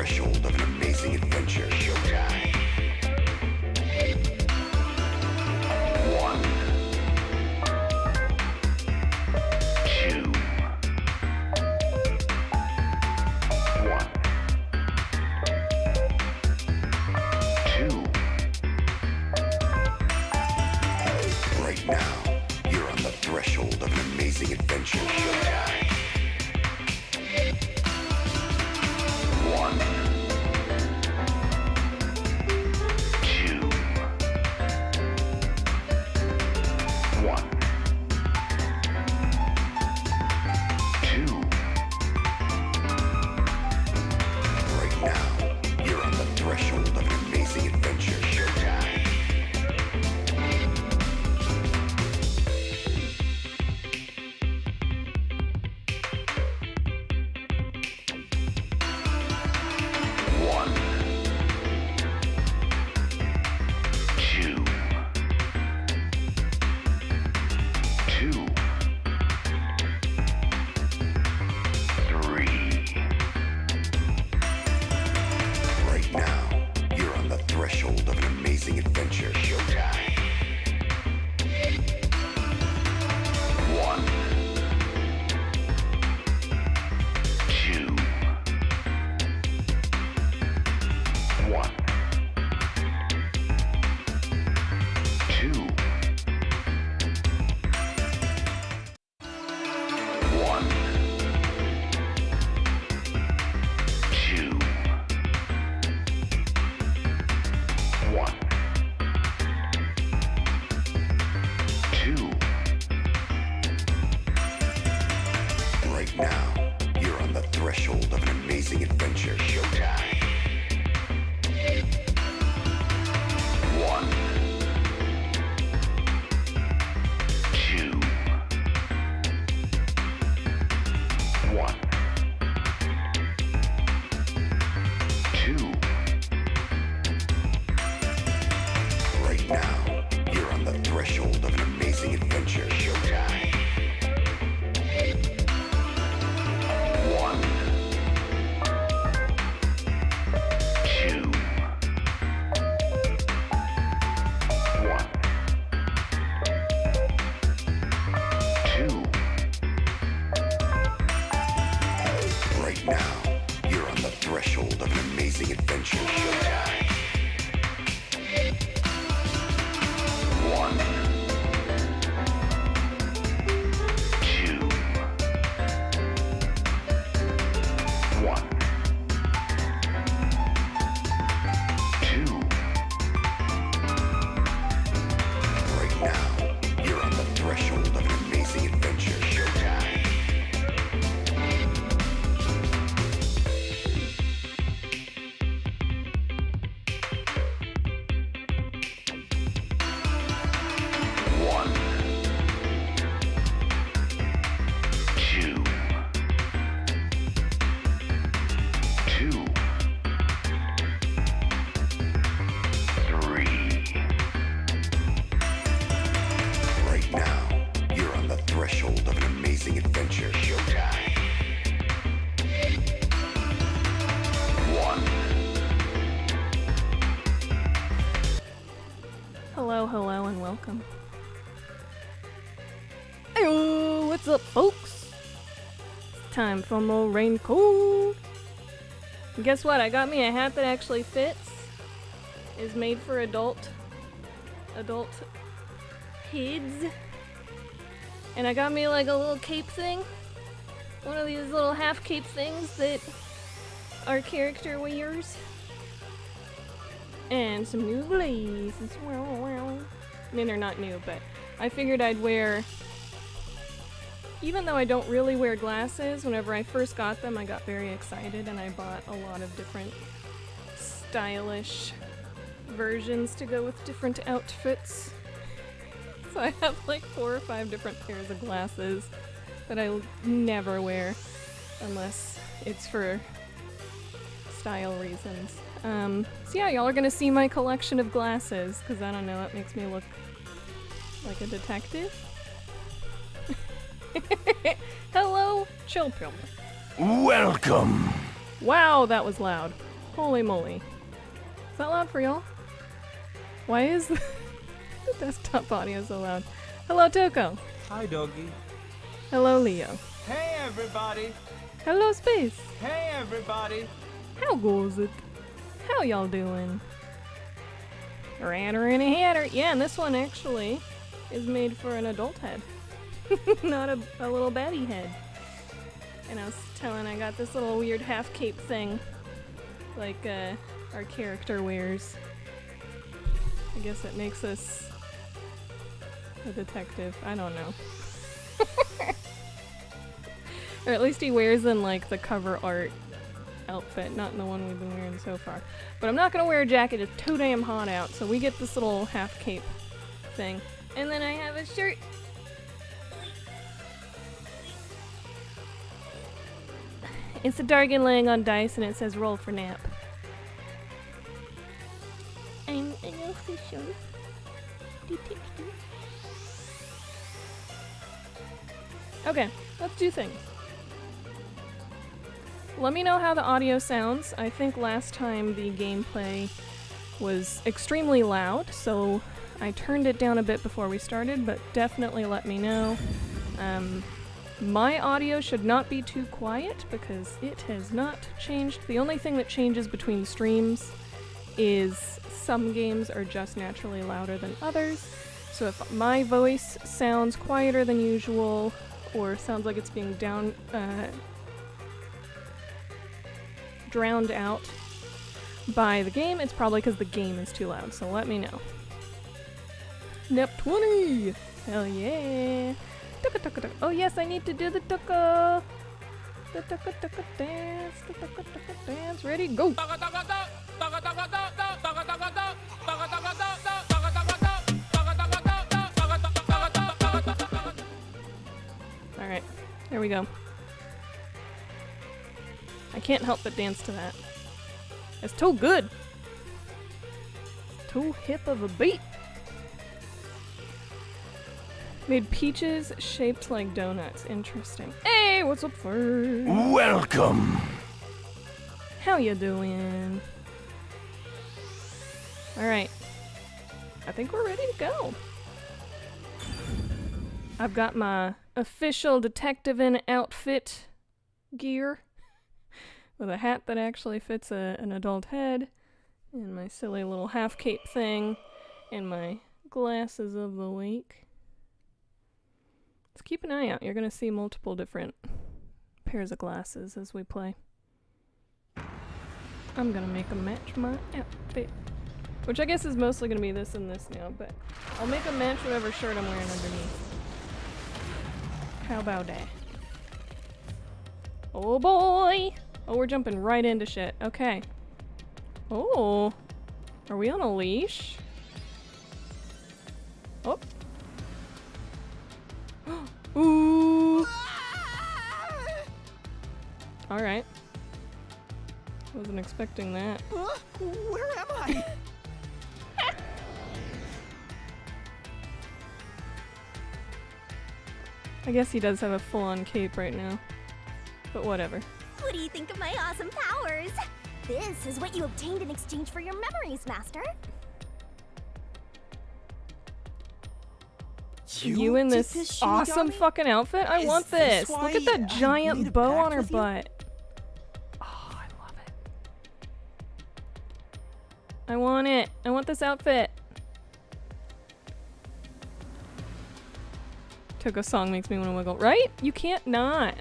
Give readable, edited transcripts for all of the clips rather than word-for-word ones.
threshold of an amazing adventure. Showtime. 1, 2, 1, 2. Right now, you're on the threshold of an amazing adventure. Showtime. 1, 2, 1, 2. Right now, you're on the threshold of an amazing adventure. Showtime. 1, 2, 2, 3. Right now, you're on the threshold of an amazing adventure. Showtime. 1, 2, 1, 2. 1, 2, 1, 2. Right now, you're on the threshold of an amazing adventure. Showtime. 1, 2, 1, 2. Right now, you're on the threshold of an amazing adventure. Showtime. 1, 2, 1, 2. Right now, you're on the threshold of an amazing adventure. Showtime. 1, 2, 1, 2. Right now, you're on the threshold of an amazing adventure. Showtime. 1, 2, 2, 3. Right now, you're on the threshold of an amazing adventure. Showtime. 1. Hello, and welcome. Hey, what's up, folks? It's time for more raincoat. And guess what? I got me a hat that actually fits. Is made for adult kids. And I got me like a little cape thing. One of these little half cape things that our character wears. And some new glasses. I mean, they're not new, but I figured I'd wear... Even though I don't really wear glasses, whenever I first got them, I got very excited and I bought a lot of different stylish versions to go with different outfits. So I have like 4 or 5 different pairs of glasses that I never wear unless it's for style reasons. So yeah, y'all are gonna see my collection of glasses, because I don't know, it makes me look like a detective. Hello, children. Welcome. Wow, that was loud. Holy moly. Is that loud for y'all? Why is the desktop audio so loud? Hello, Toko. Hi, doggy. Hello, Leo. Hey, everybody. Hello, Space. Hey, everybody. How goes it? How y'all doing? Ratter and a hatter. Yeah, and this one actually is made for an adult head. Not a little baby head. And I was telling, I got this little weird half cape thing. Like, our character wears. I guess it makes us a detective. I don't know. Or at least he wears in, like, the cover art outfit, not in the one we've been wearing so far. But I'm not gonna wear a jacket, it's too damn hot out, so we get this little half cape thing. And then I have a shirt. It's a Dargan laying on dice and it says roll for nap. I'm an official detective. Okay, let's do things. Let me know how the audio sounds. I think last time the gameplay was extremely loud, so I turned it down a bit before we started, but definitely let me know. My audio should not be too quiet because it has not changed. The only thing that changes between streams is some games are just naturally louder than others. So if my voice sounds quieter than usual or sounds like it's being drowned out by the game, it's probably because the game is too loud, so let me know. Nep 20! Hell yeah! Tuka tuka tuka. Oh yes, I need to do the tuka! The tuka tuka dance, the tuka tuka dance. Ready, go! Alright, here we go. I can't help but dance to that. It's too good. Too hip of a beat. Made peaches shaped like donuts. Interesting. Hey, what's up, first? Welcome. How you doing? Alright. I think we're ready to go. I've got my official detective in outfit gear. With a hat that actually fits an adult head, and my silly little half cape thing, and my glasses of the week. Let's keep an eye out. You're gonna see multiple different pairs of glasses as we play. I'm gonna make them match my outfit. Which I guess is mostly gonna be this and this now, but I'll make them match whatever shirt I'm wearing underneath. How about that? Oh boy! Oh, we're jumping right into shit. Okay. Oh. Are we on a leash? Oh. Ooh. Alright. Wasn't expecting that. Where am I? I guess he does have a full-on cape right now. But whatever. What do you think of my awesome powers? This is what you obtained in exchange for your memories, Master. You in this awesome fucking outfit? I want this! Look at that giant bow on her butt. Oh, I love it. I want it. I want this outfit. Toko song makes me want to wiggle. Right? You can't not.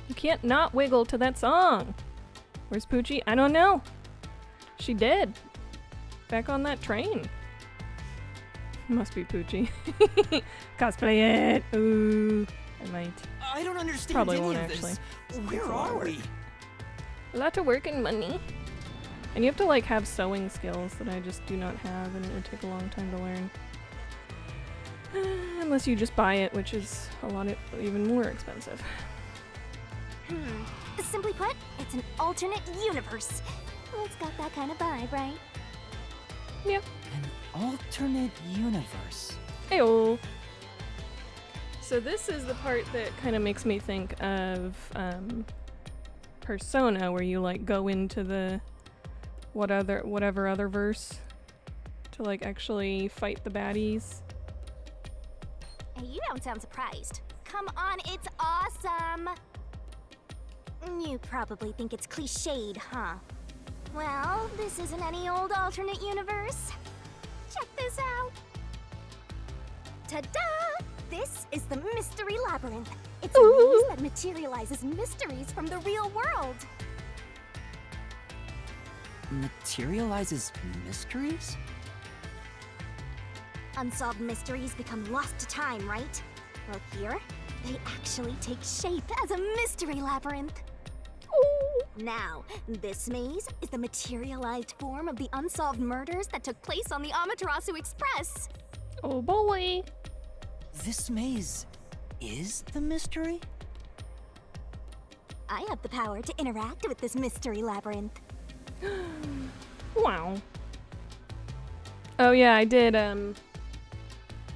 You can't not wiggle to that song. Where's Poochie? I don't know. She did. Back on that train. Must be Poochie. Cosplay it. Ooh. I might. I don't understand Probably any won't of actually. this. Where are we? A lot of work and money. And you have to like have sewing skills that I just do not have, and it would take a long time to learn. Unless you just buy it, which is even more expensive. Simply put, it's an alternate universe. It's got that kind of vibe, right? Yeah. An alternate universe. Ayo. So this is the part that kind of makes me think of Persona, where you like go into the whatever other verse to like actually fight the baddies. Hey, you don't sound surprised. Come on, it's awesome! You probably think it's cliched, huh? Well, this isn't any old alternate universe. Check this out. Ta-da! This is the Mystery Labyrinth. It's a maze that materializes mysteries from the real world. Materializes mysteries? Unsolved mysteries become lost to time, right? Well, here, they actually take shape as a mystery labyrinth. Now, this maze is the materialized form of the unsolved murders that took place on the Amaterasu Express. Oh boy! This maze is the mystery? I have the power to interact with this mystery labyrinth. Wow. Oh yeah, I did, I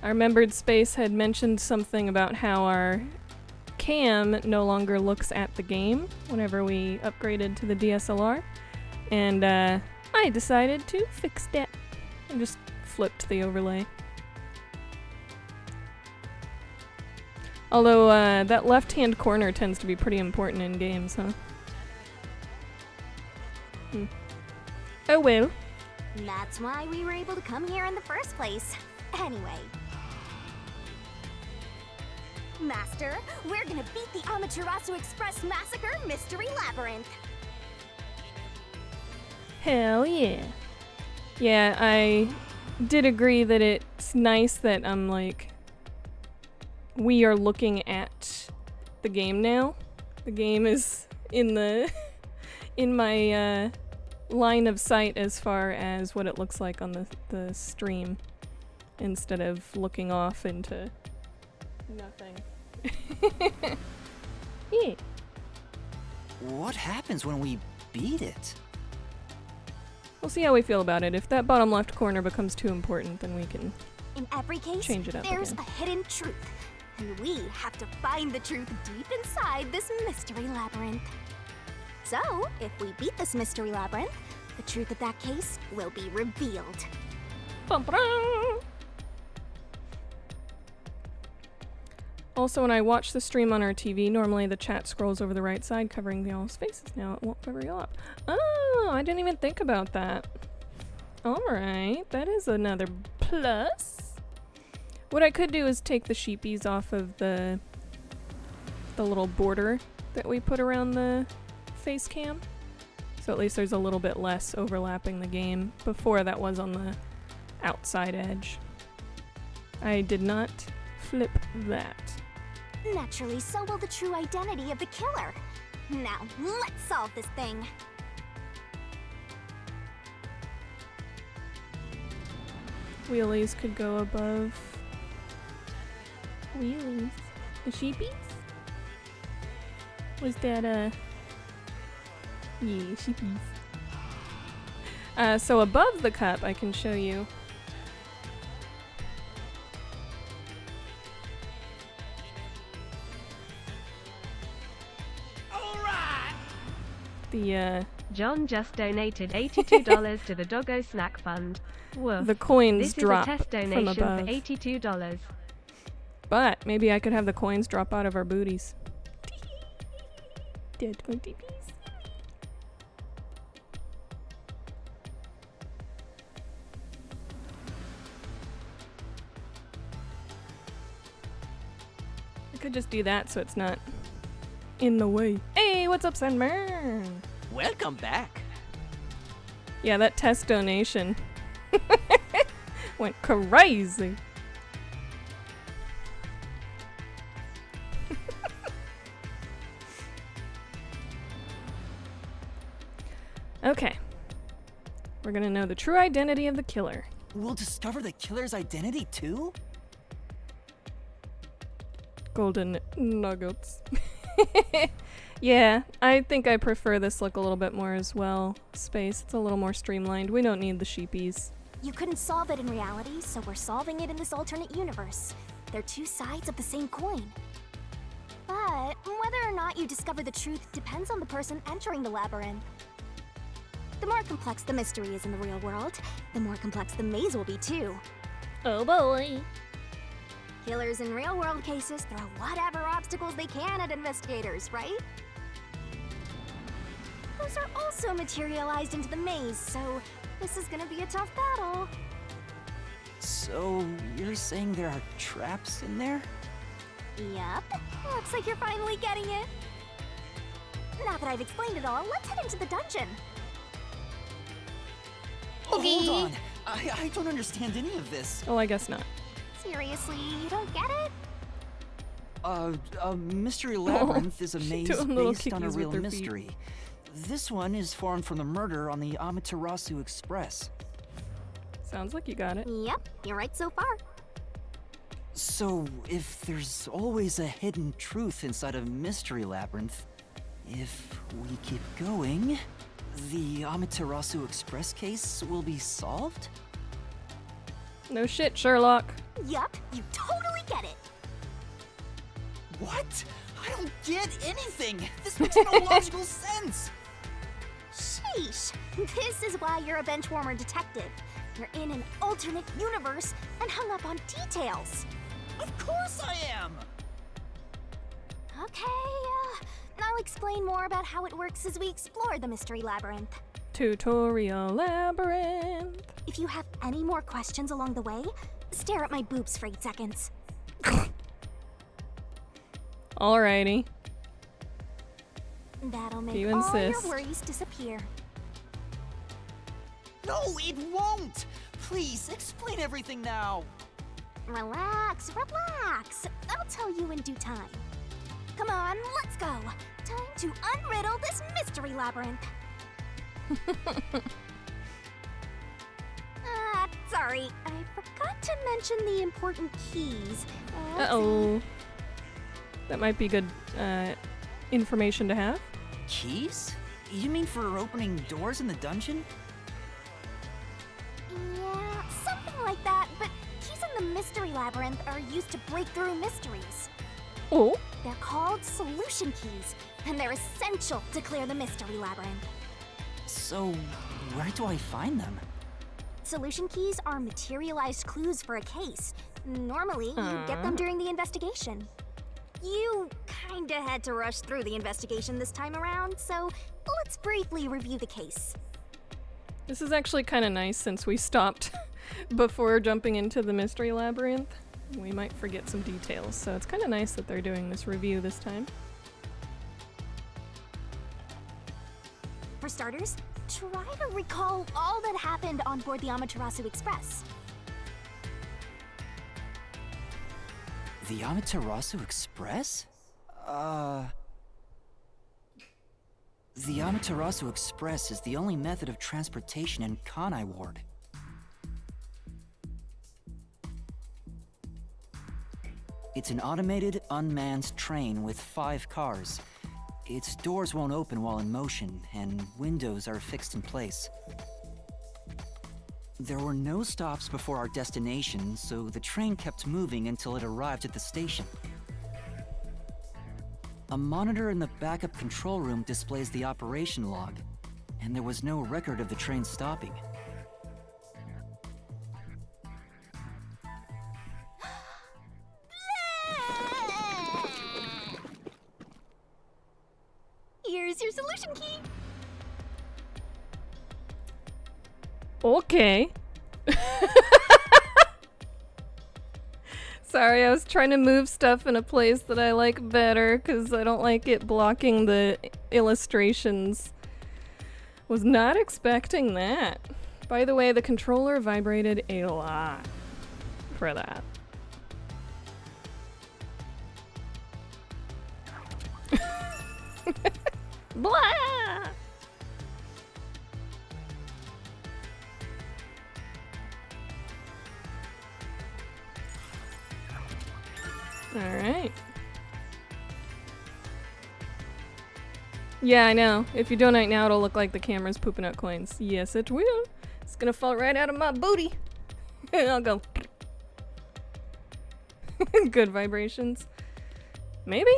remembered Space had mentioned something about how our cam no longer looks at the game whenever we upgraded to the DSLR. And, I decided to fix that. And just flipped the overlay. Although, that left-hand corner tends to be pretty important in games, huh? Oh well. That's why we were able to come here in the first place. Anyway. Master, we're gonna beat the Amaterasu Express Massacre Mystery Labyrinth. Hell yeah. Yeah, I did agree that it's nice that we are looking at the game now. The game is in the in my line of sight as far as what it looks like on the stream, instead of looking off into nothing. Yeah. What happens when we beat it? We'll see how we feel about it. If that bottom left corner becomes too important, then we can In every case, change it up there's again. a hidden truth. And we have to find the truth deep inside this mystery labyrinth. So, if we beat this mystery labyrinth, the truth of that case will be revealed. Bum-ba-dum. Also, when I watch the stream on our TV, normally the chat scrolls over the right side, covering y'all's faces. Now it won't cover y'all up. Oh, I didn't even think about that. Alright, that is another plus. What I could do is take the sheepies off of the little border that we put around the face cam. So at least there's a little bit less overlapping the game. Before, that was on the outside edge. I did not flip that. Naturally, so will the true identity of the killer. Now, let's solve this thing. Wheelies could go above. Wheelies. The sheepies? Was that yeah, sheepies. So above the cup, I can show you. The John just donated $82 to the Doggo Snack Fund. Woof. the coins This is a drop test from donation above. for $82. But maybe I could have the coins drop out of our booties. Dead 20 piece. I could just do that so it's not in the way. Hey, what's up, Sandman? Welcome back. Yeah, that test donation went crazy. Okay. We're gonna know the true identity of the killer. We'll discover the killer's identity too? Golden nuggets. Yeah, I think I prefer this look a little bit more as well. Space, it's a little more streamlined. We don't need the sheepies. You couldn't solve it in reality, so we're solving it in this alternate universe. They're two sides of the same coin. But whether or not you discover the truth depends on the person entering the labyrinth. The more complex the mystery is in the real world, the more complex the maze will be too. Oh boy. Killers in real-world cases throw whatever obstacles they can at investigators, right? Those are also materialized into the maze, so this is gonna be a tough battle. So, you're saying there are traps in there? Yup. Looks like you're finally getting it. Now that I've explained it all, let's head into the dungeon. Hold on. I don't understand any of this. Oh, I guess not. Seriously, you don't get it? Mystery Labyrinth is a she's maze doing little based on a kickies with real her feet. mystery. This one is formed from the murder on the Amaterasu Express. Sounds like you got it. Yep, you're right so far. So, if there's always a hidden truth inside a Mystery Labyrinth, if we keep going, the Amaterasu Express case will be solved? No shit, Sherlock. Yup, you totally get it. What? I don't get anything! This makes no logical sense! Sheesh. This is why you're a benchwarmer detective. You're in an alternate universe and hung up on details. Of course I am! Okay, I'll explain more about how it works as we explore the Mystery Labyrinth. Tutorial labyrinth. If you have any more questions along the way, stare at my boobs for 8 seconds. Alrighty. That'll make You all your insist. worries disappear. No, it won't! Please, explain everything now! Relax, relax. I'll tell you in due time. Come on, let's go. Time to unriddle this mystery labyrinth. Sorry, I forgot to mention the important keys. Uh-oh. That might be good information to have. Keys? You mean for opening doors in the dungeon? Yeah, something like that, but keys in the mystery labyrinth are used to break through mysteries. Oh. They're called solution keys, and they're essential to clear the mystery labyrinth. So, where do I find them? Solution keys are materialized clues for a case. Normally, you get them during the investigation. You kinda had to rush through the investigation this time around, so let's briefly review the case. This is actually kind of nice since we stopped before jumping into the mystery labyrinth. We might forget some details, so it's kind of nice that they're doing this review this time. For starters, try to recall all that happened on board the Amaterasu Express. The Amaterasu Express? The Amaterasu Express is the only method of transportation in Kanai Ward. It's an automated, unmanned train with 5 cars. Its doors won't open while in motion, and windows are fixed in place. There were no stops before our destination, so the train kept moving until it arrived at the station. A monitor in the backup control room displays the operation log, and there was no record of the train stopping. Here's your solution key. Okay. Sorry, I was trying to move stuff in a place that I like better because I don't like it blocking the illustrations. Was not expecting that. By the way, the controller vibrated a lot for that. Blah! Alright. Yeah, I know. If you donate now, it'll look like the camera's pooping out coins. Yes, it will. It's gonna fall right out of my booty. I'll go. Good vibrations. Maybe?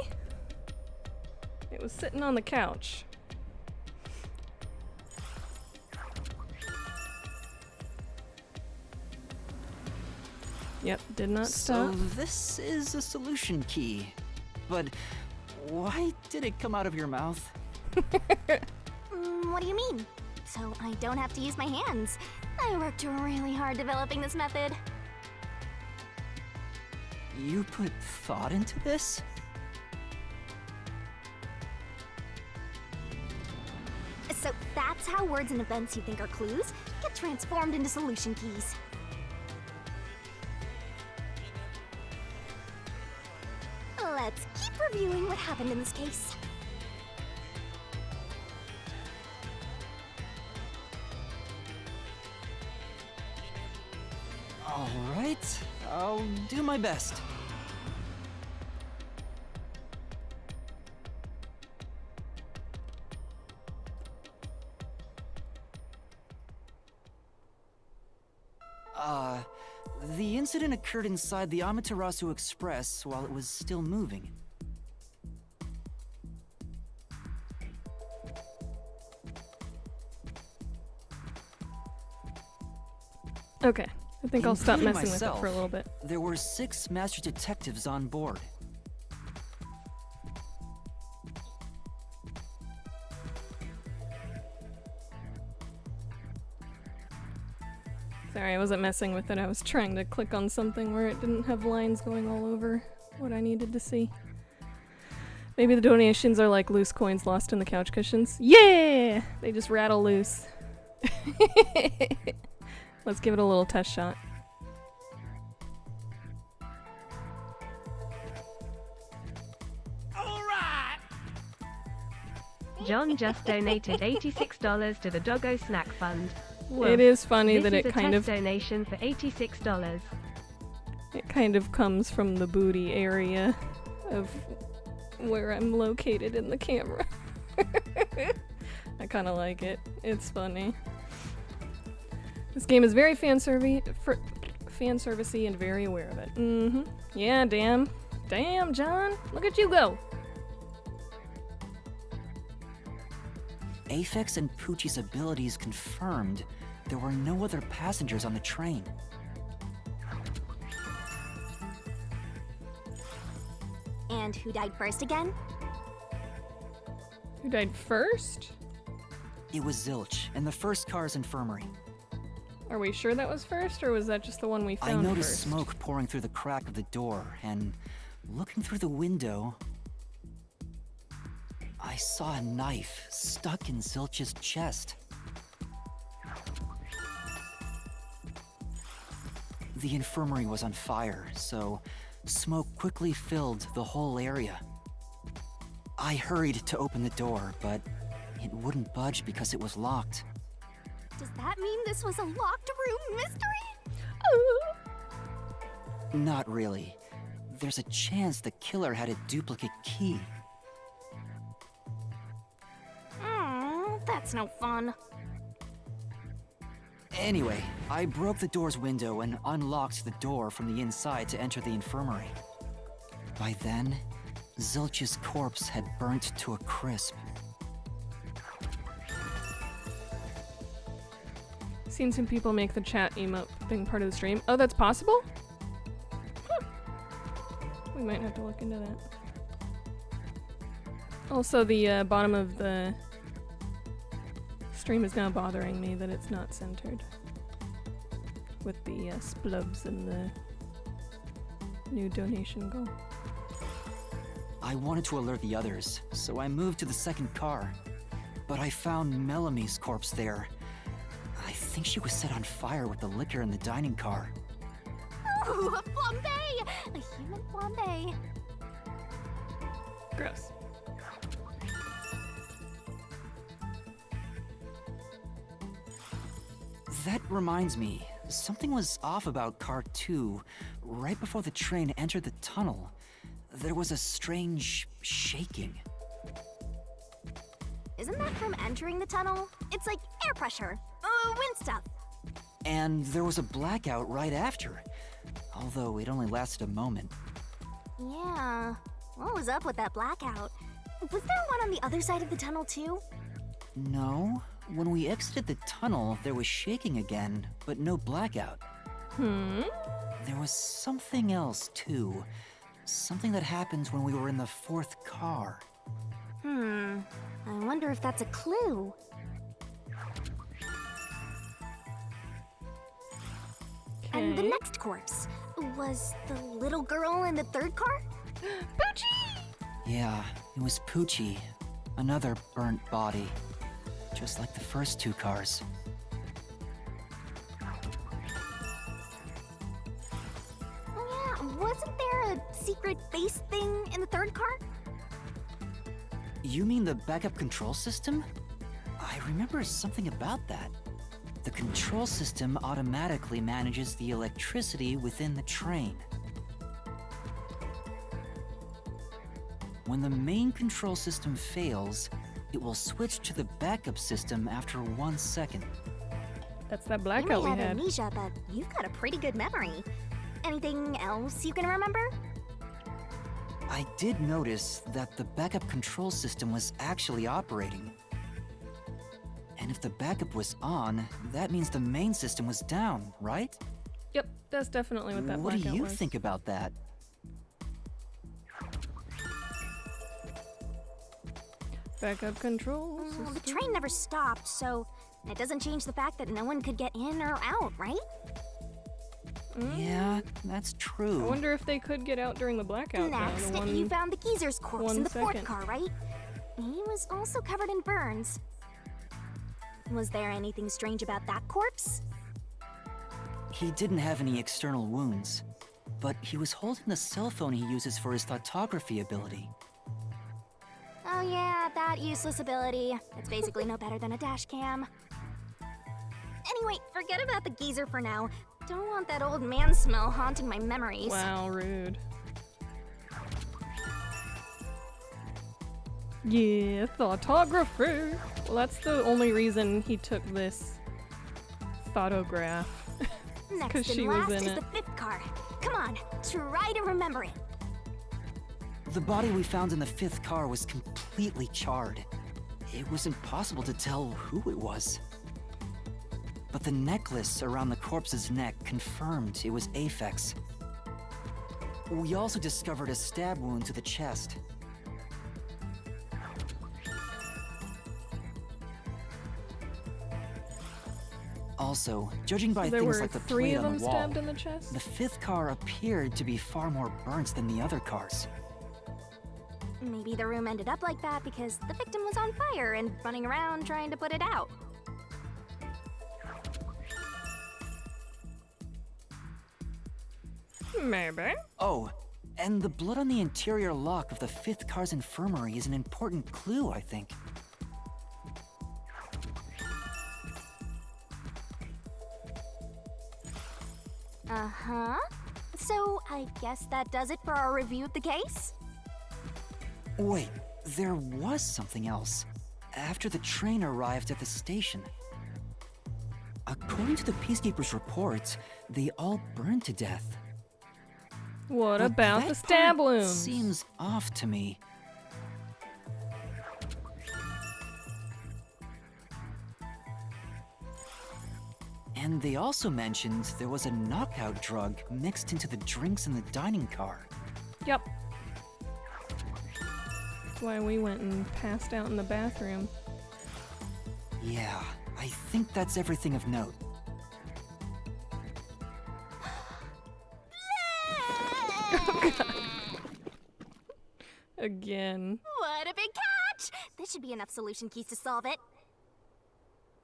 It was sitting on the couch. Yep, did not So stop. this is a solution key. But why did it come out of your mouth? What do you mean? So I don't have to use my hands. I worked really hard developing this method. You put thought into this? So that's how words and events you think are clues get transformed into solution keys. Let's keep reviewing what happened in this case. All right, I'll do my best. The incident occurred inside the Amaterasu Express while it was still moving. Okay, I think I'll stop Including messing with it myself, for a little bit. There were 6 master detectives on board. Sorry, I wasn't messing with it. I was trying to click on something where it didn't have lines going all over what I needed to see. Maybe the donations are like loose coins lost in the couch cushions. Yeah! They just rattle loose. Let's give it a little test shot. John just donated $86 to the Doggo Snack Fund. It is funny This that is it a kind test of donation for $86. it kind of comes from the booty area of where I'm located in the camera. I kind of like it. It's funny. This game is very fan servicey and very aware of it. Yeah, damn, John, look at you go. Aphex and Poochie's abilities confirmed. There were no other passengers on the train. And who died first again? Who died first? It was Zilch, in the first car's infirmary. Are we sure that was first, or was that just the one we I found noticed first? smoke pouring through the crack of the door, and looking through the window, I saw a knife stuck in Zilch's chest. The infirmary was on fire, so smoke quickly filled the whole area. I hurried to open the door, but it wouldn't budge because it was locked. Does that mean this was a locked room mystery? Not really. There's a chance the killer had a duplicate key. That's no fun. Anyway, I broke the door's window and unlocked the door from the inside to enter the infirmary. By then, Zilch's corpse had burnt to a crisp. Seen some people make the chat emote thing part of the stream. Oh, that's possible? We might have to look into that. Also, the bottom of the stream is now bothering me that it's not centered. With the splubs and the new donation goal. I wanted to alert the others, so I moved to the second car. But I found Melamie's corpse there. I think she was set on fire with the liquor in the dining car. Ooh, a flambe! A human flambe. Gross. That reminds me, something was off about car 2. Right before the train entered the tunnel, there was a strange shaking. Isn't that from entering the tunnel? It's like air pressure. Wind stuff. And there was a blackout right after, although it only lasted a moment. Yeah. What was up with that blackout? Was there one on the other side of the tunnel too? No, when we exited the tunnel, there was shaking again, but no blackout. there was something else, too. Something that happened when we were in the fourth car. I wonder if that's a clue. And the Okay. next corpse was the little girl in the third car? Yeah, it was Poochie. Another burnt body. Just like the first two cars. Oh yeah, wasn't there a secret base thing in the third car? You mean the backup control system? I remember something about that. The control system automatically manages the electricity within the train. When the main control system fails, it will switch to the backup system after 1 second. That's that You blackout may we have had. amnesia, but you've got a pretty good memory. Anything else you can remember? I did notice that the backup control system was actually operating. And if the backup was on, that means the main system was down, right? Yep, that's definitely what that What do blackout you was. think about that? Backup control Well, the system. train never stopped, so it doesn't change the fact that no one could get in or out, right? Yeah, that's I true. wonder if they could get out during the blackout. now, Next, the one... you found the geezer's corpse 1 in the fourth second. car, right? He was also covered in burns. Was there anything strange about that corpse? He didn't have any external wounds, but he was holding the cell phone he uses for his photography ability. Oh yeah, that useless ability. It's basically no better than a dash cam. Anyway, forget about the geezer for now. Don't want that old man smell haunting my memories. Wow, rude. Yeah, photography. Well, that's the only reason he took this photograph. Next 'cause and she was last in is it. the fifth car. Come on, try to remember it. The body we found in the fifth car was completely charred. It was impossible to tell who it was. But the necklace around the corpse's neck confirmed it was Aphex. We also discovered a stab wound to the chest. Also, judging by There things were like the 3 plate of on them the wall, stabbed in the chest? the fifth car appeared to be far more burnt than the other cars. Maybe the room ended up like that because the victim was on fire and running around trying to put it out. Maybe. Oh, and the blood on the interior lock of the fifth car's infirmary is an important clue, I think. Uh-huh. So, I guess that does it for our review of the case? Wait, there was something else. After the train arrived at the station. According to the Peacekeepers' reports, they all burned to death. What But about that the stab part wounds? Seems off to me. And they also mentioned there was a knockout drug mixed into the drinks in the dining car. Yep. That's why we went and passed out in the bathroom. Yeah, I think that's everything of note. Again. What a big catch! This should be enough solution keys to solve it.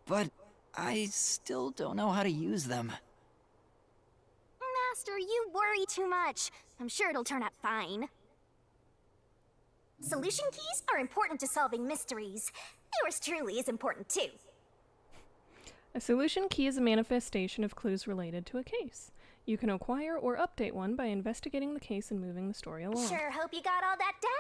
But I still don't know how to use them. Master, you worry too much. I'm sure it'll turn out fine. Solution keys are important to solving mysteries. Yours truly is important too. A solution key is a manifestation of clues related to a case. You can acquire or update one by investigating the case and moving the story along. Sure hope you got all that down.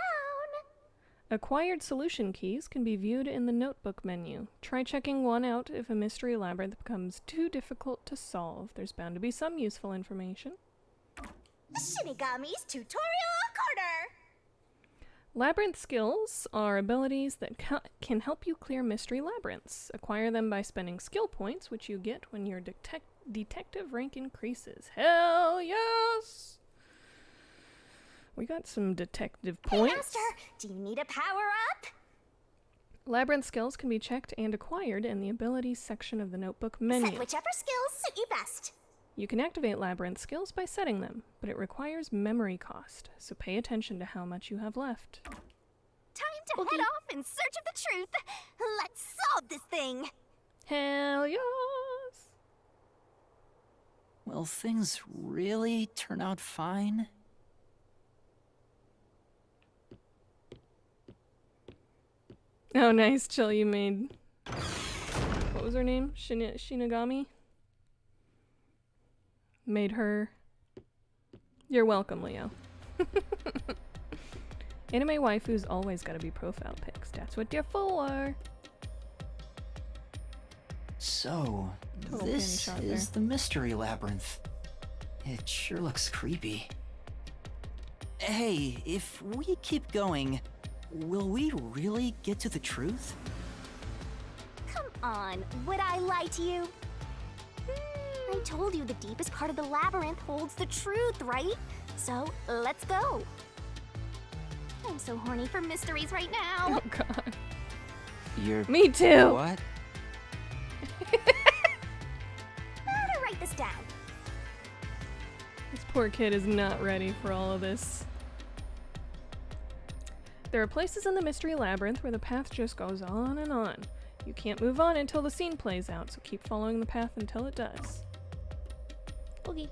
Acquired solution keys can be viewed in the notebook menu. Try checking one out if a mystery labyrinth becomes too difficult to solve. There's bound to be some useful information. Shinigami's Tutorial Corner! Labyrinth skills are abilities that can help you clear mystery labyrinths. Acquire them by spending skill points, which you get when you're detective rank increases. Hell yes! We got some detective Hey, points. Master, do you need a power-up? Labyrinth skills can be checked and acquired in the abilities section of the notebook menu. Set whichever skills suit you best. You can activate labyrinth skills by setting them, but it requires memory cost, so pay attention to how much you have left. Time to head off in search of the truth. Let's solve this thing. Hell yes! Will things really turn out fine? Oh, nice, Chill, you made... What was her name? Shinigami? Made her... You're welcome, Leo. Anime waifus always gotta be profile pics. That's what they're for. So, Total this panty shot is there. the mystery labyrinth. It sure looks creepy. Hey, if we keep going, will we really get to the truth? Come on, would I lie to you? I told you the deepest part of the labyrinth holds the truth, right? So, let's go. I'm so horny for mysteries right now. Oh god. You're... Me too! What? How to write this down? This poor kid is not ready for all of this. There are places in the mystery labyrinth where the path just goes on and on. You can't move on until the scene plays out, so keep following the path until it does. Okay.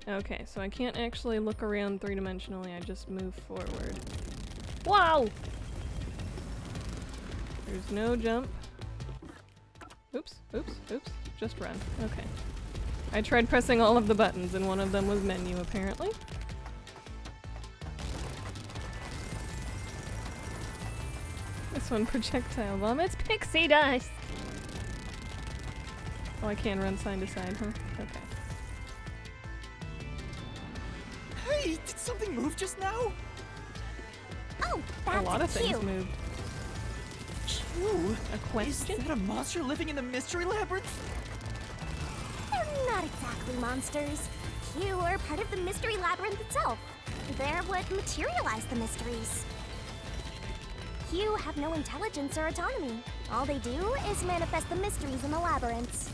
Okay, so I can't actually look around three-dimensionally, I just move forward. Wow! There's no jump. Oops, oops, oops. Just run. Okay. I tried pressing all of the buttons and one of them was menu, apparently. This one projectile vomits pixie dust! Oh, I can run side to side, huh? Okay. Hey, did something move just now? Oh, that's A lot of things cute. moved. Ooh, A is question? that a monster living in the mystery labyrinth? They're not exactly monsters. You are part of the mystery labyrinth itself. They're what materialize the mysteries. You have no intelligence or autonomy. All they do is manifest the mysteries in the labyrinths.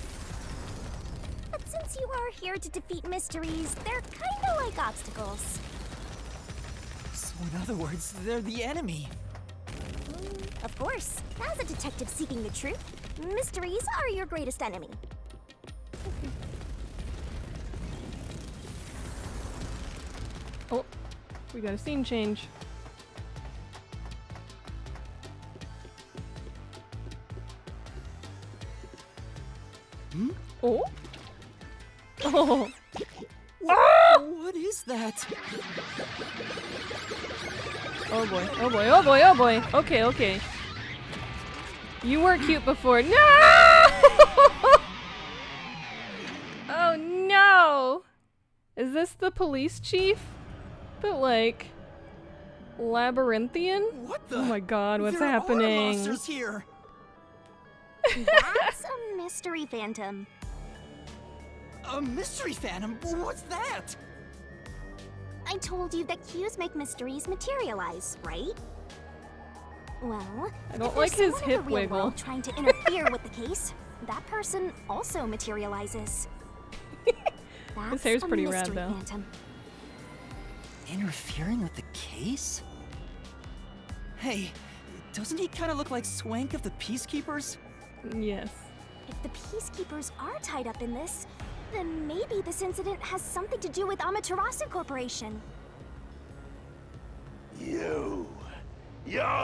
But since you are here to defeat mysteries, they're kinda like obstacles. So in other words, they're the enemy. Of course, as a detective seeking the truth, mysteries are your greatest enemy. Oh, we got a scene change. Hmm? Oh? Oh! What is that? Oh boy, oh boy, oh boy, oh boy. Okay, okay. You were cute before. No! Oh no! Is this the police chief? But like... labyrinthian? What the? Oh my god, what's there happening? Are monsters here. That's a mystery phantom. A mystery phantom? What's that? I told you that cues make mysteries materialize, right? Well, I don't if like there's his someone in hip the real wiggle. world trying to interfere with the case, that person also materializes. That's His hair's a pretty rad, mystery though. phantom. Interfering with the case? Hey, doesn't he kind of look like Swank of the Peacekeepers? Yes. If the peacekeepers are tied up in this, then maybe this incident has something to do with Amaterasu Corporation. You're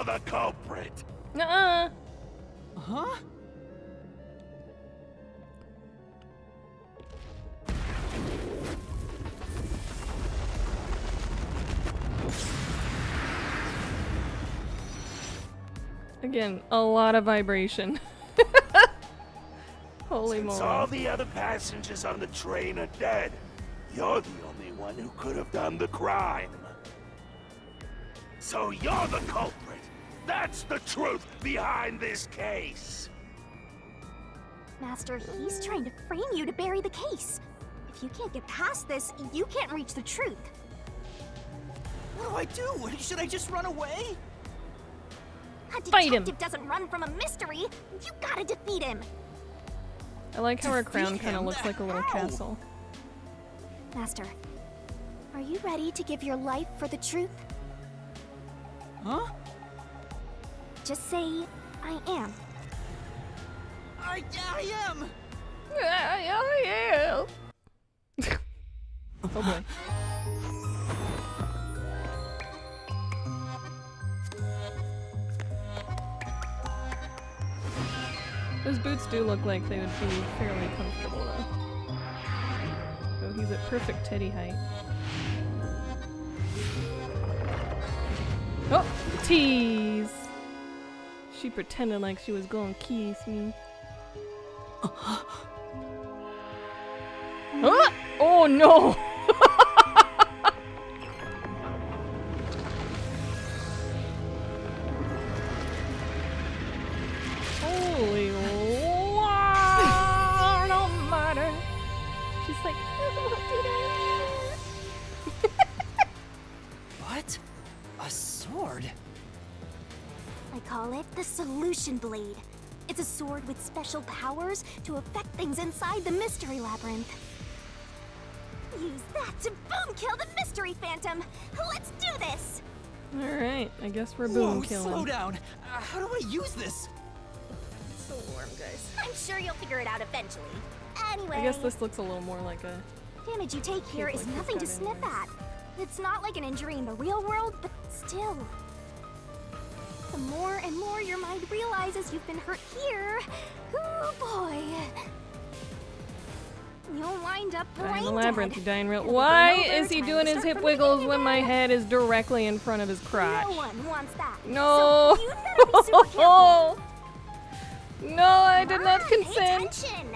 the culprit. Nuh-uh. Huh? Again, a lot of vibration. Holy Since moly. all the other passengers on the train are dead, you're the only one who could have done the crime. So you're the culprit. That's the truth behind this case. Master, he's trying to frame you to bury the case. If you can't get past this, you can't reach the truth. What do I do? Should I just run away? A Fight him. detective doesn't run from a mystery. You gotta defeat him. I like how her Defeat crown kind of him? looks like a little How? castle. Master, are you ready to give your life for the truth? Huh? Just say, I am. I am! Yeah. Oh boy. Those boots do look like they would be fairly comfortable though. Oh, he's at perfect teddy height. Oh! Tease! She pretended like she was gonna kiss me. Ah! Oh no! Holy Lord Almighty! She's like, what did I do? What? A sword? I call it the Solution Blade. It's a sword with special powers to affect things inside the Mystery Labyrinth. Use that to boom kill the Mystery Phantom! Let's do this! Alright, I guess we're boom Whoa, killing. slow down. How do I use this? It's so warm, guys. I'm sure you'll figure it out eventually. Anyway, I guess this looks a little more like a... damage you take here Feels is like nothing to you've got sniff at. It's not like an injury in the real world, but still. The more and more your mind realizes you've been hurt here, oh boy, you'll wind up Die in brain the labyrinth, dead. you dying real... It'll Why burn over, is he time doing to his start hip from the wiggles beginning when my again. head is directly in front of his crotch? No one wants that. No! So you better be super careful. No, I did Come not on, pay consent! attention.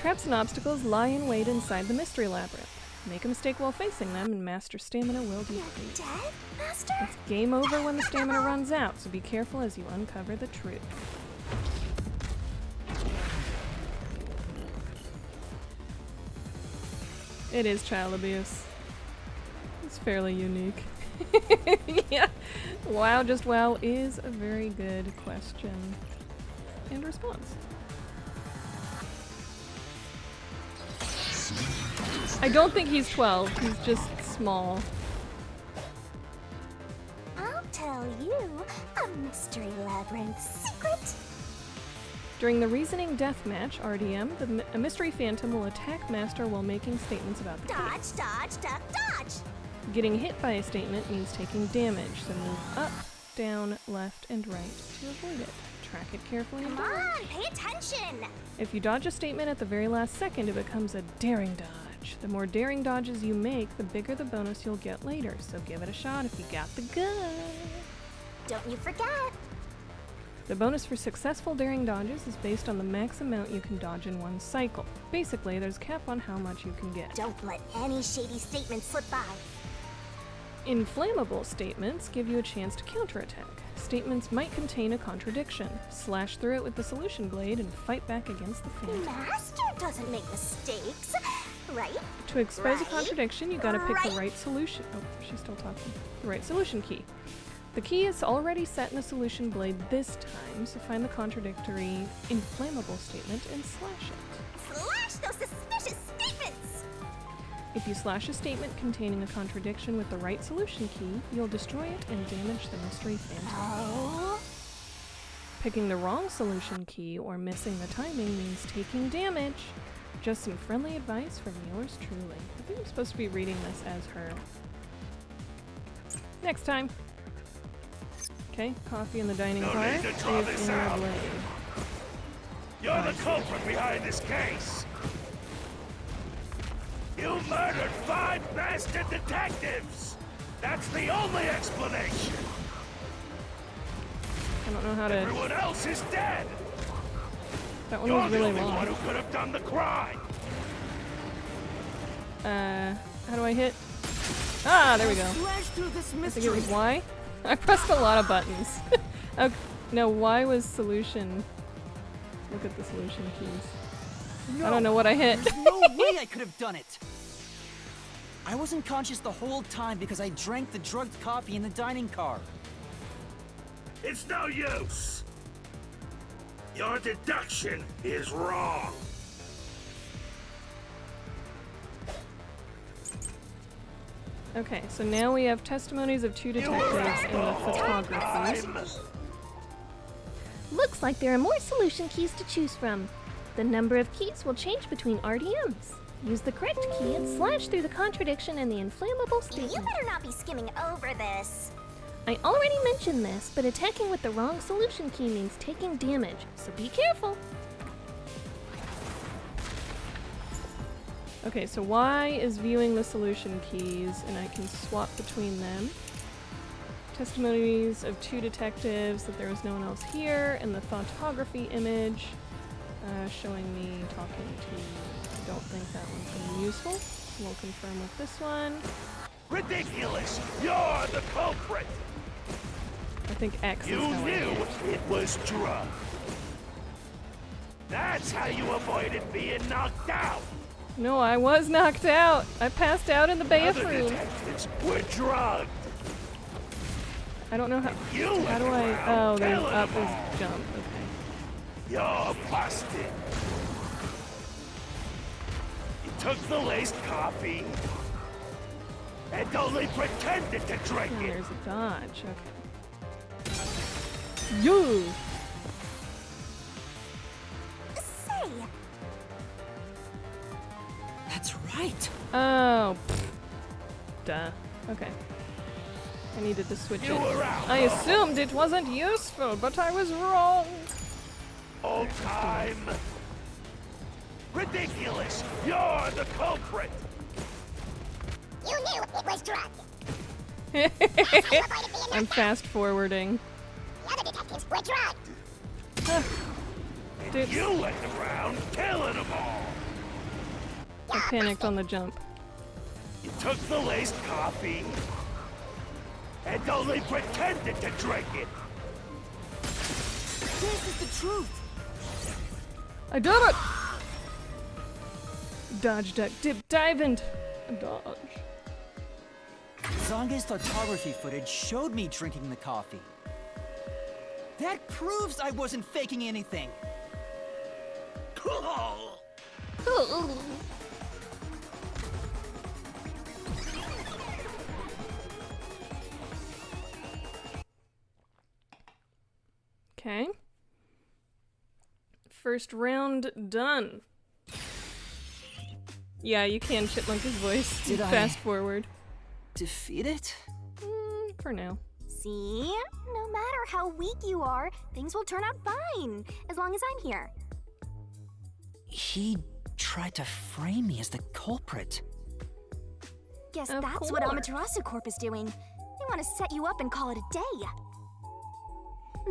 Traps and obstacles lie in wait inside the mystery labyrinth. Make a mistake while facing them, and Master Stamina will You're decrease. dead, Master? It's game over when the stamina runs out, so be careful as you uncover the truth. It is child abuse. It's fairly unique. Yeah. Wow, just wow is a very good question and response. I don't think he's 12, he's just small. I'll tell you a Mystery Labyrinth secret. During the Reasoning Deathmatch, RDM, a mystery phantom will attack Master while making statements about the case. Dodge, dodge, duck, dodge. Getting hit by a statement means taking damage, so move up, down, left, and right to avoid it. Track it carefully and Come dodge. on, pay attention. If you dodge a statement at the very last second, it becomes a daring dodge. The more daring dodges you make, the bigger the bonus you'll get later, so give it a shot if you got the gun. Don't you forget. The bonus for successful daring dodges is based on the max amount you can dodge in one cycle. Basically, there's a cap on how much you can get. Don't let any shady statement slip by. Inflammable statements give you a chance to counterattack. Statements might contain a contradiction. Slash through it with the solution blade and fight back against the phantom. Master doesn't make mistakes, right? To expose a Right. contradiction, you gotta pick the Right. right solution. Oh, she's still talking. The right solution key. The key is already set in the solution blade this time, so find the contradictory inflammable statement and slash it. Slash those suspicious statements! If you slash a statement containing a contradiction with the right solution key, you'll destroy it and damage the mystery phantom. Oh, Picking the wrong solution key or missing the timing means taking damage. Just some friendly advice from yours truly. I think I'm supposed to be reading this as her. Next time. Okay, coffee in the dining No car. need to draw Save this in the out. blade. You're the culprit behind this case. You murdered 5 bastard detectives. That's the only explanation. I don't know how to. Everyone else is dead. That one You're was the really only one long. who could have done the crime. How do I hit? Ah, there we go. Slash through this I think it mystery. was Y. I pressed a lot of buttons. Okay, no, Y was solution. Look at the solution keys. I don't know what I hit. There's no way I could have done it! I wasn't conscious the whole time because I drank the drugged coffee in the dining car. It's no use. Your deduction is wrong. Okay, so now we have testimonies of 2 detectives and the photographers. Looks like there are more solution keys to choose from. The number of keys will change between RDMs. Use the correct key and slash through the contradiction and the inflammable You statement. better not be skimming over this. I already mentioned this, but attacking with the wrong solution key means taking damage, so be careful. Okay, so Y is viewing the solution keys, and I can swap between them. Testimonies of 2 detectives that there was no one else here, and the photography image showing me talking to. I don't think that one's going to be useful. We'll confirm with this one. Ridiculous! You're the culprit! I think X You is how I knew hit. it was drugged. That's how you avoided being knocked out. No, I was knocked out. I passed out in the Other bathroom. detectives were drugged. I don't know how. You How do went I? around Oh, there's killing up them is all. jump. Okay. You're busted. You took the laced coffee and only pretended to drink And it. there's a dodge. Okay. You. Say, That's right! Oh. Duh. Okay. I needed to switch You it. were out. I assumed it wasn't useful, but I was wrong. All time. Ridiculous! You're the culprit. you knew it was drugged. I'm fast forwarding. The other detectives were drugged. Dude, You went around killing them all. I panicked on the jump. You took the laced coffee and only pretended to drink it. This is the truth. I did it! Dodge, duck, dip, dive, and dodge. Zange's photography footage showed me drinking the coffee. That proves I wasn't faking anything! Cool. Okay. First round done. Yeah, you can chipmunk his voice. Did I- Fast forward. Defeat it? For now. See? No matter how weak you are, things will turn out fine, as long as I'm here. He tried to frame me as the culprit. Guess Of that's what course. Amaterasu Corp is doing. They want to set you up and call it a day.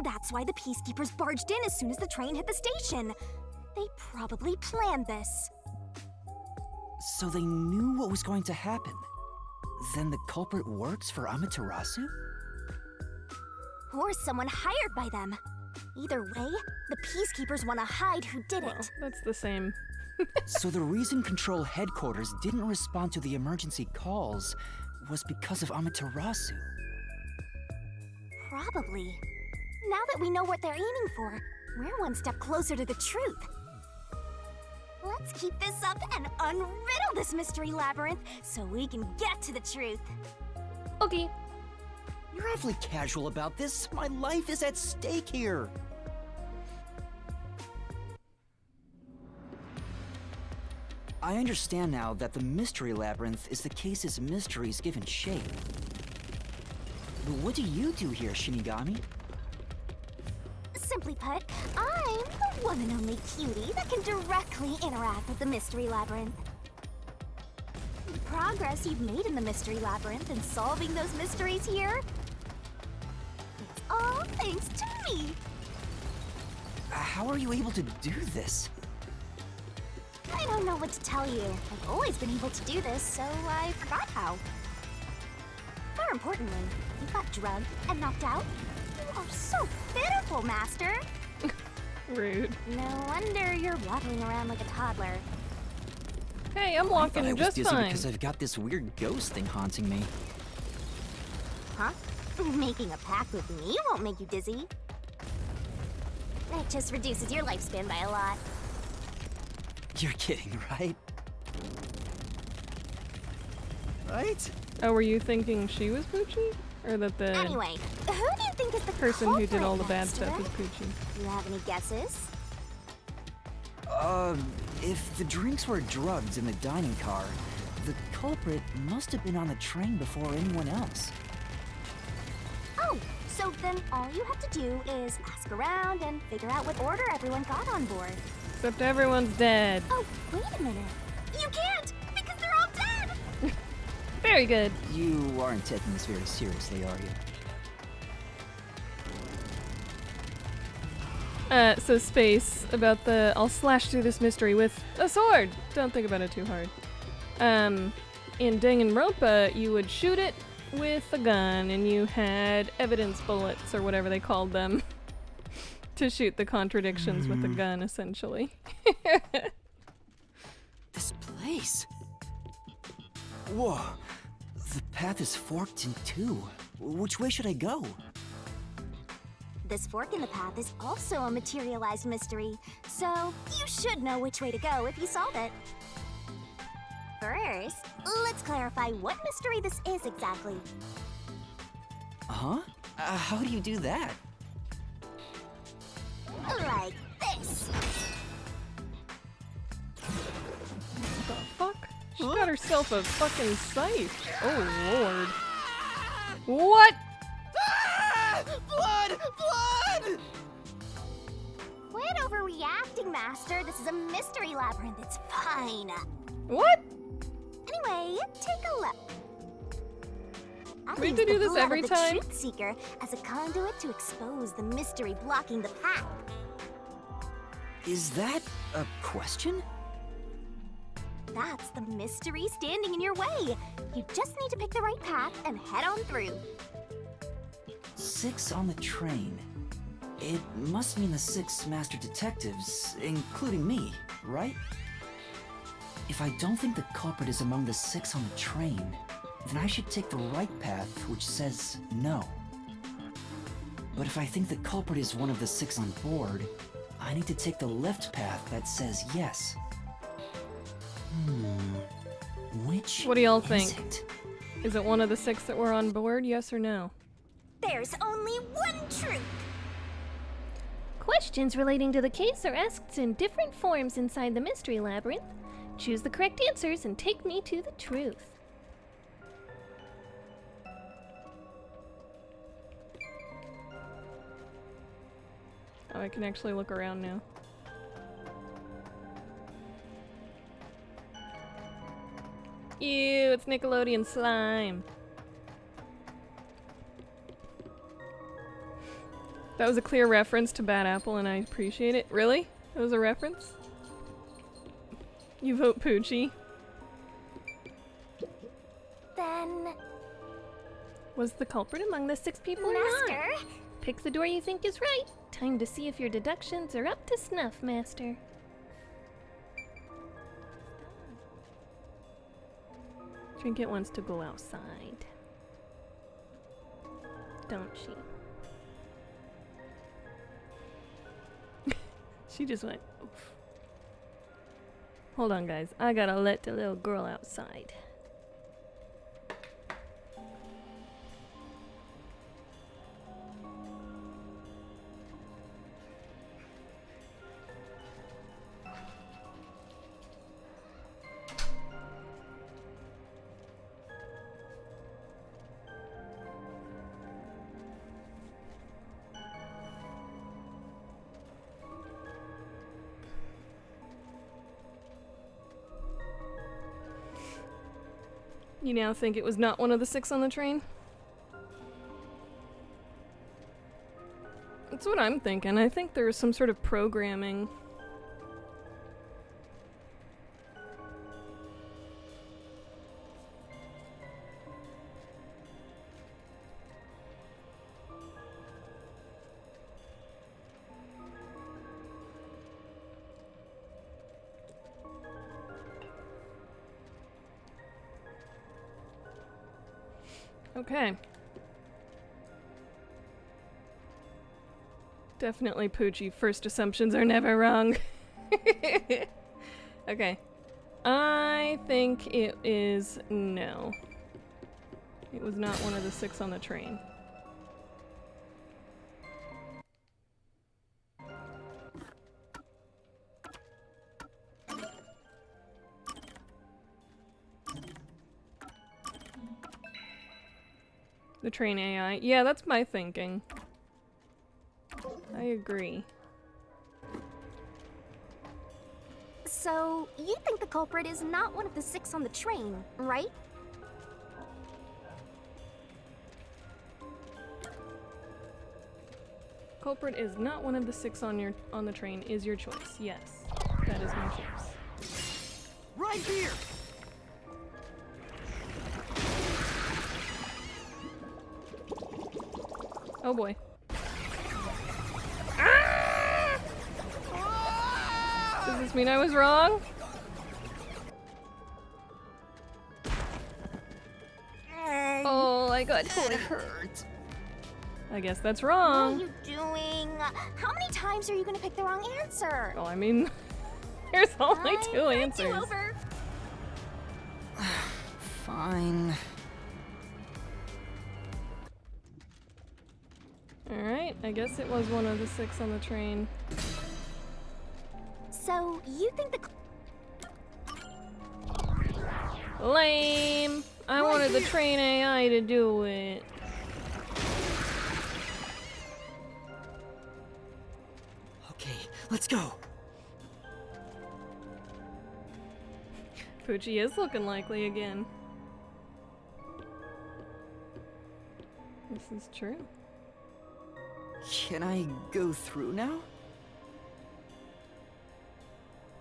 That's why the peacekeepers barged in as soon as the train hit the station. They probably planned this. So they knew what was going to happen. Then the culprit works for Amaterasu? Or someone hired by them. Either way, the peacekeepers want to hide who did Well, it. that's the same. So the reason Control Headquarters didn't respond to the emergency calls was because of Amaterasu. Probably. Now that we know what they're aiming for, we're one step closer to the truth. Let's keep this up and unriddle this mystery labyrinth so we can get to the truth. Okay. You're awfully casual about this. My life is at stake here. I understand now that the mystery labyrinth is the case's mysteries given shape. But what do you do here, Shinigami? Simply put, I'm the one and only cutie that can directly interact with the mystery labyrinth. The progress you've made in the mystery labyrinth and solving those mysteries here, it's all thanks to me. How are you able to do this? I don't know what to tell you. I've always been able to do this, so I forgot how. More importantly, you got drugged and knocked out. You are so pitiful, Master. Rude. No wonder you're waddling around like a toddler. Hey, I'm I thought walking I was just dizzy fine. because I've got this weird ghost thing haunting me. Huh? Making a pact with me won't make you dizzy. It just reduces your lifespan by a lot. You're kidding, right? Right? Oh, were you thinking she was Poochie? Or that the Anyway, who do you think is the person who did all the culprit, bad stuff Master? was Poochie? You have any guesses? If the drinks were drugged in the dining car, the culprit must have been on the train before anyone else. Oh, so then all you have to do is ask around and figure out what order everyone got on board. Except everyone's dead. Oh, wait a minute. You can't, because they're all dead! Very good. You aren't taking this very seriously, are you? So Space, about the I'll slash through this mystery with a sword. Don't think about it too hard. In Danganronpa, you would shoot it with a gun, and you had evidence bullets, or whatever they called them, to shoot the contradictions with a gun, essentially. This place. Whoa. The path is forked in two. Which way should I go? This fork in the path is also a materialized mystery, so you should know which way to go if you solve it. First, let's clarify what mystery this is exactly. Huh? How do you do that? Like this. The fuck? She got herself a fucking scythe. Oh lord. What? Blood! Blood! Quit overreacting, Master. This is a mystery labyrinth. It's fine. What? Anyway, take a look. I We have use to do the this blood every of the time? Truth Seeker as a conduit to expose the mystery blocking the path. Is that a question? That's the mystery standing in your way. You just need to pick the right path and head on through. 6 on the train. It must mean the 6 master detectives, including me, right? If I don't think the culprit is among the 6 on the train, then I should take the right path, which says no. But if I think the culprit is one of the 6 on board, I need to take the left path that says yes. Which What do y'all is think? it? Is it one of the 6 that were on board? Yes or no? There's only one truth. Questions relating to the case are asked in different forms inside the mystery labyrinth. Choose the correct answers and take me to the truth. Oh, I can actually look around now. Ew, it's Nickelodeon slime. That was a clear reference to Bad Apple, and I appreciate it. Really? That was a reference? You vote Poochie. Then, Was the culprit among the 6 people or not? Master, Pick the door you think is right. Time to see if your deductions are up to snuff, Master. Trinket wants to go outside. Don't she? She just went, oof. Hold on, guys. I gotta let the little girl outside. You now think it was not one of the 6 on the train? That's what I'm thinking. I think there was some sort of programming. Okay. Definitely Poochie. First assumptions are never wrong. Okay. I think it is no. It was not one of the 6 on the train. The train AI. Yeah, that's my thinking. I agree. So, you think the culprit is not one of the 6 on the train, right? Culprit is not one of the 6 on the train is your choice. Yes. That is my choice. Right here! Oh boy. Does this mean I was wrong? Oh, I got totally hurt. I guess that's What are wrong. you doing? How many times are you gonna pick the wrong answer? Well, I mean, there's only 2 I'll answers. do over. Fine. Alright, I guess it was one of the 6 on the train. So, you think the Lame! I wanted the train AI to do it. Okay, let's go. Poochie is looking likely again. This is true. Can I go through now?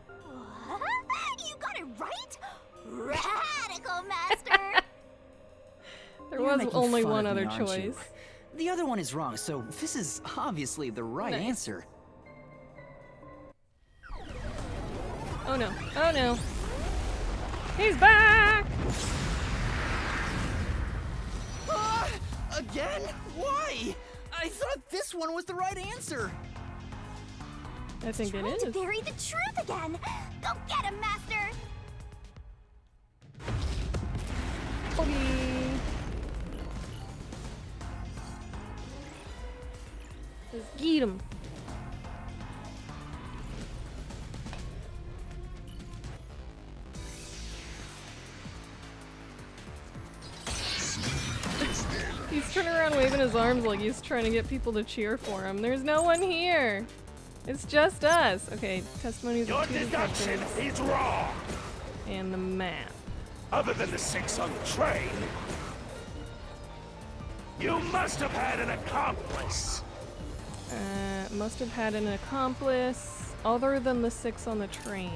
What? You got it right? Radical master! There You're was making only fun one of me, other aren't you? choice. The other one is wrong, so this is obviously the right Nice. answer. Oh no, oh no. He's back! Ah! Again? Why? I thought this one was the right answer. I think it Trying to is. bury the truth again! Go get him, master! Boogie. Just get him. He's turning around waving his arms like he's trying to get people to cheer for him. There's no one here. It's just us. Okay, testimonies Your of 2 deduction detectives is wrong. and the map. Other than the 6 on the train, you must have had an accomplice. Must have had an accomplice other than the 6 on the train.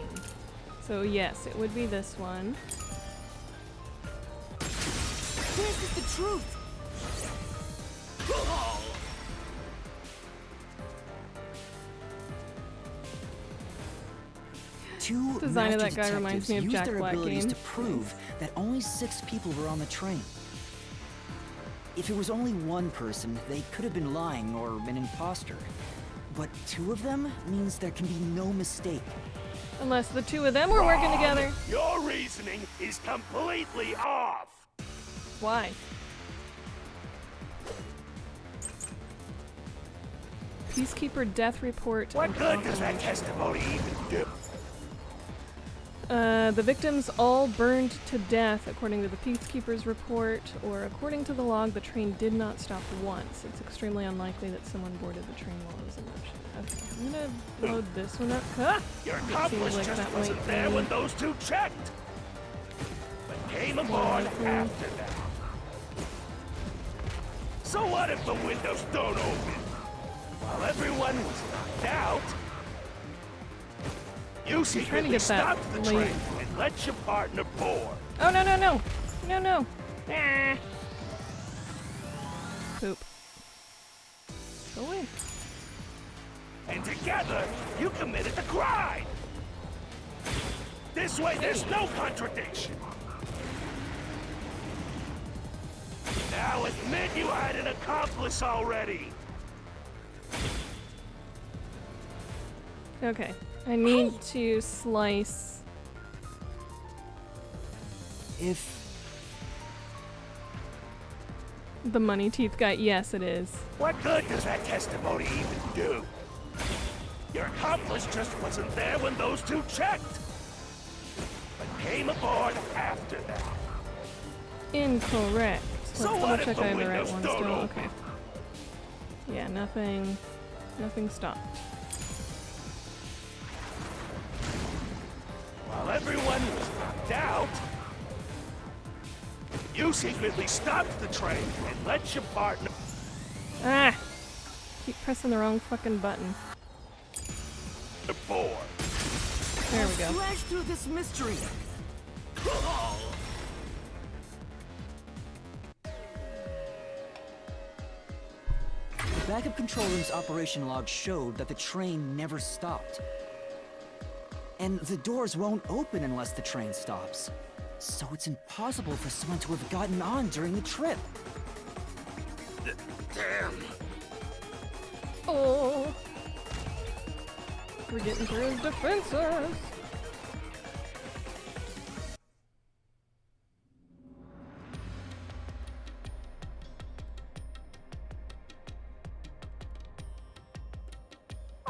So yes, it would be this one. This is the truth. Two Design of master that guy reminds detectives me of used Jack their Black abilities game. to prove that only 6 people were on the train. If it was only one person, they could have been lying or an imposter. But 2 of them means there can be no mistake. Unless the 2 of them were working Wrong. together. Your reasoning is completely off. Why? Peacekeeper death report. What and good does that confirmation. testimony even do? The victims all burned to death according to the Peacekeeper's report, or according to the log, the train did not stop once. It's extremely unlikely that someone boarded the train while it was in motion. Okay, I'm gonna load this one up. Ah! Your It seems accomplice like just that wasn't might there be- when those 2 checked. But came aboard likely. after that. So what if the windows don't open? While everyone was knocked out, you trying to secretly get that stopped the late. train and let your partner board. Oh no no no! No no! Ah. Poop. Go away. And together, you committed the crime! This way, there's no contradiction! Now admit you had an accomplice already! Okay, I need to slice. If The money teeth guy. Yes, it is. What good does that testimony even do? Your accomplice just wasn't there when those two checked, but came aboard after that. Incorrect. Let's So double what if check the I have the right windows one don't still. open? Okay. Yeah, nothing stopped. While everyone was knocked out, you secretly stopped the train and let your partner... Ah! Keep pressing the wrong fucking button. board. There we go. Slash through this mystery. The backup control room's operation log showed that the train never stopped. And the doors won't open unless the train stops. So it's impossible for someone to have gotten on during the trip. Damn. Oh! We're getting through his defenses.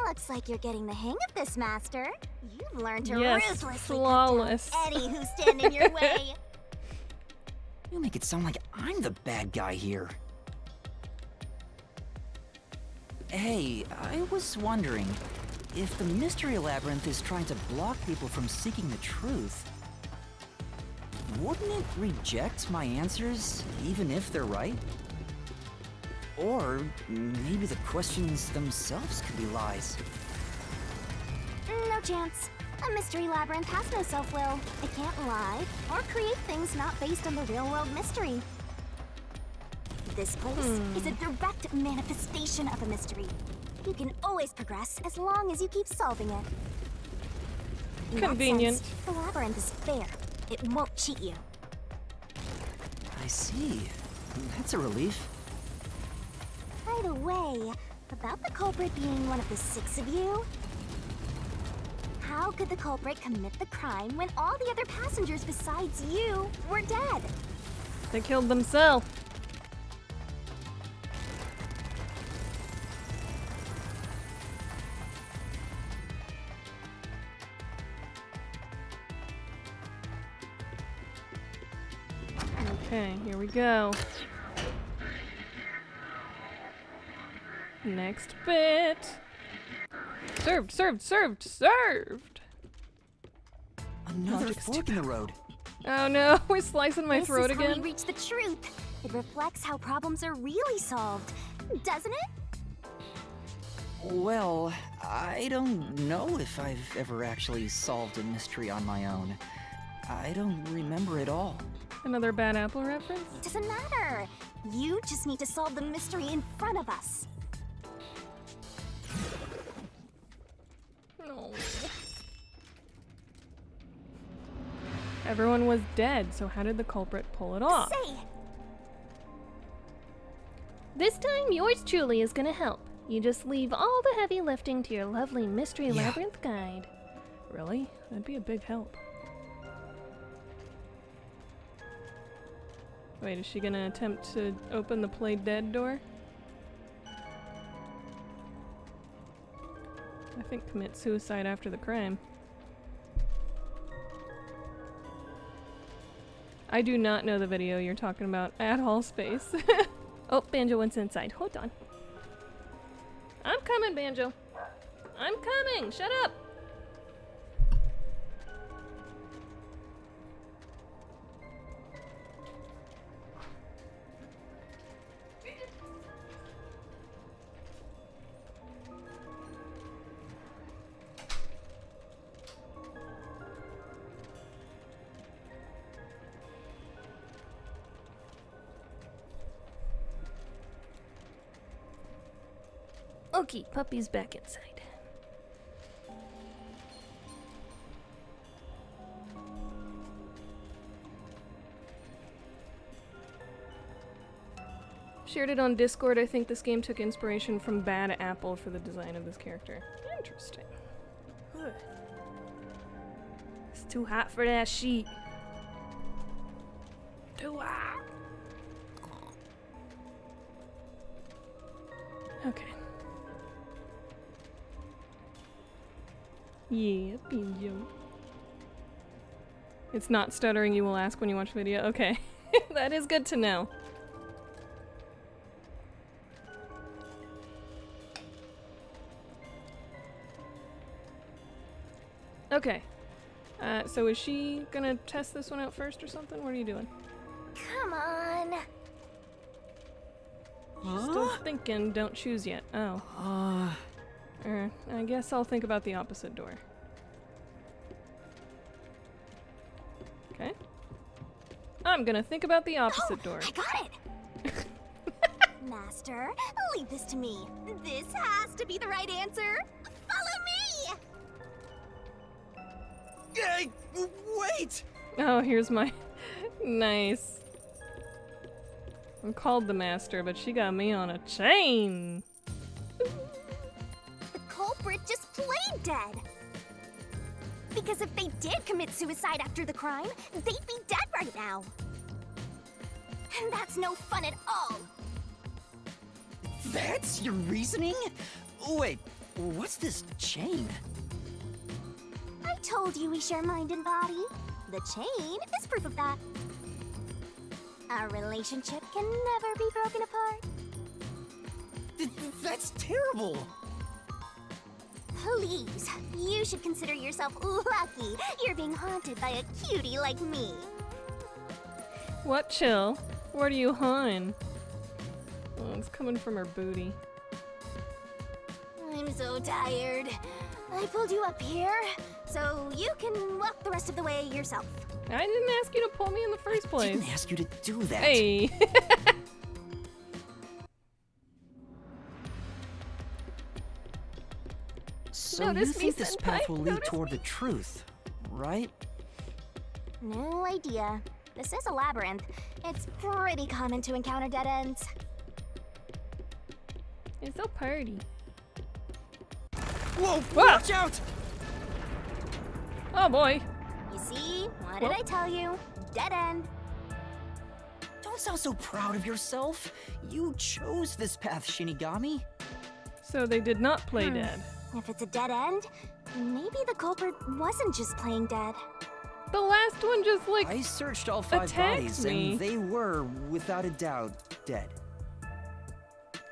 Looks like you're getting the hang of this, Master. You've learned to Yes, ruthlessly flawless. cut down any who stand in your way. You make it sound like I'm the bad guy here. Hey, I was wondering, if the Mystery Labyrinth is trying to block people from seeking the truth, wouldn't it reject my answers, even if they're right? Or maybe the questions themselves could be lies. No chance. A mystery labyrinth has no self-will. It can't lie or create things not based on the real-world mystery. This place is a direct manifestation of a mystery. You can always progress as long as you keep solving it. In that Convenient. sense, the labyrinth is fair. It won't cheat you. I see. That's a relief. By the way, about the culprit being one of the 6 of you, how could the culprit commit the crime when all the other passengers besides you were dead? They killed themselves. Okay, here we go. Next bit. Served, served, served, served! Another Logic fork in the road. Oh no, we're slicing my throat This is how again. we reach the truth. It reflects how problems are really solved, doesn't it? Well, I don't know if I've ever actually solved a mystery on my own. I don't remember it all. Another bad apple reference? Doesn't matter. You just need to solve the mystery in front of us. No. Everyone was dead, so how did the culprit pull it off? Say, This time, yours truly is gonna help. You just leave all the heavy lifting to your lovely Mystery Yeah. Labyrinth guide. Really? That'd be a big help. Wait, is she gonna attempt to open the play dead door? I think commit suicide after the crime. I do not know the video you're talking about at all, Space. Oh, Banjo went inside. Hold on. I'm coming, Banjo. I'm coming. Shut up. Okay, puppy's back inside. shared it on Discord. I think this game took inspiration from Bad Apple for the design of this character. Interesting. Ugh. It's too hot for that sheet. Too hot. Okay. Yeah, Pinjo. It's not stuttering, you will ask when you watch video. Okay. That is good to know. Okay. So is she gonna test this one out first or something? What are you doing? Come on. Still thinking, don't choose yet. Oh. I guess I'll think about the opposite door. Okay. I'm gonna think about the opposite door. I got it! Master, leave this to me. This has to be the right answer. Follow me! Hey, wait! Oh, here's my... Nice. I'm called the master, but she got me on a chain. The culprit just played dead. Because if they did commit suicide after the crime, they'd be dead right now. And that's no fun at all. That's your reasoning? Wait, what's this chain? I told you we share mind and body. The chain is proof of that. Our relationship can never be broken apart. That's terrible! Please, you should consider yourself lucky you're being haunted by a cutie like me. What chill? What are you hawing? Oh, it's coming from her booty. I'm so tired. I pulled you up here, so you can walk the rest of the way yourself. I didn't ask you to pull me in the first I place. didn't ask you to do that. Hey! So Notice you me, think this senpai. path will lead Notice toward the truth, right? No idea. This is a labyrinth. It's pretty common to encounter dead ends. It's a party. Whoa, Whoa! watch out! Oh boy. You see? What did I tell you? Dead end. Don't sound so proud of yourself. You chose this path, Shinigami. So they did not play dead. If it's a dead end, maybe the culprit wasn't just playing dead. The last one just like I searched all 5 attacked bodies, me. and they were, without a doubt, dead.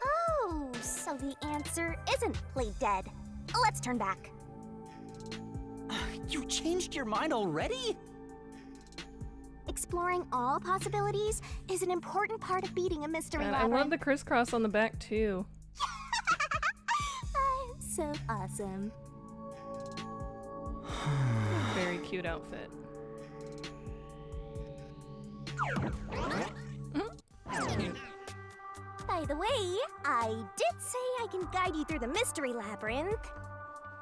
Oh, so the answer isn't play dead. Let's turn back. You changed your mind already? Exploring all possibilities is an important part of beating a mystery God, I labyrinth. love the crisscross on the back too. I'm so awesome. Very cute outfit. By the way, I did say I can guide you through the mystery labyrinth.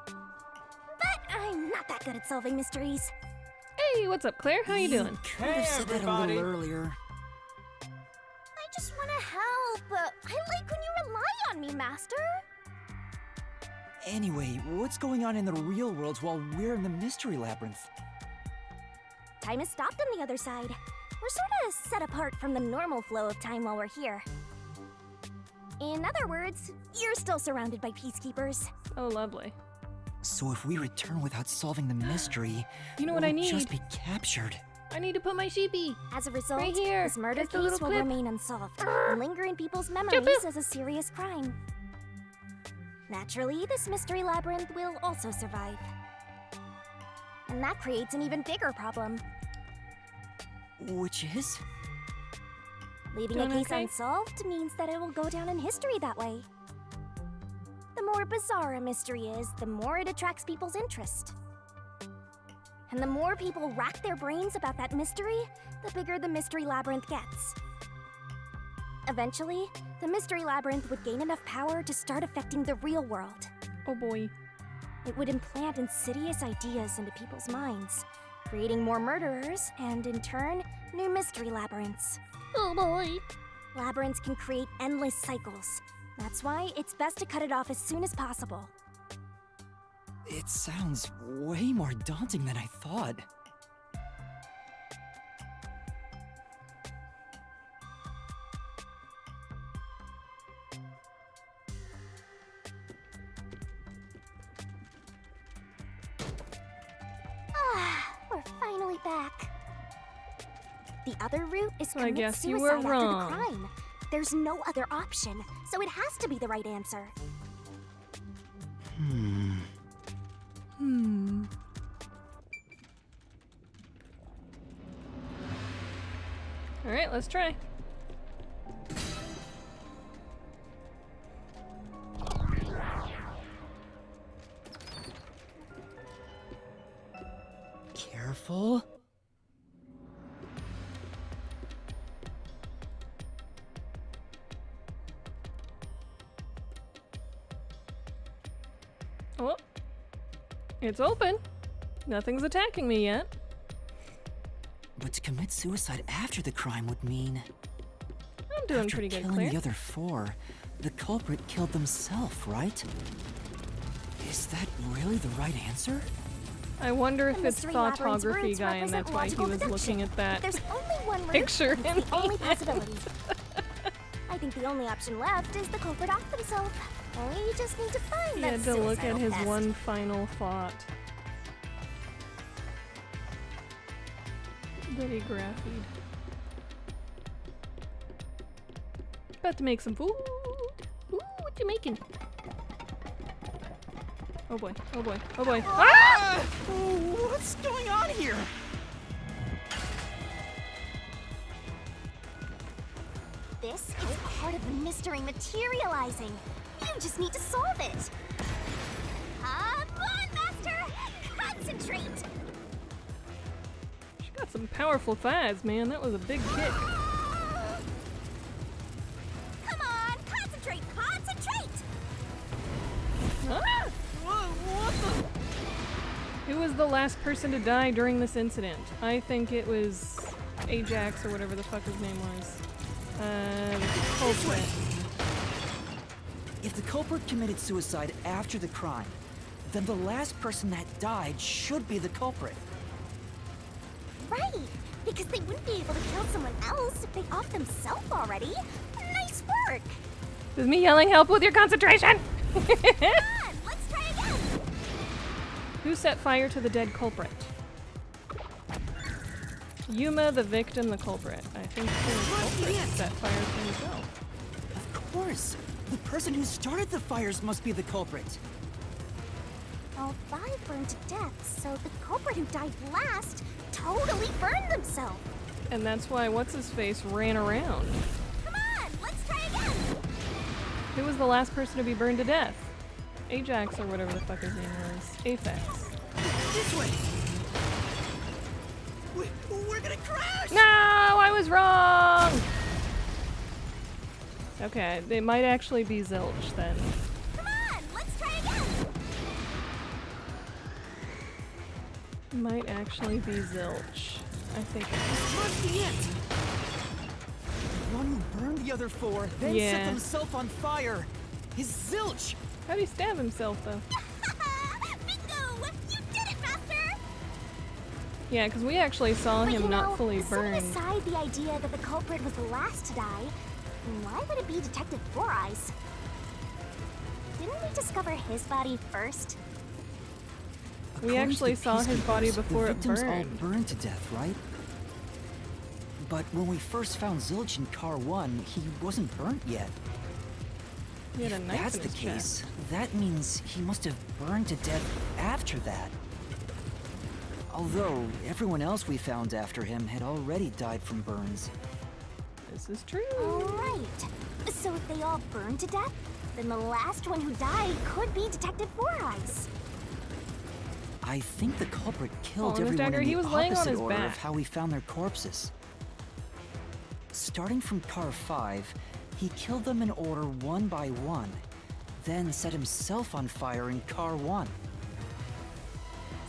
But I'm not that good at solving mysteries. Hey, what's up, Claire? How you doing? Could have said that a everybody. little earlier. I just want to help. I like when you rely on me, Master. Anyway, what's going on in the real world while we're in the mystery labyrinth? Time has stopped on the other side. We're sort of set apart from the normal flow of time while we're here. In other words, you're still surrounded by peacekeepers. Oh, lovely. So if we return without solving the mystery, You know what we'll I need? just be captured. I need to put my sheepy. As a result, Right here. this murder Just a case little will clip. remain unsolved and linger in people's memories as a serious crime. Naturally, this mystery labyrinth will also survive. And that creates an even bigger problem. Which is? Leaving a Doing case okay? unsolved means that it will go down in history that way. The more bizarre a mystery is, the more it attracts people's interest. And the more people rack their brains about that mystery, the bigger the mystery labyrinth gets. Eventually, the mystery labyrinth would gain enough power to start affecting the real world. Oh boy. It would implant insidious ideas into people's minds, creating more murderers and, in turn, new mystery labyrinths. Oh boy. Labyrinths can create endless cycles. That's why it's best to cut it off as soon as possible. It sounds way more daunting than I thought. We're finally back. The other route is So I commit guess you suicide were after wrong. the crime. There's no other option, so it has to be the right answer. Alright, let's try. Careful. Oh, it's open. Nothing's attacking me yet. But to commit suicide after the crime would mean... I'm doing after pretty good, killing Claire. the other four, the culprit killed themselves, right? Is that really the right answer? I wonder The if it's mystery labyrinth's photography roots guy and represent that's why he logical was deduction. looking at that There's only one route, picture and in it's the only the possibility. I think the only option left is the culprit off themselves. We just need to find He that had to look at suicidal his pest. one final thought that he graphied. About to make some food. Ooh, what you making? Oh boy, oh boy, oh boy. Ah! What's going on here? This is part of the mystery materializing. You just need to solve it. Come on, Master! Concentrate! She got some powerful thighs, man. That was a big kick. Come on, concentrate, concentrate! Ah! Who was the last person to die during this incident? I think it was Ajax or whatever the fuck his name was. Culprit. If the culprit committed suicide after the crime, then the last person that died should be the culprit. Right, because they wouldn't be able to kill someone else if they off themselves already. Nice work! This is me yelling help with your concentration! Come on, let's try again! Who set fire to the dead culprit? Yuma, the victim, the culprit. I think the culprit set fire to himself. Of course! The person who started the fires must be the culprit. All 5 burned to death, so the culprit who died last totally burned themselves. And that's why what's-his-face ran around. Come on, let's try again! Who was the last person to be burned to death? Ajax or whatever the fuck his name was. Aphex. This way! We're gonna crash! No, I was wrong! Okay, they might actually be Zilch then. Come on, let's try again! Might actually be Zilch. I think it Must be it! The one who burned the other 4, then Yeah. set themselves on fire. Is Zilch! How'd he stab himself though? Bingo! You did it, Master! Yeah, because we actually saw But him you not know, fully setting burned. aside the idea that the culprit was the last to die, why would it be Detective Four Eyes? Didn't we discover his body first? We According to actually the saw his body peacekeepers, before the it victims all burned. burned to death, right? But when we first found Zilch in Car 1, he wasn't burnt yet. He had a If knife that's in the his case, chest. that means he must have burned to death after that. Although, everyone else we found after him had already died from burns. This is true. Alright. So if they all burned to death, then the last one who died could be Detective Four Eyes. I think the culprit killed Oh, Miss everyone Dagger, in he the was laying on opposite his order back. of how we found their corpses. Starting from Car 5, he killed them in order one by one, then set himself on fire in Car 1.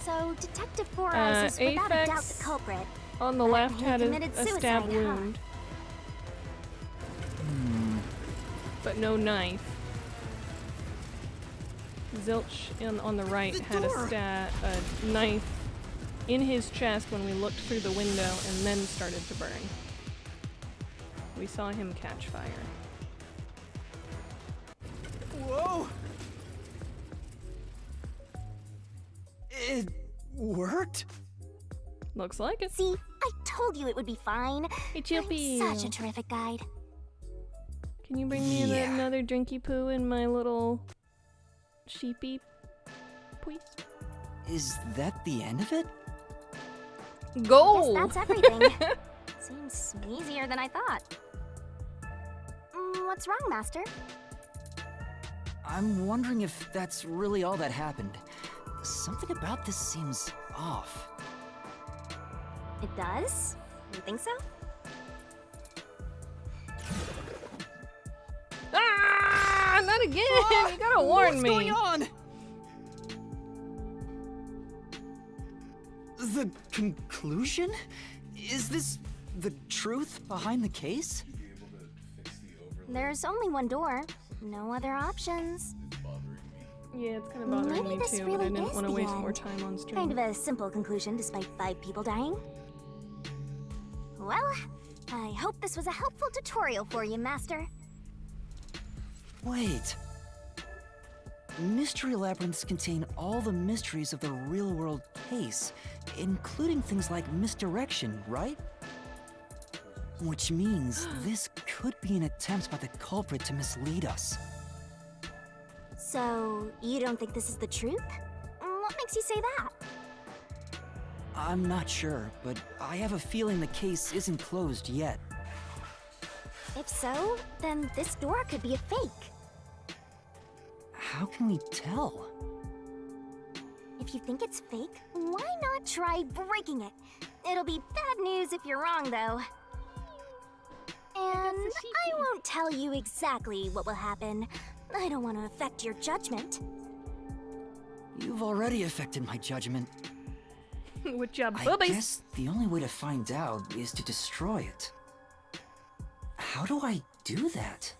So Detective Four Eyes is without a doubt Aphex the culprit. On the But left he had committed a stab suicide, huh? wound. but no knife. Zilch on the right had a knife in his chest when we looked through the window and then started to burn. We saw him catch fire. Whoa! It worked? Looks like it. See, I told you it would be fine. Hey, Chippy. I'm such a terrific guide. Can you bring me another drinky poo in my little sheepy, please? Is that the end of it? Goal! Guess that's everything. Seems easier than I thought. What's wrong, Master? I'm wondering if that's really all that happened. Something about this seems off. It does? You think so? Ah! Not again! You gotta warn me! What's going on? The conclusion? Is this the truth behind the case? There's only one door. No other options. Yeah, it's kind of bothering Maybe me this too, really but I didn't is want to the waste end. more time on stream. Kind of a simple conclusion despite 5 people dying. Well, I hope this was a helpful tutorial for you, Master. Wait. Mystery labyrinths contain all the mysteries of the real-world case, including things like misdirection, right? Which means this could be an attempt by the culprit to mislead us. So, you don't think this is the truth? What makes you say that? I'm not sure, but I have a feeling the case isn't closed yet. If so, then this door could be a fake. How can we tell? If you think it's fake, why not try breaking it? It'll be bad news if you're wrong, though. And I won't tell you exactly what will happen. I don't want to affect your judgment. You've already affected my judgment. With your I boobies. guess the only way to find out is to destroy it. How do I do that?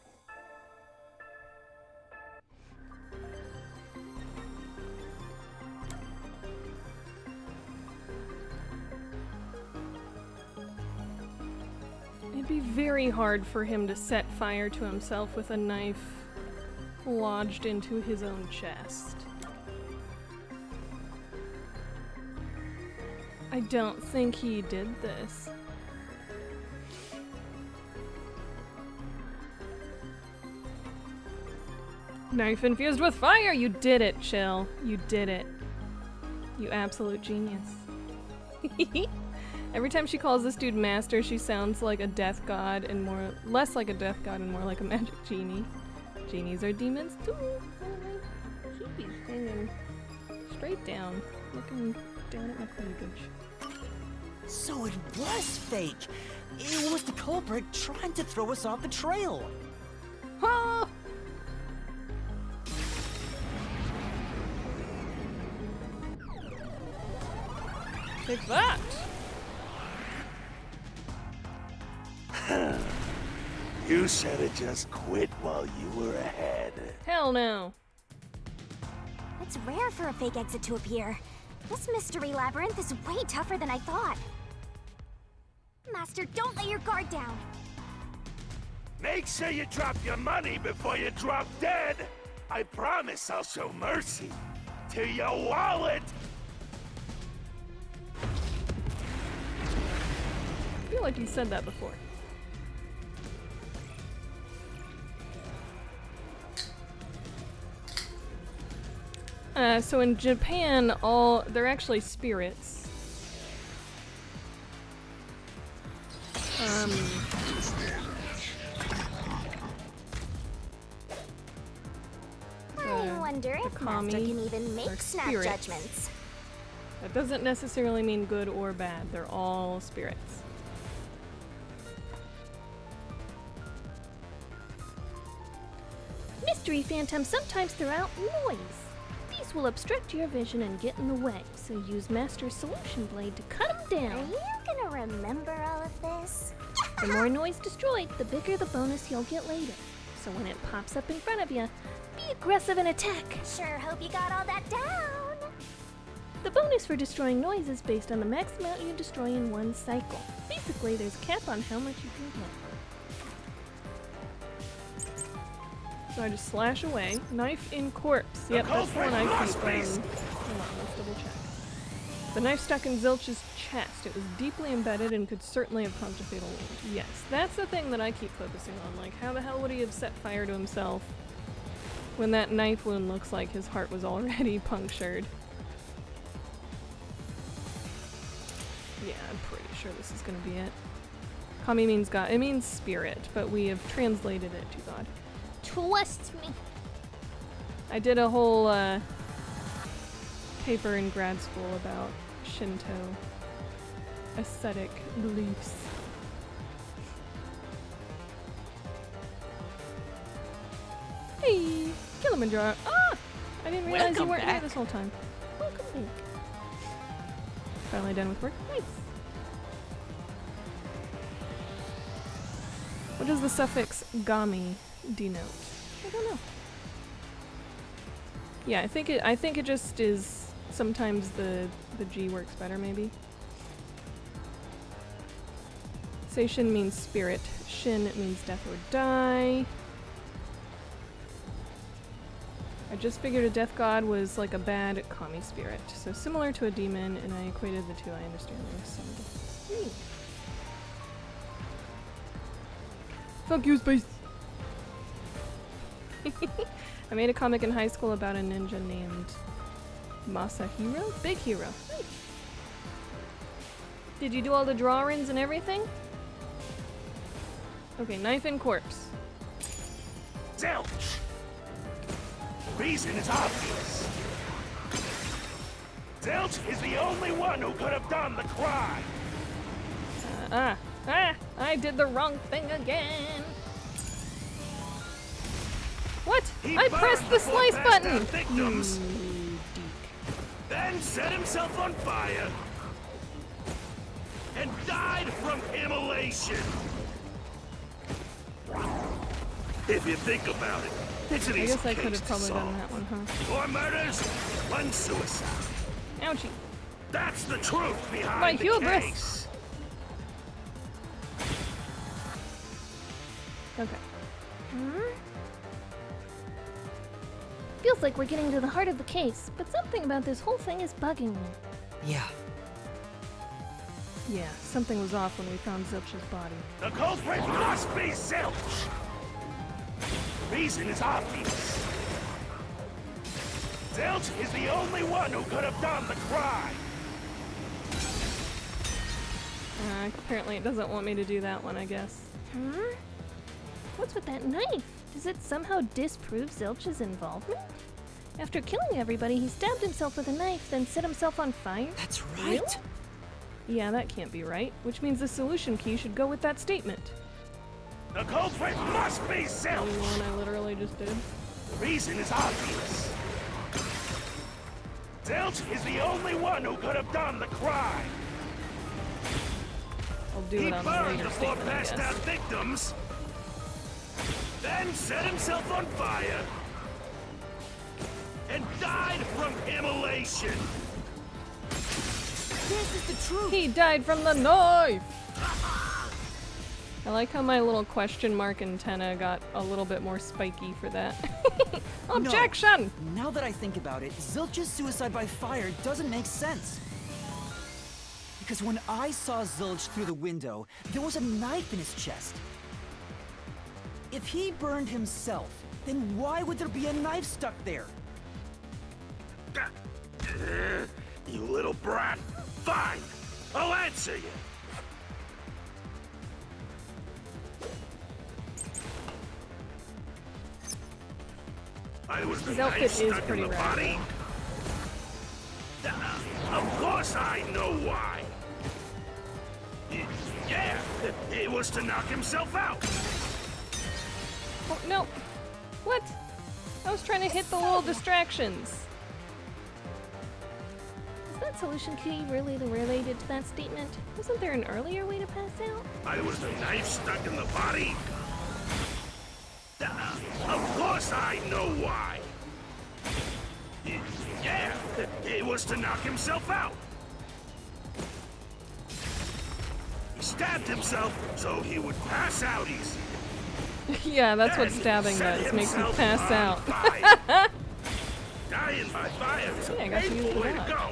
It'd be very hard for him to set fire to himself with a knife lodged into his own chest. I don't think he did this. Knife infused with fire! You did it, Chill. You did it. You absolute genius. Every time she calls this dude master, she sounds like a death god and less like a death god and more like a magic genie. Genies are demons too. She's hanging straight down, looking down at my cleavage. So it was fake! It was the culprit trying to throw us off the trail! Ha! Take that! You should have just quit while you were ahead. Hell no. It's rare for a fake exit to appear. This mystery labyrinth is way tougher than I thought. Master, don't lay your guard down. Make sure you drop your money before you drop dead. I promise I'll show mercy to your wallet. I feel like you said that before. So in Japan, they're actually spirits. I wonder if Master kami can even are make snap spirits. judgments. That doesn't necessarily mean good or bad. They're all spirits. Mystery phantoms sometimes throw out noise. These will obstruct your vision and get in the way, so use Master's Solution Blade to cut them Are down. you gonna remember all of this? The more noise destroyed, the bigger the bonus you'll get later. so when it pops up in front of you, be aggressive and attack. Sure hope you got all that down. The bonus for destroying noise is based on the max amount you destroy in one cycle. Basically, there's a cap on how much you can hit. So I just slash away. Knife in corpse. Yep, that's the one I keep. Hold on, let's double check. The knife stuck in Zilch's chest. It was deeply embedded and could certainly have caused a fatal wound. Yes, that's the thing that I keep focusing on. Like, how the hell would he have set fire to himself when that knife wound looks like his heart was already punctured? Yeah, I'm pretty sure this is gonna be it. Kami means God. It means spirit, but we have translated it to God. Trust me. I did a whole paper in grad school about Shinto ascetic beliefs. Hey, Kilimanjaro. Ah! I didn't realize you Welcome weren't here back. this whole time. Welcome back. Finally done with work. Nice. What does the suffix gami denote? I don't know. Yeah, I think it just is sometimes the G works better maybe. Seishin means spirit. Shin means death or die. I just figured a death god was like a bad kami spirit, so similar to a demon, and I equated the two. I understand there's some difference. Fuck you, space! I made a comic in high school about a ninja named Masahiro? Big Hero. Nice. Did you do all the drawings and everything? Okay, knife and corpse. Zilch! Reason is obvious. Zilch is the only one who could have done the crime. I did the wrong thing again. What? He I pressed burned the before slice passed button! out victims, then set himself on fire and died from immolation. If you think about it, it's an I easy guess I could case have to probably solve. done that one, huh? 4 murders, 1 suicide. Ouchie. That's the truth behind My the hubris. case. Okay. Feels like we're getting to the heart of the case, but something about this whole thing is bugging me. Yeah. Yeah, something was off when we found Zilch's body. The culprit must be Zilch. Reason is obvious. Zilch is the only one who could have done the crime. Apparently it doesn't want me to do that one, I guess. What's with that knife? Does it somehow disprove Zilch's involvement? After killing everybody, he stabbed himself with a knife, then set himself on fire? That's right. Really? Yeah, that can't be right. Which means the solution key should go with that statement. The culprit must be The Zilch. one I literally just did. Reason is obvious. Zilch is the only one who could have done the crime. I'll do He it on the burned later before statement, I passed out guess. victims, then set himself on fire and died from immolation. This is the truth. He died from the knife! I like how my little question mark antenna got a little bit more spiky for that. Objection! No. Now that I think about it, Zilch's suicide by fire doesn't make sense. Because when I saw Zilch through the window, there was a knife in his chest. If he burned himself, then why would there be a knife stuck there? You little brat. Fine, I'll answer you. I was the His outfit knife is stuck in pretty the rad, body. Of course I know why. Yeah, it was to knock himself out. Oh, no! What? I was trying to hit the little distractions. Is that solution key really related to that statement? Wasn't there an earlier way to pass out? I was the knife stuck in the body. course I know why. Yeah, it was to knock himself out. He stabbed himself so he would pass out easy. Yeah, that's what Then stabbing set does. Makes you himself pass on out. fire. Dying by fire is Yeah, I a got to use painful the way to dodge. go.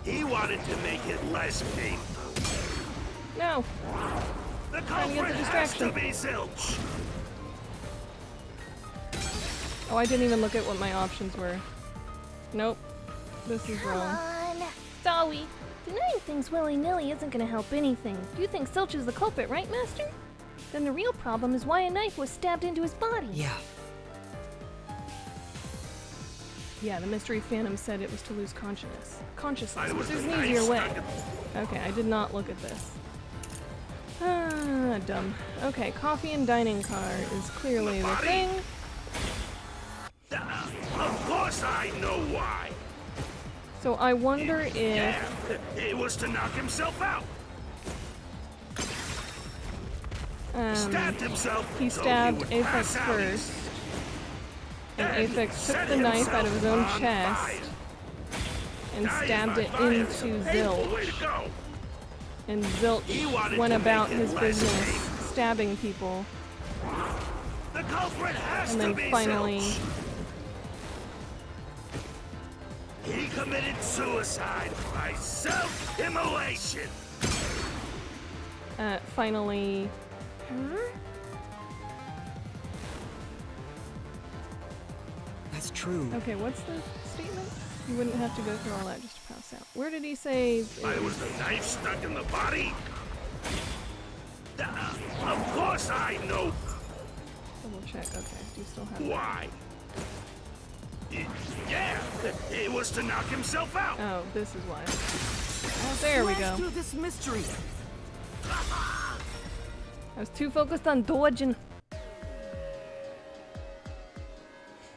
He wanted to make it less painful. No. The Trying to get the culprit has to distraction. be Zilch. Oh, I didn't even look at what my options were. Nope. This is Come wrong. on. Sorry. Denying things willy-nilly isn't gonna help anything. You think Zilch is the culprit, right, Master? Then the real problem is why a knife was stabbed into his body. Yeah, Yeah, the mystery phantom said it was to lose consciousness. Consciousness. I was There's the an knife easier way. stuck in- Okay, I did not look at this. Ah, dumb. Okay, coffee and dining car is clearly the body. thing. Of course I know why. So I wonder if... Yeah, it was to knock himself out. Stabbed himself. he so stabbed would Aphex pass out first, easy. and Then Aphex took set the knife out of his own himself on chest fire. and Dying stabbed by it fire is a into painful way Zilch. to go. And He Zilch wanted went to about make it his less business painful. stabbing people, The culprit has and to then be finally... Zilch. He committed suicide by self-immolation. finally... that's true. Okay, what's the statement? You wouldn't have to go through all that just to pass out. Where did he say... I was the knife stuck in the body. Of course I know Double check. Okay, do you still have it? why. Yeah, it was to knock himself out. Oh, this is why. There we go. Let's do this mystery. I was too focused on dodging.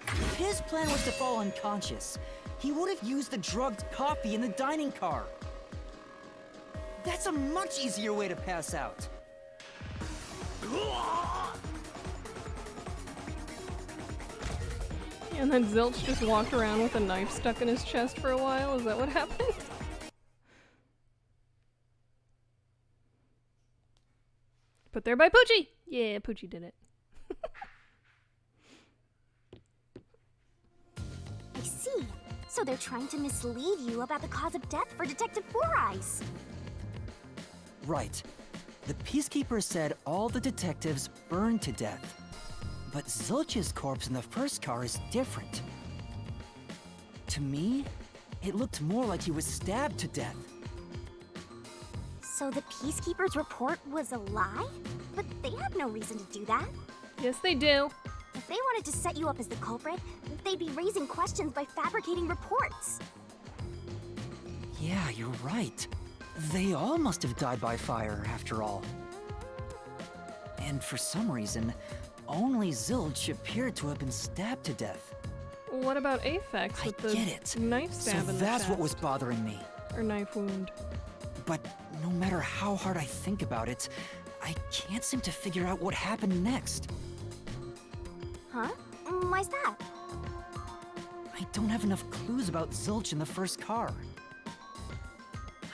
If his plan was to fall unconscious, he would have used the drugged coffee in the dining car. That's a much easier way to pass out. And then Zilch just walked around with a knife stuck in his chest for a while? Is that what happened? Put there by Poochie! Yeah, Poochie did it. I see. So they're trying to mislead you about the cause of death for Detective Four Eyes. Right. The Peacekeeper said all the detectives burned to death. But Zilch's corpse in the first car is different. To me, it looked more like he was stabbed to death. So the Peacekeeper's report was a lie? But they have no reason to do that. Yes, they do. If they wanted to set you up as the culprit, they'd be raising questions by fabricating reports. Yeah, you're right. They all must have died by fire, after all. And for some reason, only Zilch appeared to have been stabbed to death. What about Aphex I with the get it. knife So stab in the that's what chest? was bothering me. Or knife wound. But no matter how hard I think about it, I can't seem to figure out what happened next. Huh? Why's that? I don't have enough clues about Zilch in the first car.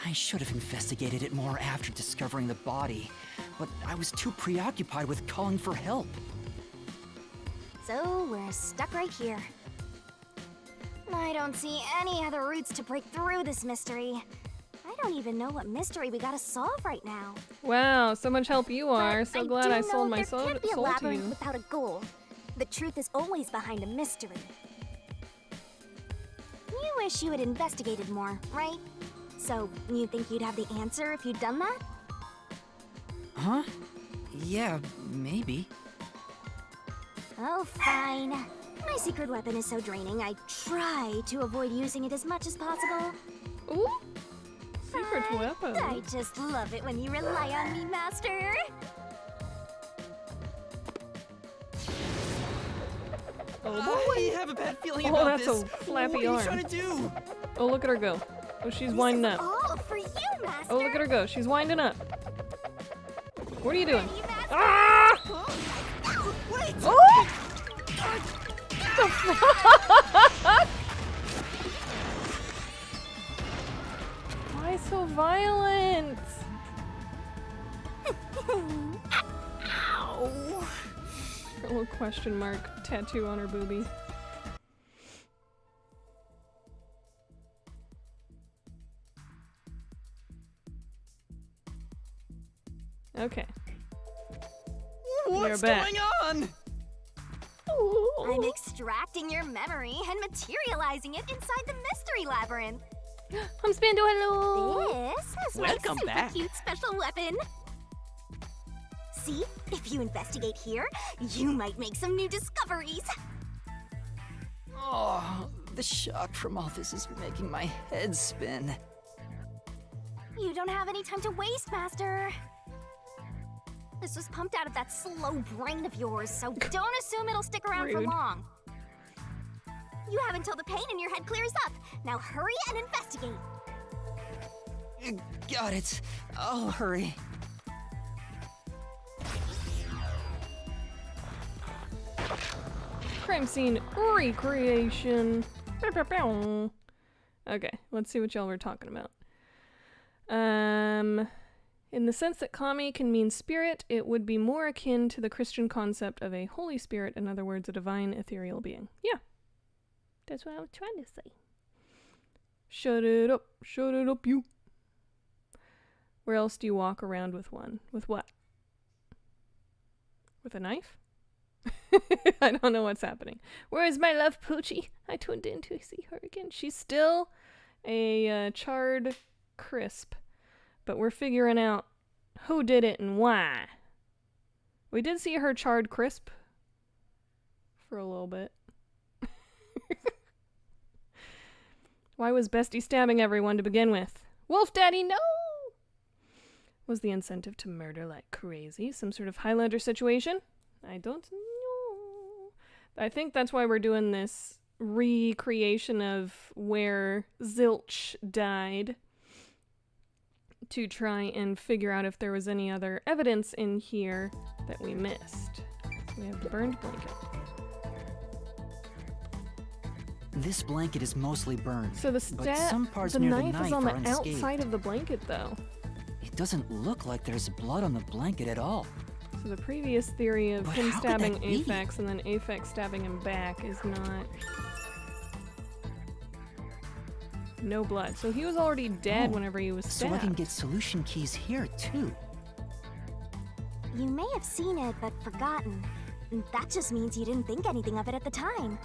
I should have investigated it more after discovering the body, but I was too preoccupied with calling for help. So we're stuck right here. I don't see any other routes to break through this mystery. I don't even know what mystery we gotta solve right now. Wow, so much help you are. But So glad I do sold know my there soul can't be a to labyrinth you. without a goal. The truth is always behind a mystery. You wish you had investigated more, right? So you think you'd have the answer if you'd done that? Huh? Yeah, maybe. Oh, fine. My secret weapon is so draining, I try to avoid using it as much as possible. Ooh! Secret But weapon. I just love it when you rely on me, Master. Oh boy! I have a bad feeling Oh, about that's this. a flappy what are arm. you trying to do? Oh, look at her go. Oh, she's winding This is up. all for you, Master. Oh, look at her go. She's winding up. What are you doing? Ready, Master? Ah! Wait! Oh! fuck? Why so violent? Ow! A little question mark tattoo on her boobie. Okay. What's back. going on? I'm extracting your memory and materializing it inside the mystery labyrinth. I'm Spando, hello! This is Welcome my super back. cute special weapon. See, if you investigate here, you might make some new discoveries. Oh, the shock from all this is making my head spin. You don't have any time to waste, Master. This was pumped out of that slow brain of yours, so don't assume it'll stick around for Rude. long. You have until the pain in your head clears up. Now hurry and investigate. Got it. I'll hurry. Crime scene recreation. Okay, let's see what y'all were talking about. In the sense that kami can mean spirit, it would be more akin to the Christian concept of a holy spirit, in other words, a divine ethereal being. Yeah. That's what I was trying to say. Shut it up, you. Where else do you walk around with one? With what? With a knife? I don't know what's happening. Where is my love, Poochie? I tuned in to see her again. She's still a charred crisp, but we're figuring out who did it and why. We did see her charred crisp for a little bit. Why was Bestie stabbing everyone to begin with? Wolf Daddy, no! Was the incentive to murder like crazy? Some sort of Highlander situation? I don't know. I think that's why we're doing this recreation of where Zilch died, to try and figure out if there was any other evidence in here that we missed. We have the burned blanket. This blanket is mostly burned, So the but some parts the near knife the knife is on are the unscathed. outside of the blanket, though. It doesn't look like there's blood on the blanket at all. So the previous theory of But him how could stabbing that be? Aphex and then Aphex stabbing him back is not... No blood. So he was already dead Oh, whenever he was So stabbed. I can get solution keys here, too. You may have seen it, but forgotten. That just means you didn't think anything of it at the time.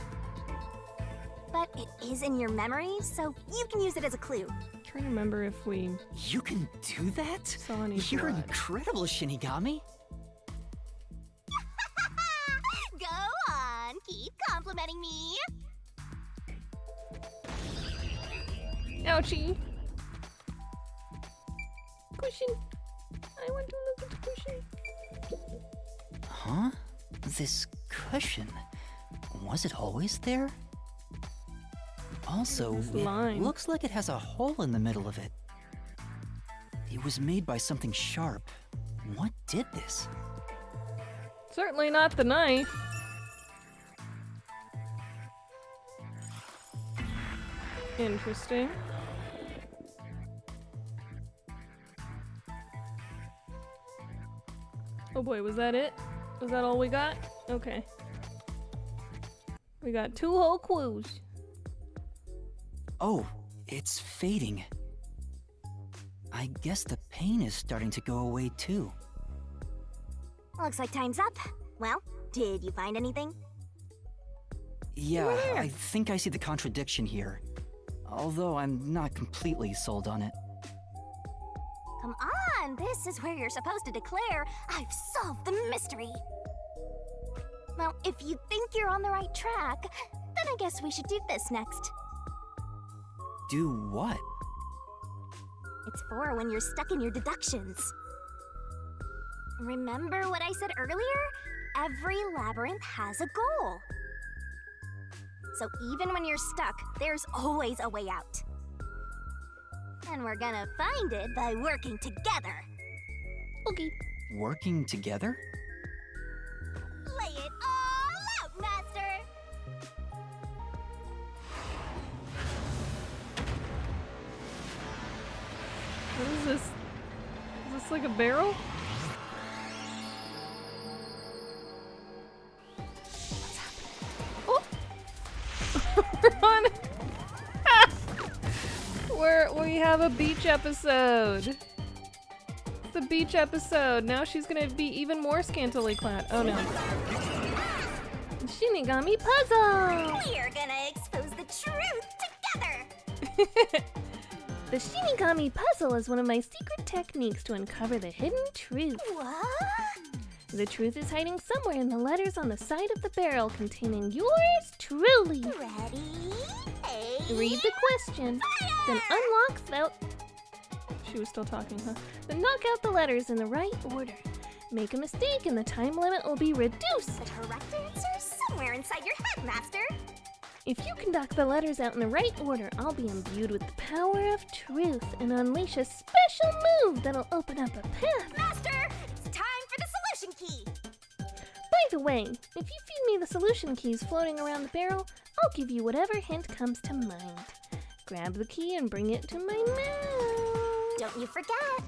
But it is in your memory, so you can use it as a clue. I'm trying to remember if we You can do that? saw any You're blood. incredible, Shinigami. Go on, keep complimenting me. Ouchie! Cushion! I want to look at the cushion. Huh? This cushion, was it always there? Also, This it line. looks like it has a hole in the middle of it. It was made by something sharp. What did this? Certainly not the knife. Interesting. Oh boy, was that it? Was that all we got? Okay. We got 2 whole clues. Oh, it's fading. I guess the pain is starting to go away too. Looks like time's up. Well, did you find anything? Yeah, I think I see the contradiction here. Although I'm not completely sold on it. Come on, this is where you're supposed to declare, I've solved the mystery. Well, if you think you're on the right track, then I guess we should do this next. Do what? It's for when you're stuck in your deductions. Remember what I said earlier? Every labyrinth has a goal. So even when you're stuck, there's always a way out. And we're gonna find it by working together. Okay. Working together? Lay it all out, Master! What is this? Is this like a barrel? Oh! We're on. We have a beach episode. It's the beach episode. Now she's gonna be even more scantily clad. Oh no. Shinigami puzzle! We're gonna expose the truth together! The Shinigami puzzle is one of my secret techniques to uncover the hidden truth. What? The truth is hiding somewhere in the letters on the side of the barrel containing yours truly. Ready? Read the question, then unlock the... She was still talking, huh? Then knock out the letters in the right order. Make a mistake and the time limit will be reduced. The correct answer is somewhere inside your head, Master. If you can knock the letters out in the right order, I'll be imbued with the power of truth and unleash a special move that'll open up a path. Master, it's time for the solution key. By the way, if you feed me the solution keys floating around the barrel, I'll give you whatever hint comes to mind. Grab the key and bring it to my mouth. Don't you forget.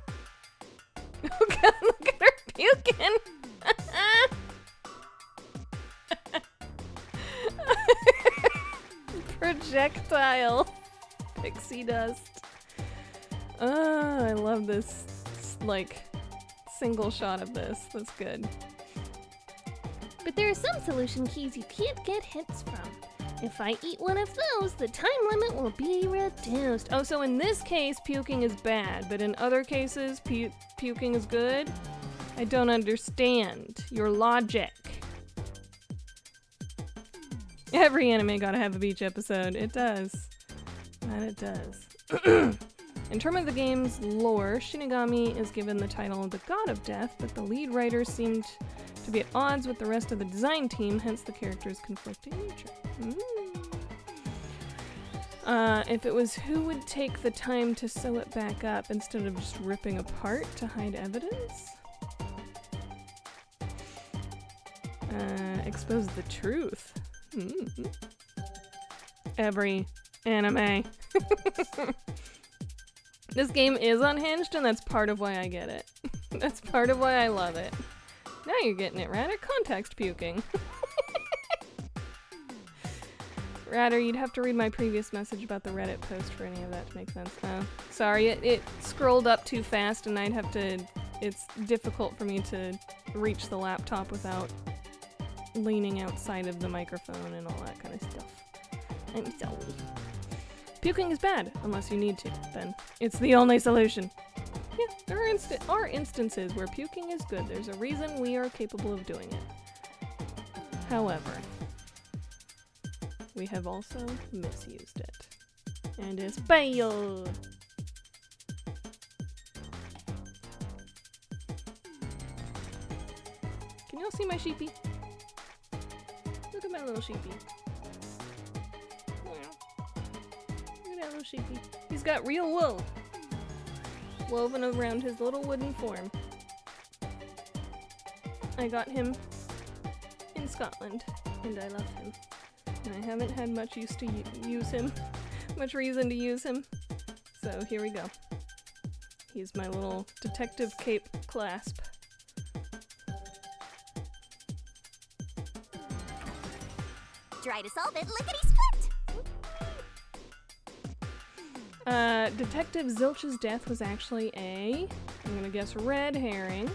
Oh god, look at her puking! Projectile pixie dust. I love this, like, single shot of this. That's good. But there are some solution keys you can't get hints from. If I eat one of those, the time limit will be reduced. Oh, so in this case, puking is bad, but in other cases, puking is good? I don't understand your logic. Every anime gotta have a beach episode. It does. That it does. In terms of the game's lore, Shinigami is given the title of the God of Death, but the lead writer seemed to be at odds with the rest of the design team, hence the character's conflicting nature. If it was who would take the time to sew it back up instead of just ripping apart to hide evidence? Expose the truth. Every anime. This game is unhinged, and that's part of why I get it. That's part of why I love it. Now you're getting it, Ratter. Context puking. Ratter, you'd have to read my previous message about the Reddit post for any of that to make sense. Sorry, it scrolled up too fast, and I'd have to... It's difficult for me to reach the laptop without leaning outside of the microphone and all that kind of stuff. I'm sorry. Puking is bad, unless you need to. Then it's the only solution. Yeah, there are instances where puking is good. There's a reason we are capable of doing it. However, we have also misused it. And it's failed. Can y'all see my sheepy? Look at my little sheepy. Look at that little sheepy. He's got real wool woven around his little wooden form. I got him in Scotland, and I love him. And I haven't had much use to use him, much reason to use him. So here we go. He's my little detective cape clasp. Try to solve it, lickety-split! Detective Zilch's death was actually I'm gonna guess red herring.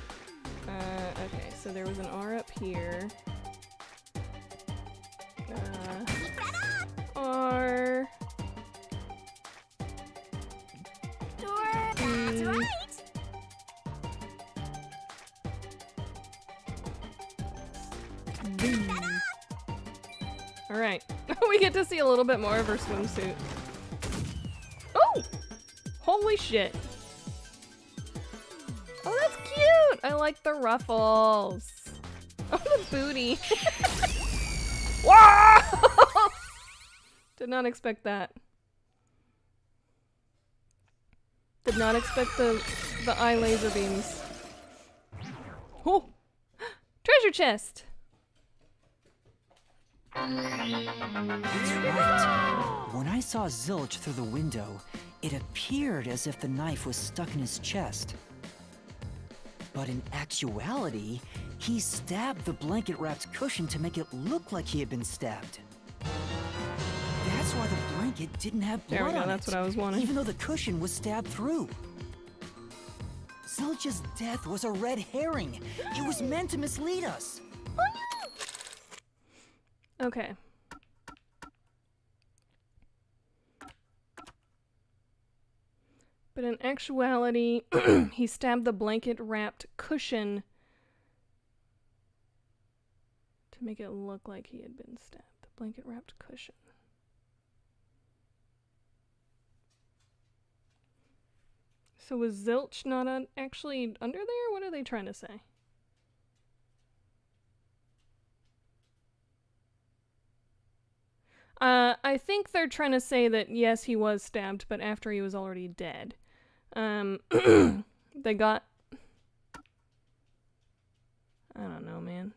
Okay, so there was an R up here. R. That's right! B. Alright, we get to see a little bit more of her swimsuit. Oh! Holy shit! Oh, that's cute! I like the ruffles. Oh, the booty. Wow! Did not expect that. Did not expect the eye laser beams. Oh! Treasure chest! That's right. When I saw Zilch through the window, It appeared as if the knife was stuck in his chest. But in actuality, he stabbed the blanket-wrapped cushion to make it look like he had been stabbed. That's why the blanket didn't have blood There we go, on that's it, what I was wanting. even though the cushion was stabbed through. Zilch's death was a red herring. It was meant to mislead us. Okay. But in actuality, he stabbed the blanket-wrapped cushion to make it look like he had been stabbed. The blanket-wrapped cushion. So was Zilch not actually under there? What are they trying to say? I think they're trying to say that yes, he was stabbed, but after he was already dead. They got... I don't know, man.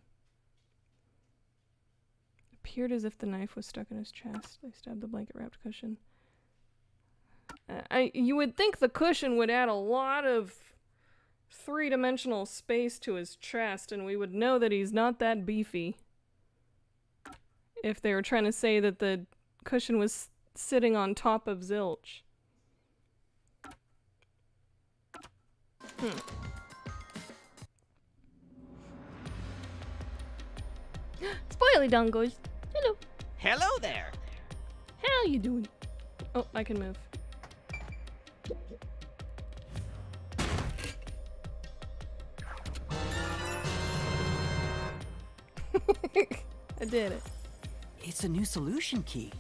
Appeared as if the knife was stuck in his chest. They stabbed the blanket-wrapped cushion. You would think the cushion would add a lot of three-dimensional space to his chest, and we would know that he's not that beefy. If they were trying to say that the cushion was sitting on top of Zilch. Spoily dongos. Hello. Hello there. How you doing? Oh, I can move. I did it. It's a new solution key.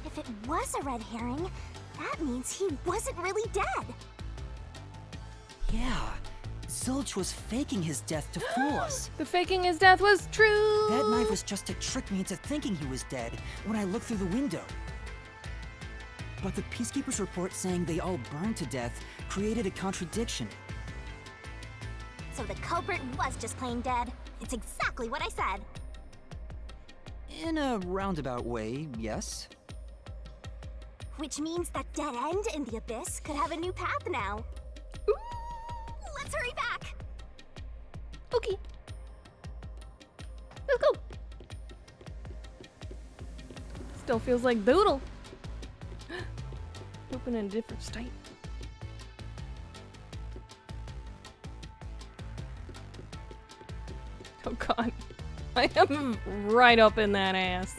If it was a red herring, that means he wasn't really dead. Yeah, Zilch was faking his death to fool us. The faking his death was true! That knife was just to trick me into thinking he was dead when I looked through the window. But the Peacekeeper's report saying they all burned to death created a contradiction. So the culprit was just plain dead. It's exactly what I said. In a roundabout way, yes. Which means that dead end in the abyss could have a new path now. Ooh, let's hurry back. Okay. Let's go. Still feels like Doodle. Open in a different state. Oh god. I am right up in that ass.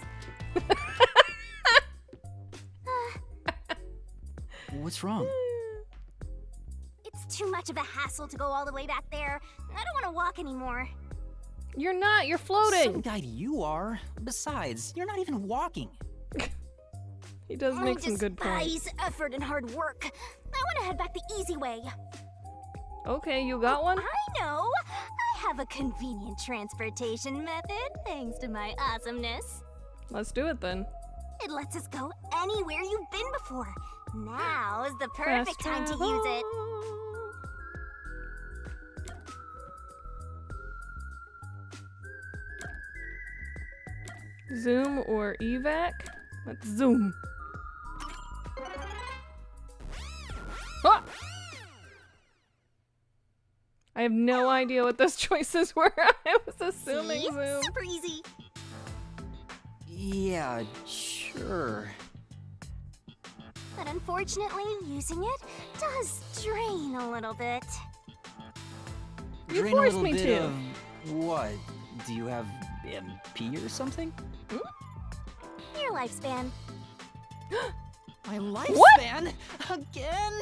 What's wrong? It's too much of a hassle to go all the way back there. I don't want to walk anymore. You're not, you're floating. Some guide you are. Besides, you're not even walking. He does make some good points. Despise effort and hard work. I want to head back the easy way. Okay, you got one? I know. I have a convenient transportation method thanks to my awesomeness. Let's do it then. It lets us go anywhere you've been before. Now is the perfect time to use it. Zoom or evac? Let's zoom. Ah! I have no idea what those choices were. I was assuming See? zoom. Super easy. Yeah, sure. But unfortunately, using it does drain a little bit. You Drain a forced little me bit to. of what? Do you have MP or something? Your lifespan. My lifespan? Again?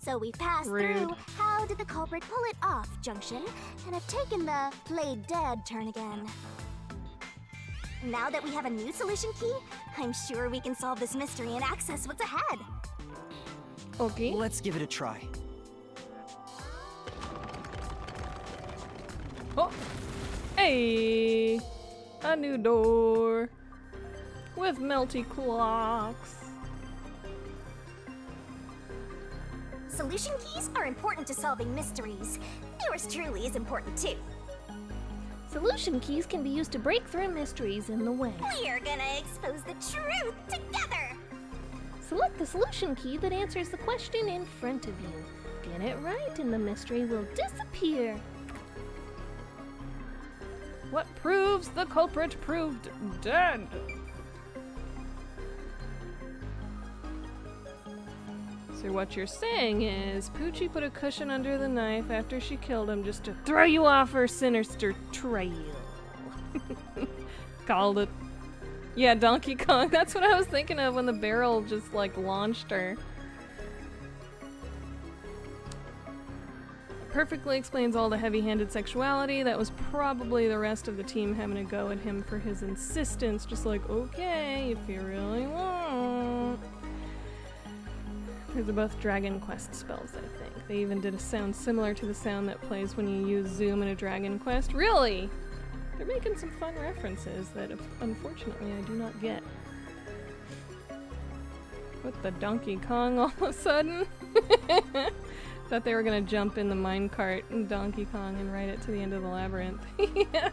So we've passed Rude. through how did the culprit pull it off junction and have taken the played dead turn again. Now that we have a new solution key, I'm sure we can solve this mystery and access what's ahead. Okay. Let's give it a try. Oh. Hey. A new door. With melty clocks. Solution keys are important to solving mysteries. Yours truly is important too. Solution keys can be used to break through mysteries in the way. We're gonna expose the truth together! Select the solution key that answers the question in front of you. Get it right and the mystery will disappear. What proves the culprit proved dead? So what you're saying is Poochie put a cushion under the knife after she killed him just to throw you off her sinister trail. Called it. Yeah, Donkey Kong. That's what I was thinking of when the barrel just like launched her. Perfectly explains all the heavy-handed sexuality. That was probably the rest of the team having a go at him for his insistence. Just like, okay, if you really want. These are both Dragon Quest spells, I think. They even did a sound similar to the sound that plays when you use Zoom in a Dragon Quest. Really? They're making some fun references that, unfortunately, I do not get. What the Donkey Kong all of a sudden? Thought they were gonna jump in the minecart in Donkey Kong and ride it to the end of the labyrinth. Yeah,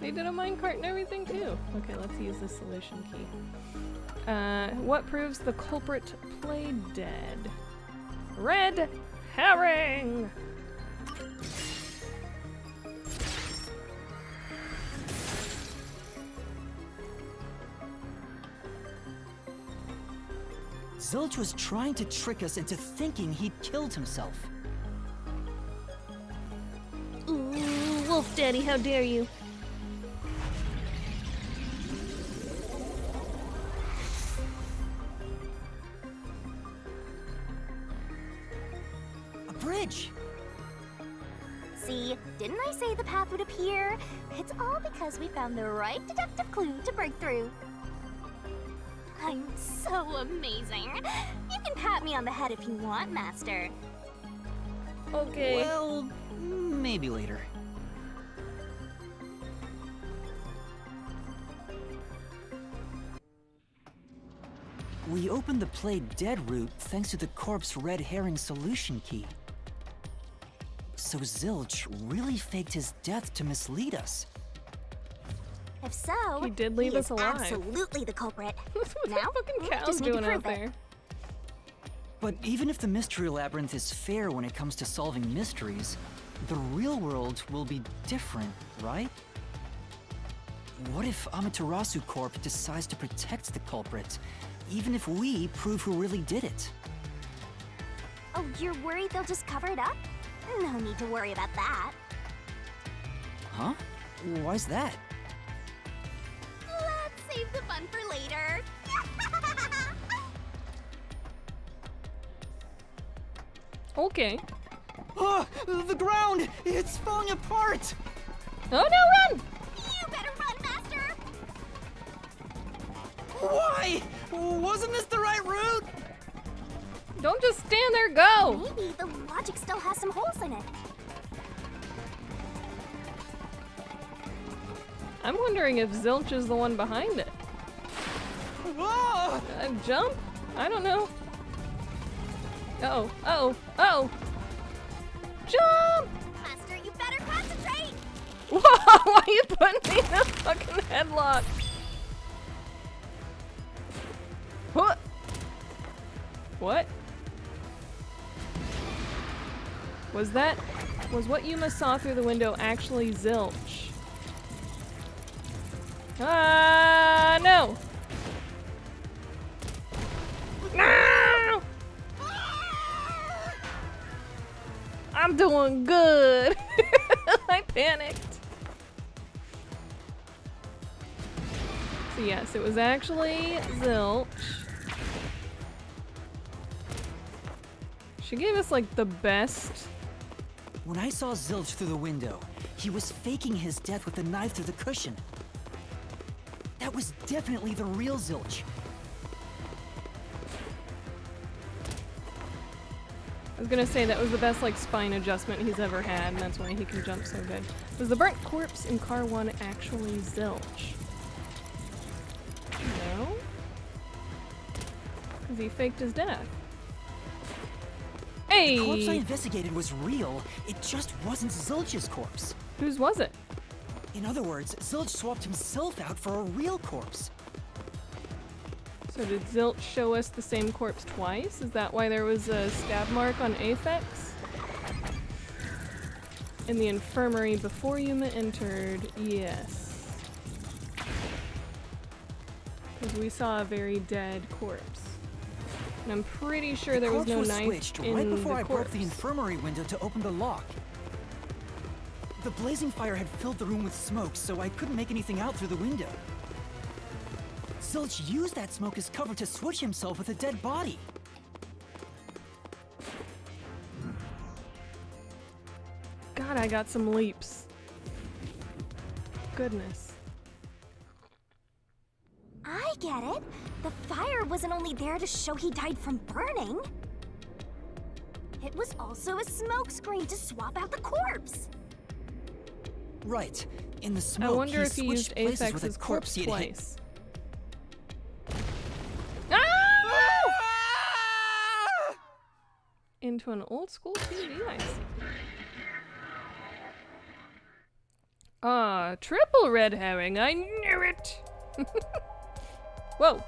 they did a minecart and everything too. Okay, let's use the solution key. What proves the culprit played dead? Red herring! Zilch was trying to trick us into thinking he'd killed himself. Ooh, Wolf Daddy, how dare you? A bridge! See, didn't I say the path would appear? It's all because we found the right deductive clue to break through. I'm so amazing. You can pat me on the head if you want, Master. Okay. Well, maybe later. We opened the played dead route thanks to the corpse red herring solution key. So Zilch really faked his death to mislead us. If so, He did leave he us is alive. absolutely the culprit. What Now, the fucking we cow's just need to doing out prove it. there? But even if the mystery labyrinth is fair when it comes to solving mysteries, the real world will be different, right? What if Amaterasu Corp decides to protect the culprit, even if we prove who really did it? Oh, you're worried they'll just cover it up? No need to worry about that. Huh? Why's that? Let's save the fun for later. Okay. Oh, the ground! It's falling apart! Oh no, run! You better run, Master! Why? Wasn't this the right route? Don't just stand there, go! Maybe the logic still has some holes in it. I'm wondering if Zilch is the one behind it. Whoa! Jump? I don't know. Uh-oh, uh-oh, uh-oh! Jump! Master, you better concentrate! Whoa, why are you putting me in a fucking headlock? What? What? Was what Yuma saw through the window actually Zilch? No! No! I'm doing good. I panicked. So yes, it was actually Zilch. She gave us like the best. When I saw Zilch through the window, he was faking his death with a knife through the cushion. That was definitely the real Zilch. I was gonna say that was the best like spine adjustment he's ever had, and that's why he can jump so good. Was the burnt corpse in car 1 actually Zilch? No? Because he faked his death. Hey! The corpse I investigated was real, it just wasn't Zilch's corpse. Whose was it? In other words, Zilch swapped himself out for a real corpse. So did Zilch show us the same corpse twice? Is that why there was a stab mark on Aphex? In the infirmary before Yuma entered, yes. Because we saw a very dead corpse. And I'm pretty sure there was no knife switched in right before the I broke corpse. the infirmary window to open the lock. The blazing fire had filled the room with smoke, so I couldn't make anything out through the window. Zilch used that smoke as cover to switch himself with a dead body. God, I got some leaps. Goodness. I get it. The fire wasn't only there to show he died from burning. It was also a smokescreen to swap out the corpse. Right. In the smoke, I wonder if he switched used places with a Aphex's corpse corpse he had hit. twice. Ah! Into an old school TV, I see. Ah, triple red herring, I knew it! Whoa.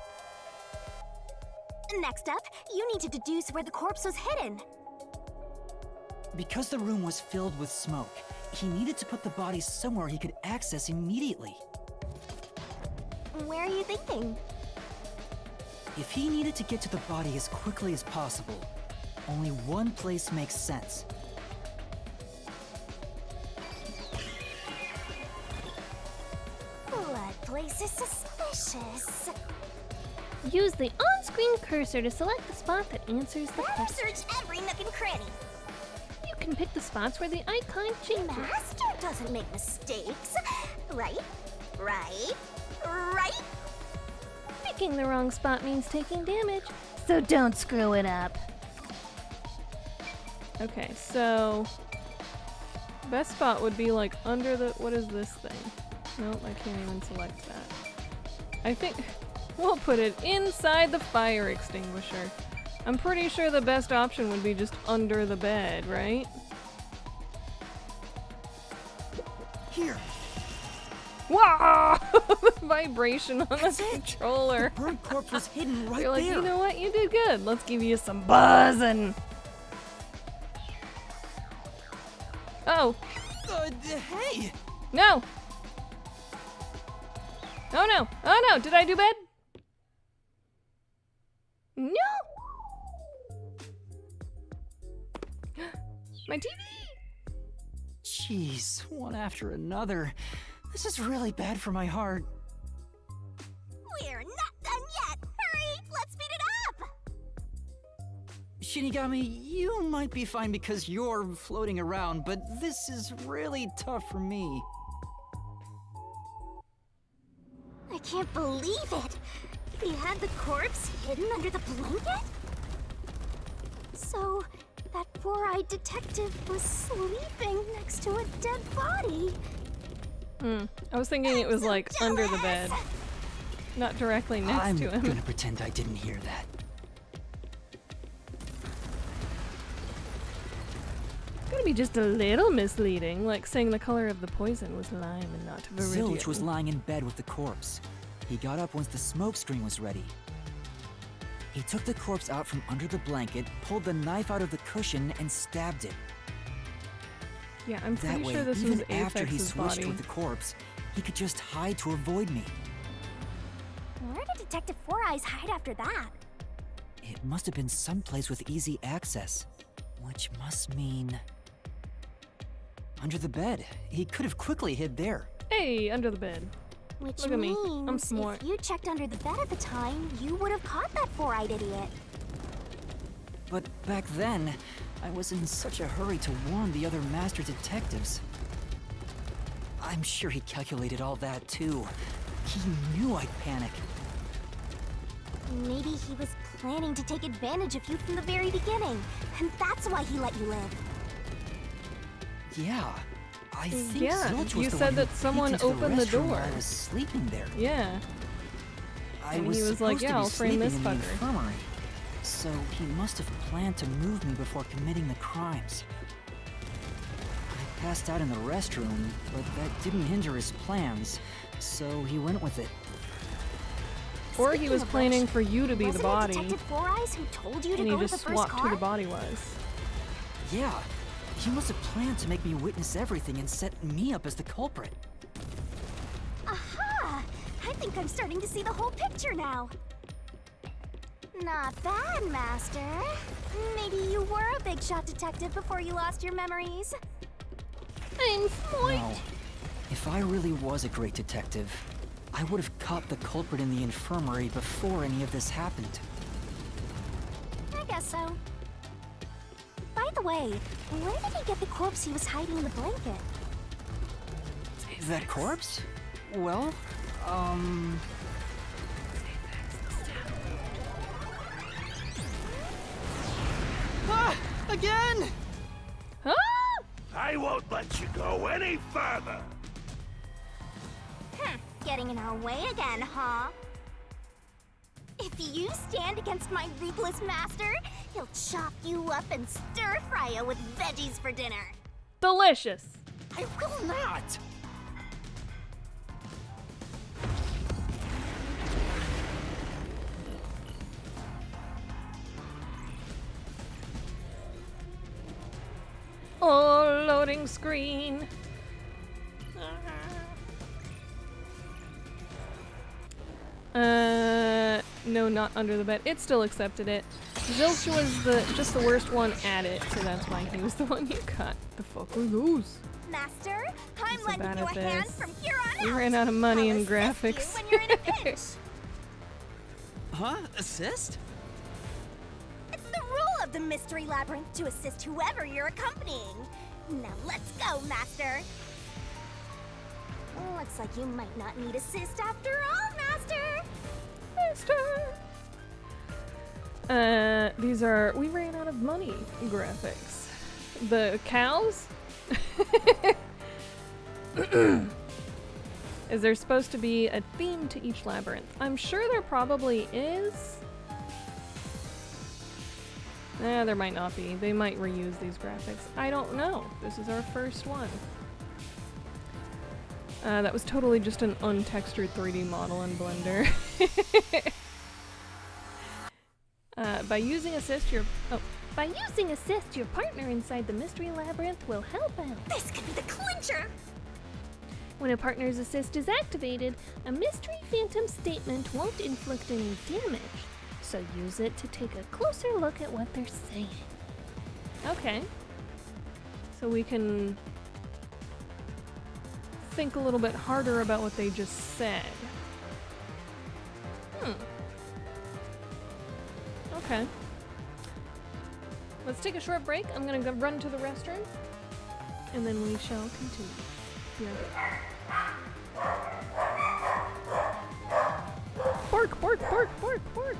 Next up, you need to deduce where the corpse was hidden. Because the room was filled with smoke, he needed to put the body somewhere he could access immediately. Where are you thinking? If he needed to get to the body as quickly as possible, only one place makes sense. That place is suspicious. Use the on-screen cursor to select the spot that answers the I've question. searched every nook and cranny. You can pick the spots where the icon changes. Master doesn't make mistakes. Right? Right? Right? Picking the wrong spot means taking damage, so don't screw it up. Okay, so... best spot would be like under the... what is this thing? Nope, I can't even select that. I think... we'll put it inside the fire extinguisher. I'm pretty sure the best option would be just under the bed, right? Here! Wow! The vibration on the controller. The burnt corpse was hidden right You're like, there! you know what? You did good. Let's give you some buzzing. Oh, Hey! no! Oh no! Oh no! Did I do bad? No! My TV! Jeez, one after another. This is really bad for my heart. We're not done yet. Hurry! Let's speed it up! Shinigami, you might be fine because you're floating around, but this is really tough for me. I can't believe it! He had the corpse hidden under the blanket? So, that four-eyed detective was sleeping next to a dead body. I was thinking it was so like under the jealous. bed. Not directly next I'm to him. gonna pretend I didn't hear that. It's gonna be just a little misleading, like saying the color of the poison was lime and not viridian. Zilch was lying in bed with the corpse. He got up once the smoke screen was ready. He took the corpse out from under the blanket, pulled the knife out of the cushion, and stabbed it. Yeah, I'm That pretty way, sure this was even after he Aphex's switched body. with the corpse, he could just hide to avoid me. Where did Detective Four Eyes hide after that? It must have been someplace with easy access, which must mean... under the bed. He could have quickly hid there. Hey, under the bed. Which Look at me. means I'm smart. if you checked under the bed at the time, you would have caught that four-eyed idiot. But back then, I was in such a hurry to warn the other master detectives. I'm sure he calculated all that too. He knew I'd panic. Maybe he was planning to take advantage of you from the very beginning, and that's why he let you live. Yeah, I think Yeah, Zilch was you the said one who that someone peeked into opened the restroom door. while I was sleeping there. Yeah. I And was he was like, supposed "Yeah, to be I'll frame sleeping this in the fucker." infirmary, so he must have planned to move me before committing the crimes. I passed out in the restroom, but that didn't hinder his plans, so he went with it. Or he was planning for you to be the wasn't body, it Detective Four Eyes who told you to and he go to the just first swapped who car? the body was. Yeah, he must have planned to make me witness everything and set me up as the culprit. Aha! I think I'm starting to see the whole picture now. Not bad, Master. Maybe you were a big shot detective before you lost your memories. I'm smart. No. If I really was a great detective, I would have caught the culprit in the infirmary before any of this happened. I guess so. By the way, where did he get the corpse he was hiding in the blanket? That corpse? Well, Ah! Again! Huh? I won't let you go any further. Getting in our way again, huh? If you stand against my ruthless master, he'll chop you up and stir-fry you with veggies for dinner. Delicious. I will not! Oh, loading screen. No, not under the bed. It still accepted it. Zilch was just the worst one at it, so that's why he was the one you cut. The fuck are those? Master, I'm so lending bad you a at hand this. from here on We out. ran out of money I'll in assist graphics. you when you're in a pinch. Huh? Assist? It's the rule of the Mystery Labyrinth to assist whoever you're accompanying. Now let's go, Master. Looks like you might not need assist after all, Master. These are, we ran out of money graphics. The cows? Is there supposed to be a theme to each labyrinth? I'm sure there probably is. There might not be. They might reuse these graphics. I don't know. This is our first one. That was totally just an untextured 3D model in Blender. By using assist, your partner inside the mystery labyrinth will help out. This could be the clincher. When a partner's assist is activated, a mystery phantom statement won't inflict any damage, so use it to take a closer look at what they're saying. Okay. So we can think a little bit harder about what they just said. Okay. Let's take a short break. I'm gonna go run to the restroom, and then we shall continue. Be right back. Bark, bark, bark, bark, bark.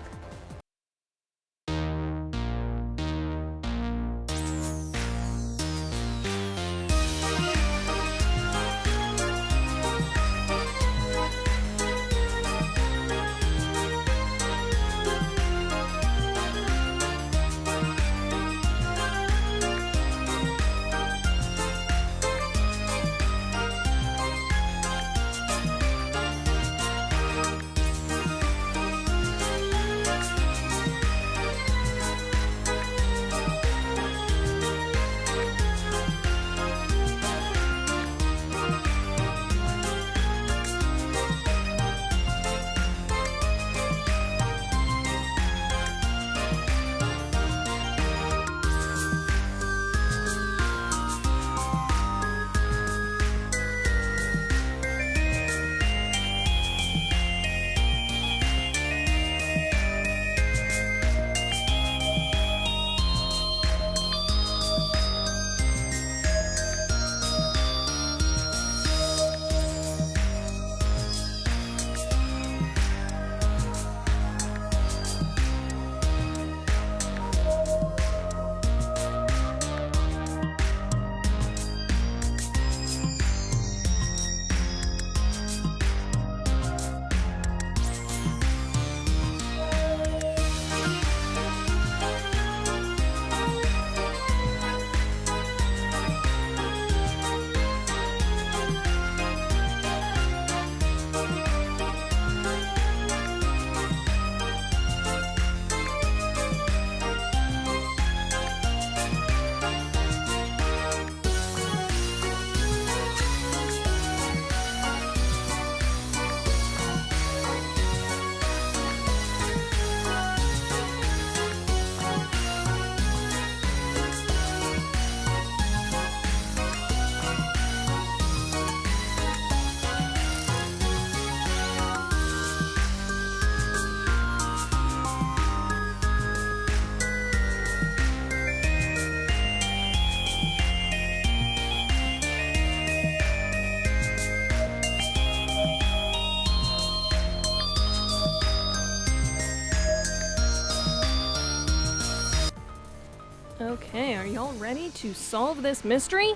Y'all ready to solve this mystery?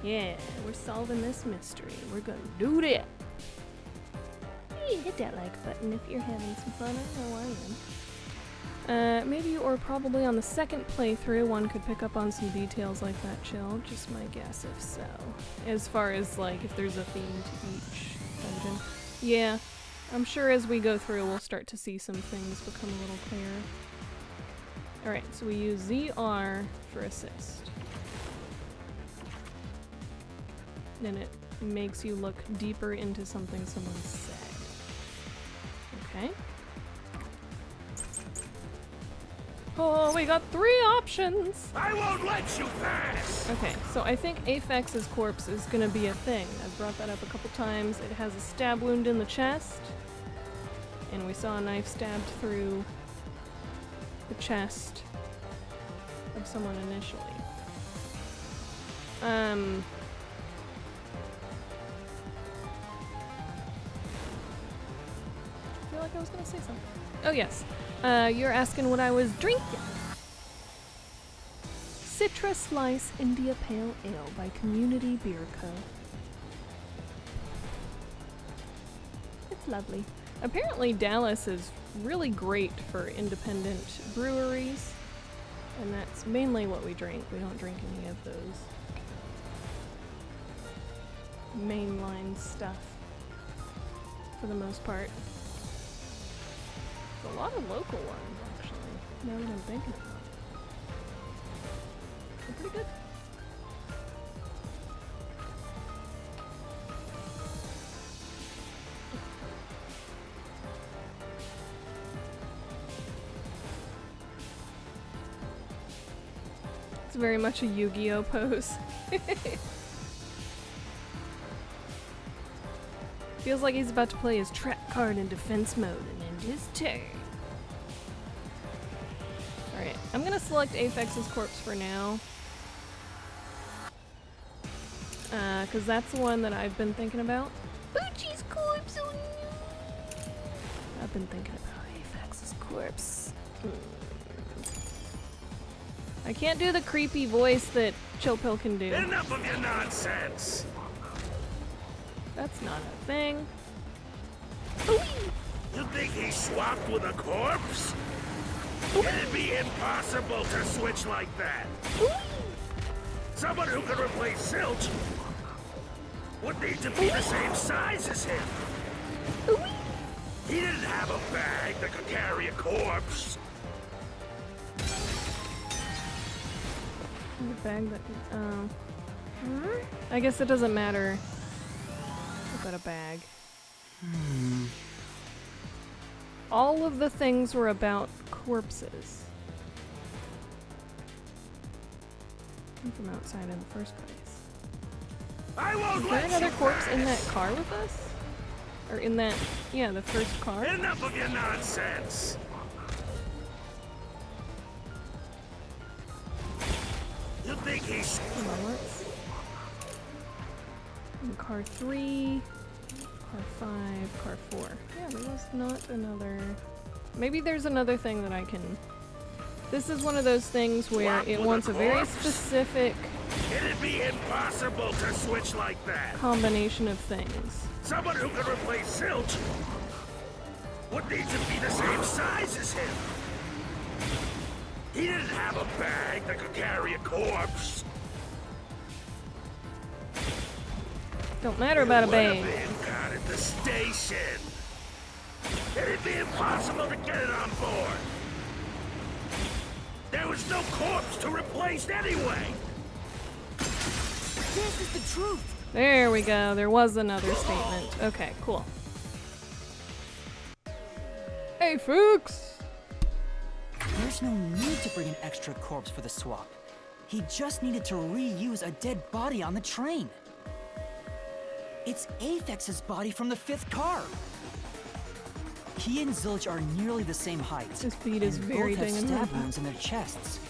Yeah, we're solving this mystery. We're gonna do that. Hey, hit that like button if you're having some fun. I know I am. Maybe or probably on the second playthrough one could pick up on some details like that, Chill. Just my guess if so. As far as like if there's a theme to each dungeon. Yeah, I'm sure as we go through we'll start to see some things become a little clearer. Alright, so we use ZR for assist. And it makes you look deeper into something someone said. Okay. Oh, we got 3 options! I won't let you pass! Okay, so I think Apex's corpse is gonna be a thing. I've brought that up a couple times. It has a stab wound in the chest. And we saw a knife stabbed through the chest of someone initially. I feel like I was gonna say something. Oh yes. You're asking what I was drinking. Citra Slice India Pale Ale by Community Beer Co. It's lovely. Apparently Dallas is really great for independent breweries, and that's mainly what we drink. We don't drink any of those mainline stuff for the most part. There's a lot of local ones, actually, now that I'm thinking about it. They're pretty good. It's very much a Yu-Gi-Oh pose. Feels like he's about to play his trap card in defense mode and end his turn. Alright, I'm gonna select Apex's corpse for now. Cause that's the one that I've been thinking about. Poochie's corpse, oh no! I've been thinking about Apex's corpse. I can't do the creepy voice that Chillpill can do. Enough of your nonsense! That's not a thing. You think he swapped with a corpse? It'd be impossible to switch like that. Someone who could replace Silch would need to be the same size as him. He didn't have a bag that could carry a corpse. The bag that. Oh. I guess it doesn't matter about a bag. All of the things were about corpses. From outside in the first place. I won't Is there let another you corpse in that pass. car with us? Or in that, yeah, the first car? Enough of your nonsense. You think he's... Hold on, let's... In car 3, car 5, car 4. Yeah, there was not another... Maybe there's another thing that I can... This is one of those things where Swap it with wants a a very corpse? specific It'd be impossible to switch like that. combination of things. Someone who could replace Silch would need to be the same size as him. He didn't have a bag that could carry a corpse. Don't matter about a It would have bag. been caught at the station. It'd be impossible to get it on board. There was no corpse to replace anyway. This is the truth. There we go. There was another statement. Okay, cool. Hey, Fuchs! There's no need to bring an extra corpse for the swap. He just needed to reuse a dead body on the train. It's Apex's body from the 5th car. He and Zilch are nearly the same height. His feet is and very both have big and stab limp. wounds in their chests.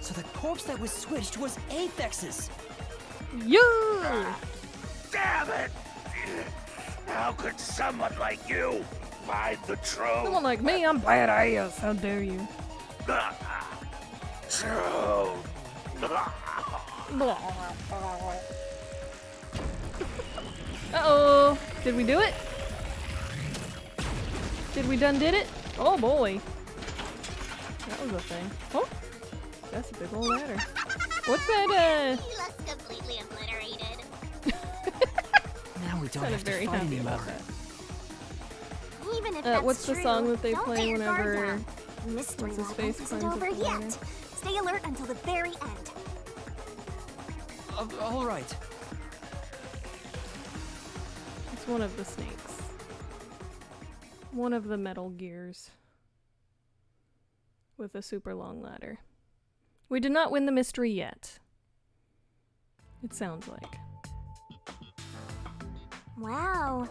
So the corpse that was switched was Apex's. Yeah! Damn it! How could someone like you find the truth? Someone like me, I'm badass. How dare you? Uh-oh. Did we do it? Did we done did it? Oh boy. That was a thing. Oh, that's a big old ladder. What's that, He looks completely obliterated. Now we don't kind of have to very fight happy anymore. about that. Even if that's What's the true, song that they don't play let your guard whenever down. Mystery what's his Labyrinth face isn't climbs up over the ladder? yet. Stay alert until the very end. All right. It's one of the snakes. One of the metal gears. With a super long ladder. We did not win the mystery yet. It sounds like. Wow.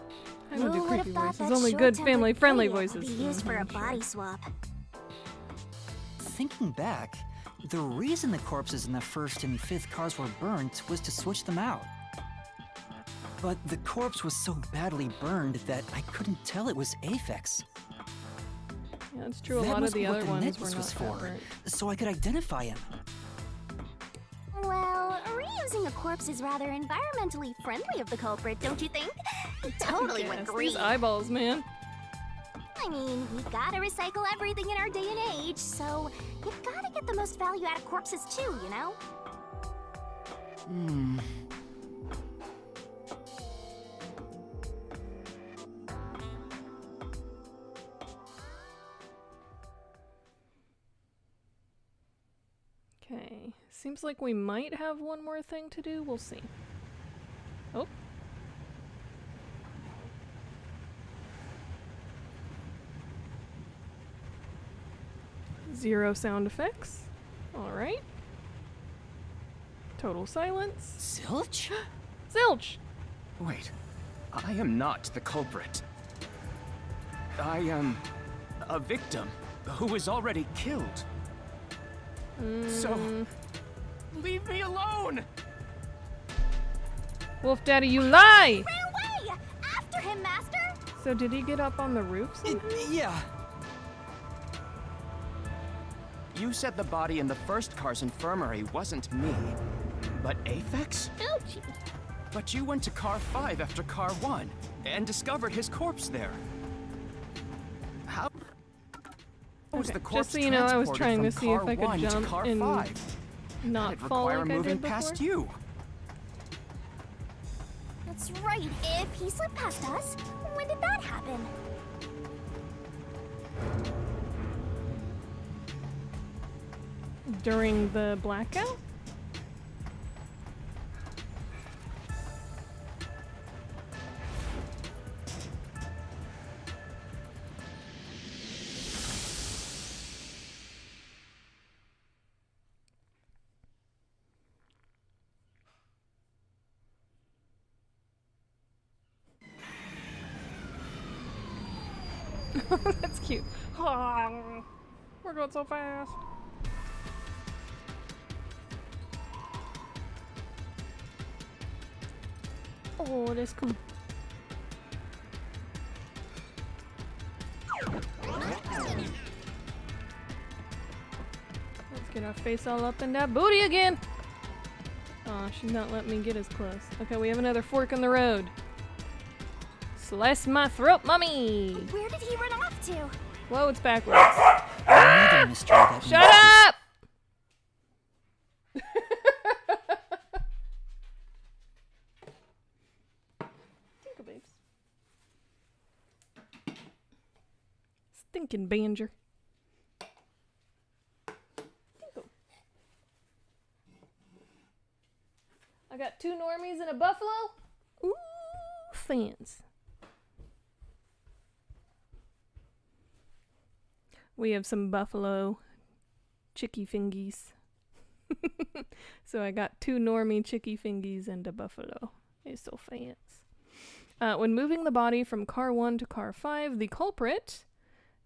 I don't do Who would've creepy thought voices, that only good short-tempered family-friendly idiot voices. could be used for a Mhm, sure. body swap. Thinking back, the reason the corpses in the first and fifth cars were burnt was to switch them out. But the corpse was so badly burned that I couldn't tell it was Aphex. Yeah, it's true. A That lot of must the be what other the ones were necklace not was that for, burnt. so I could identify him. Well, reusing a corpse is rather environmentally friendly of the culprit, don't you think? He totally went Yes, green. these eyeballs, man. I mean, we gotta recycle everything in our day and age, so you gotta get the most value out of corpses too, you know? Hmm. Okay. Seems like we might have one more thing to do. We'll see. Oh. Zero sound effects. Alright. Total silence. Zilch? Zilch! Wait, I am not the culprit. I am a victim who was already killed. So, leave me alone! Wolf Daddy, you lie! Ran away! After him, Master! So did he get up on the roof somehow? Yeah. You said the body in the first car's infirmary wasn't me, but Aphex? Ouchie. But you went to car 5 after car 1 and discovered his corpse there. How was Okay, the corpse just so you know, I was transported trying from to see if car I could 1 to jump car and 5? not That'd fall require like I moving did before. past you. That's right. If he slipped past us, when did that happen? During the blackout? That's cute. We're going so fast. Oh, that's cool. Let's get our face all up in that booty again. Aw, she's not letting me get as close. Okay, we have another fork in the road. Slice my throat, mommy! Where did he run off to? Whoa, it's backwards. Another mystery that Shut up! Tinkle babes. Stinking banger. Tinkle. I got 2 normies and a buffalo. Ooh, fans. We have some buffalo chicky fingies. So I got 2 normie chicky fingies and a buffalo. It's so fancy. When moving the body from car 1 to car 5, the culprit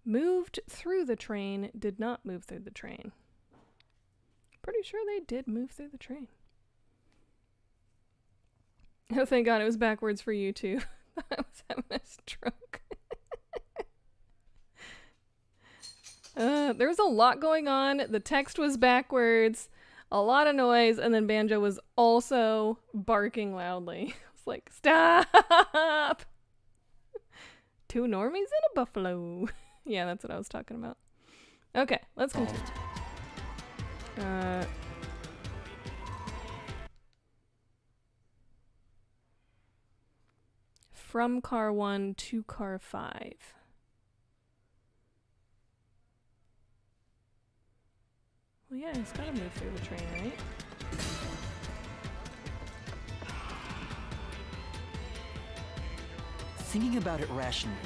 moved through the train, did not move through the train. Pretty sure they did move through the train. Oh, thank God it was backwards for you too. I was having a stroke. There was a lot going on. The text was backwards, a lot of noise, and then Banjo was also barking loudly. It's like, stop! Two normies and a buffalo. Yeah, that's what I was talking about. Okay, let's continue. From car 1 to car 5. Well, yeah, he's gotta move through the train, right? Thinking about it rationally,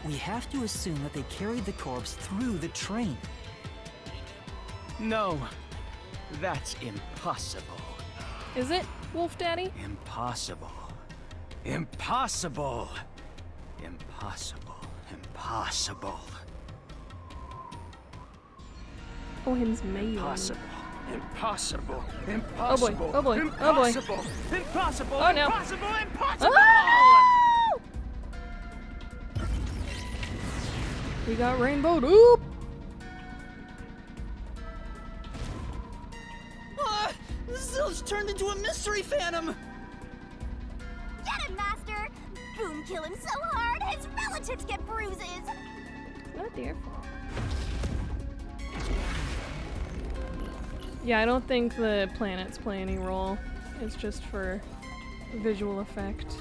we have to assume that they carried the corpse through the train. No, that's impossible. Is it, Wolf Daddy? Impossible. Impossible. Impossible. Impossible. Oh, him's mayo. Impossible. Impossible. Oh boy, Impossible. oh boy, oh boy. Impossible. Impossible. Oh no. Impossible. Impossible. Oh! We got rainbowed. Oop! Zilch turned into a mystery phantom! Get him, Master! Boom kill him so hard, his relatives get bruises! It's not their fault. Yeah, I don't think the planets play any role. It's just for visual effect.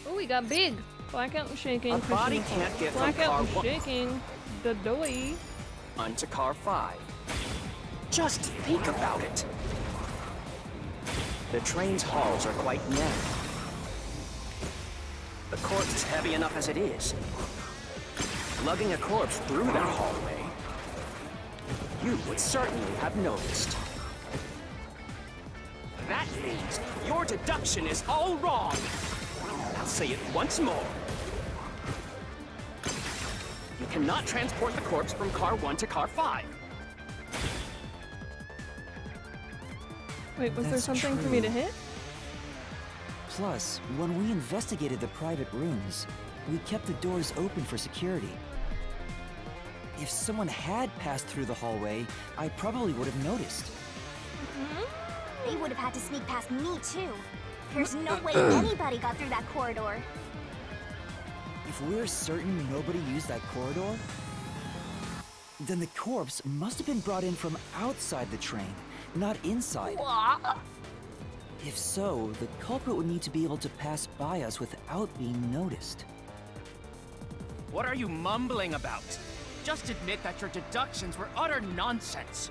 Oh, we got big! Blackout and shaking. A body Christian can't get from Blackout car and one shaking. The doy. onto car 5. Just think about it. The train's halls are quite narrow. The corpse is heavy enough as it is. Lugging a corpse through that hallway, you would certainly have noticed. That means your deduction is all wrong. I'll say it once more. You cannot transport the corpse from car 1 to car 5. Wait, was there That's something for me to true. hit? Plus, when we investigated the private rooms, we kept the doors open for security. If someone had passed through the hallway, I probably would have noticed. They would have had to sneak past me, too. There's no way anybody got through that corridor. If we're certain nobody used that corridor, then the corpse must have been brought in from outside the train, not inside. If so, the culprit would need to be able to pass by us without being noticed. What are you mumbling about? Just admit that your deductions were utter nonsense.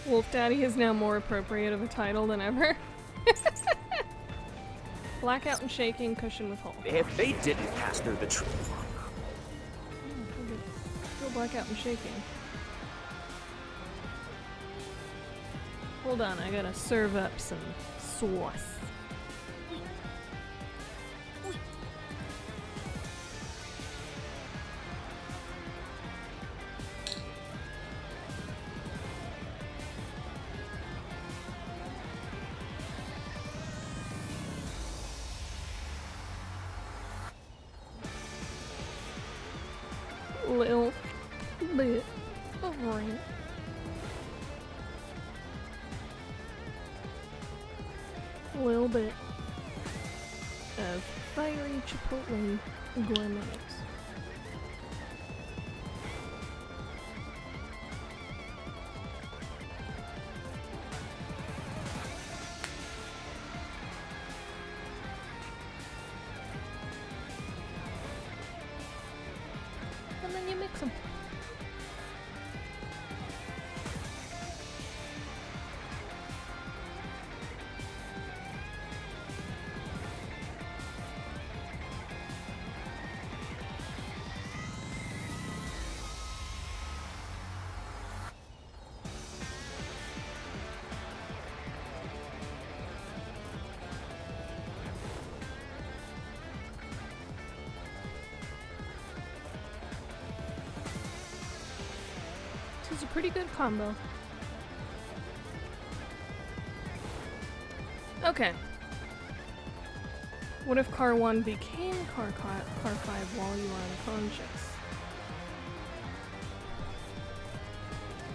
Wolf Daddy is now more appropriate of a title than ever. Blackout and shaking, cushion with hole. If they didn't pass through the train, Still blackout and shaking. Hold on, I gotta serve up some sauce. Little bit of rain. A little bit of fiery chipotle gourmets. And then you mix them. This is a pretty good combo. Okay. What if car 1 became car 5 while you were unconscious?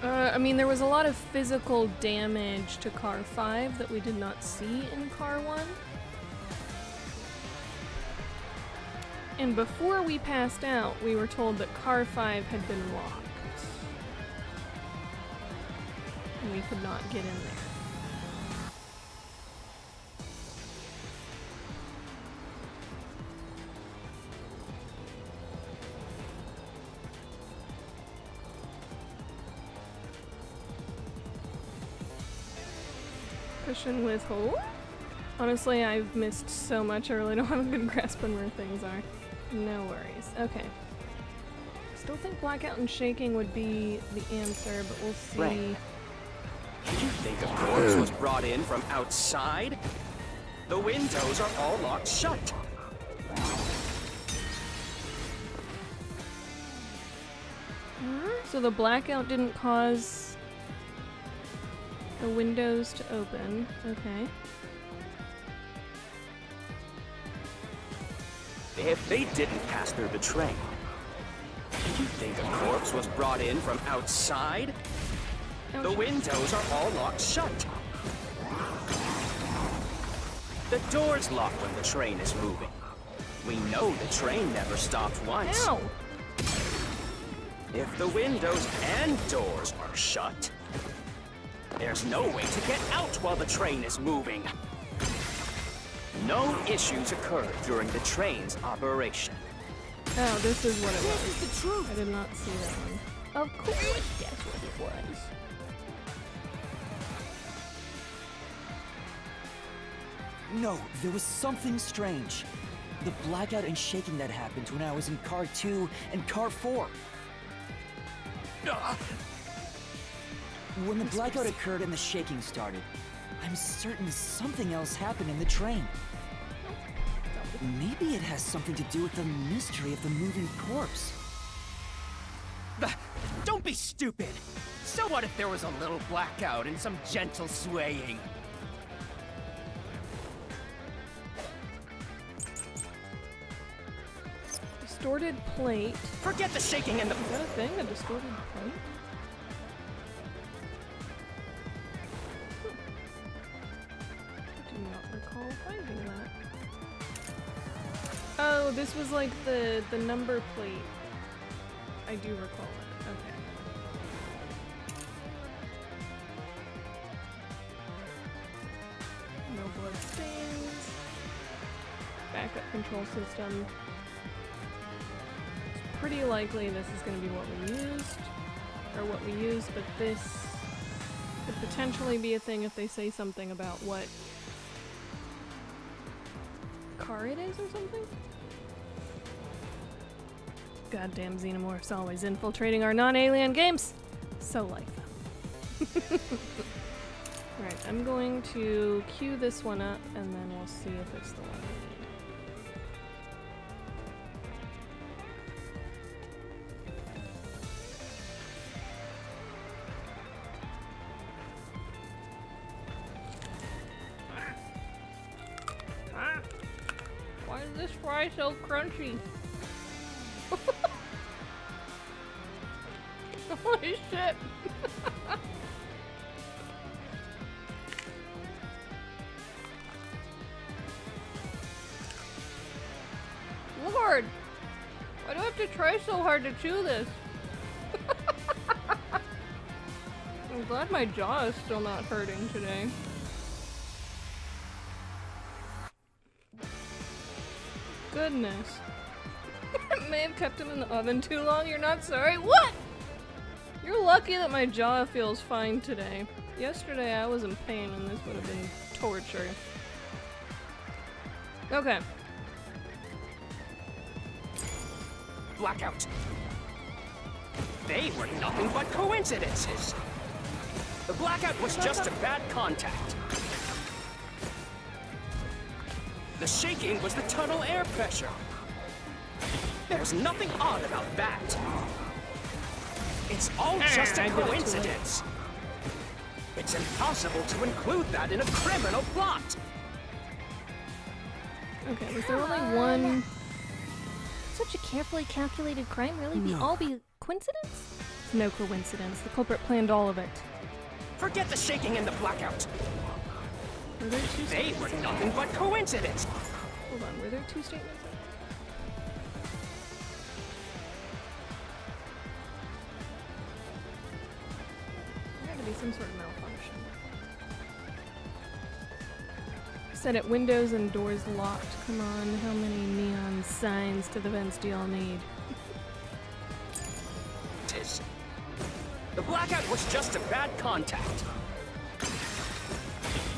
I mean, there was a lot of physical damage to car 5 that we did not see in car 1. And before we passed out, we were told that car 5 had been locked. And we could not get in there. Cushion with hole? Honestly, I've missed so much. I really don't have a good grasp on where things are. No worries. Okay. Still think blackout and shaking would be the answer, but we'll see. Right. Did you think a corpse was brought in from outside? The windows are all locked shut. So the blackout didn't cause the windows to open. Okay. If they didn't pass through the train, did you think a corpse was brought in from outside? Ouch. The windows are all locked shut. The door's locked when the train is moving. We know the train never stopped once. Ow! If the windows and doors are shut, there's no way to get out while the train is moving. No issues occurred during the train's operation. Oh, this is what it was. This is the truth. I did not see that one. Of course, that's what it was. No, there was something strange. The blackout and shaking that happened when I was in car 2 and car 4. When the blackout occurred and the shaking started, I'm certain something else happened in the train. Maybe it has something to do with the mystery of the moving corpse. Don't be stupid! So what if there was a little blackout and some gentle swaying? Distorted plate. Forget the shaking and the... Is that a thing? A distorted plate? I do not recall finding that. Oh, this was like the number plate. I do recall that. Okay. No blood stains. Backup control system. It's pretty likely this is going to be what we used, or what we use, but this could potentially be a thing if they say something about what car it is or something? Goddamn xenomorphs always infiltrating our non-alien games! So like them. Alright, I'm going to queue this one up and then we'll see if it's the one we need. Why is this fry so crunchy? Holy shit! Lord! Why do I have to try so hard to chew this? I'm glad my jaw is still not hurting today. Goodness. May have kept him in the oven too long. You're not sorry? What? You're lucky that my jaw feels fine today. Yesterday I was in pain and this would have been torture. Okay. Blackout. They were nothing but coincidences. The blackout was just a bad contact. The shaking was the tunnel air pressure. There's nothing odd about that. It's all just a I did it too late. coincidence. It's impossible to include that in a criminal plot. Okay, was there only one? Such a carefully calculated crime really all be coincidence? No coincidence. The culprit planned all of it. Forget the shaking and the blackout. Were there two They statements? were nothing but coincidence. Hold on, were there two statements? There had to be some sort of malfunction. Set it windows and doors locked. Come on, how many neon signs to the vents do y'all need? Tis. The blackout was just a bad contact.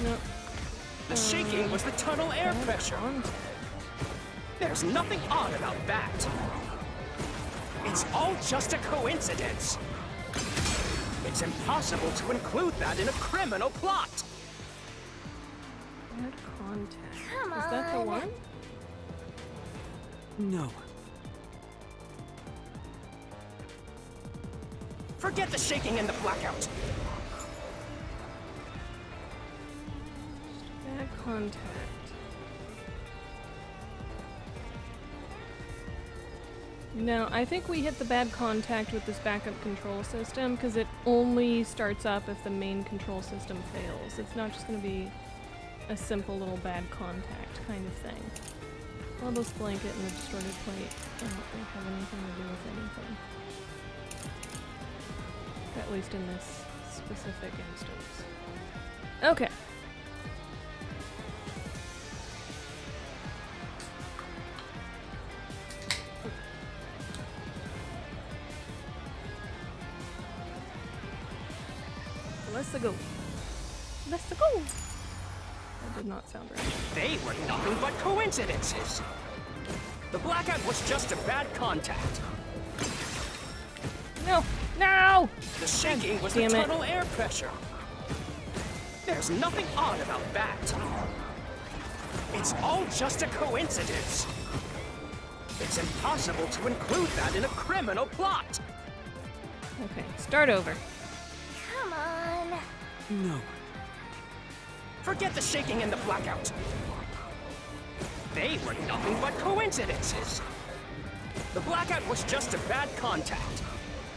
Nope. The shaking was the tunnel air pressure. There's nothing odd about that. It's all just a coincidence. It's impossible to include that in a criminal plot. Bad contact. Come Is that the on. one? No. Forget the shaking and the blackout. Bad contact. No, I think we hit the bad contact with this backup control system because it only starts up if the main control system fails. It's not just going to be a simple little bad contact kind of thing. Well, this blanket and the distorted plate don't really have anything to do with anything. At least in this specific instance. Okay. Let's go. Let's go. That did not sound right. They were nothing but coincidences. The blackout was just a bad contact. No! No! The shaking was the damn it. tunnel air pressure. There's nothing odd about that. It's all just a coincidence. It's impossible to include that in a criminal plot. Okay, start over. Come on. No. Forget the shaking and the blackout. They were nothing but coincidences. The blackout was just a bad contact.